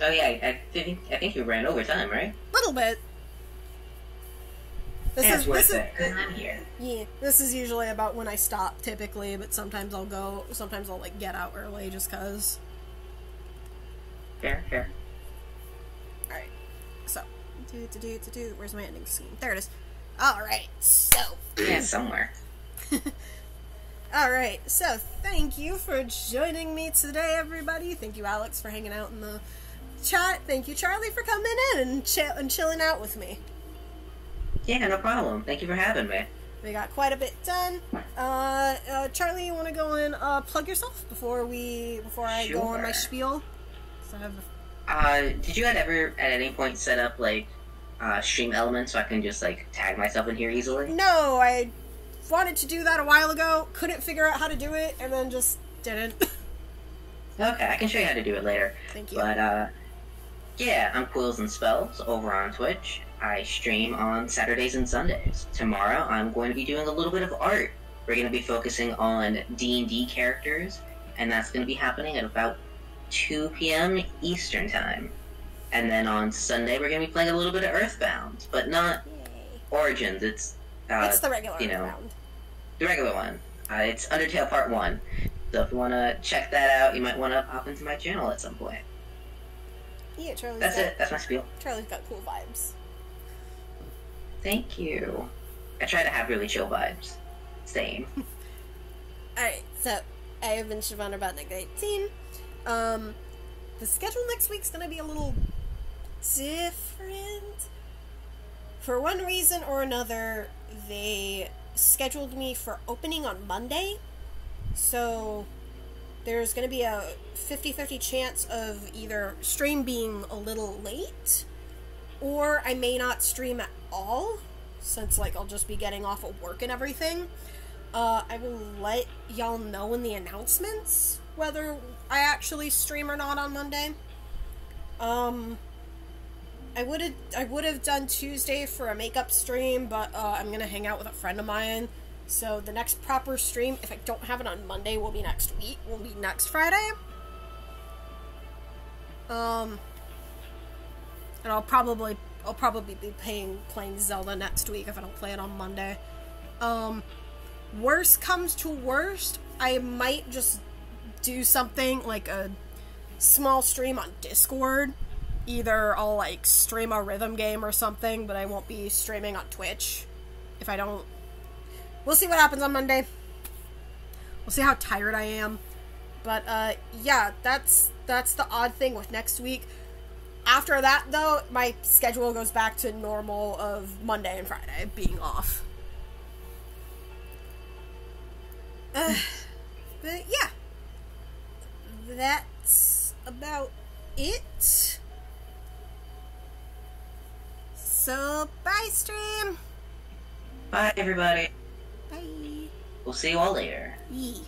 Oh yeah, I think you ran over time, right? Little bit. This is it, 'cause I'm here. Yeah, this is usually about when I stop, typically, but sometimes I'll, like, get out early, just cause. Fair. Alright, so, where's my ending scene? There it is. Alright, so. Yeah, somewhere. Alright, so thank you for joining me today, everybody. Thank you, Alex, for hanging out in the chat. Thank you, Charlie, for coming in and chilling out with me. Yeah, no problem. Thank you for having me. We got quite a bit done. Charlie, you want to go and plug yourself before I go on my spiel? So I have did you ever at any point set up like stream elements so I can just like tag myself in here easily? No, I wanted to do that a while ago, couldn't figure out how to do it, and then just didn't. Okay, I can show you how to do it later. Thank you. But, yeah, I'm Quills and Spells over on Twitch. I stream on Saturdays and Sundays. Tomorrow, I'm going to be doing a little bit of art. We're going to be focusing on D&D characters, and that's going to be happening at about 2 p.m. Eastern Time. And then on Sunday, we're going to be playing a little bit of Earthbound, but not Origins. It's the regular round. The regular one. It's Undertale Part 1. So if you want to check that out, you might want to pop into my channel at some point. Yeah, That's it. That's my spiel. Charlie's got cool vibes. Thank you. I try to have really chill vibes. Same. Alright, so I have been Siobhan Robotnik 18. The schedule next week's gonna be a little different. For one reason or another, they scheduled me for opening on Monday, so there's going to be a 50-50 chance of either stream being a little late, or I may not stream at all, since, like, I'll just be getting off of work and everything. I will let y'all know in the announcements whether I actually stream or not on Monday. I would have done Tuesday for a makeup stream, but I'm gonna hang out with a friend of mine. So the next proper stream, if I don't have it on Monday, will be next week. Will be next Friday. And I'll probably be playing Zelda next week if I don't play it on Monday. Worst comes to worst, I might just do something like a small stream on Discord. Either I'll, like, stream a rhythm game or something, but I won't be streaming on Twitch. If I don't... We'll see what happens on Monday. We'll see how tired I am. But, yeah, that's the odd thing with next week. After that, though, my schedule goes back to normal of Monday and Friday being off. But, yeah. That's about it. So, bye, stream! Bye, everybody. Bye. We'll see you all later. Yee.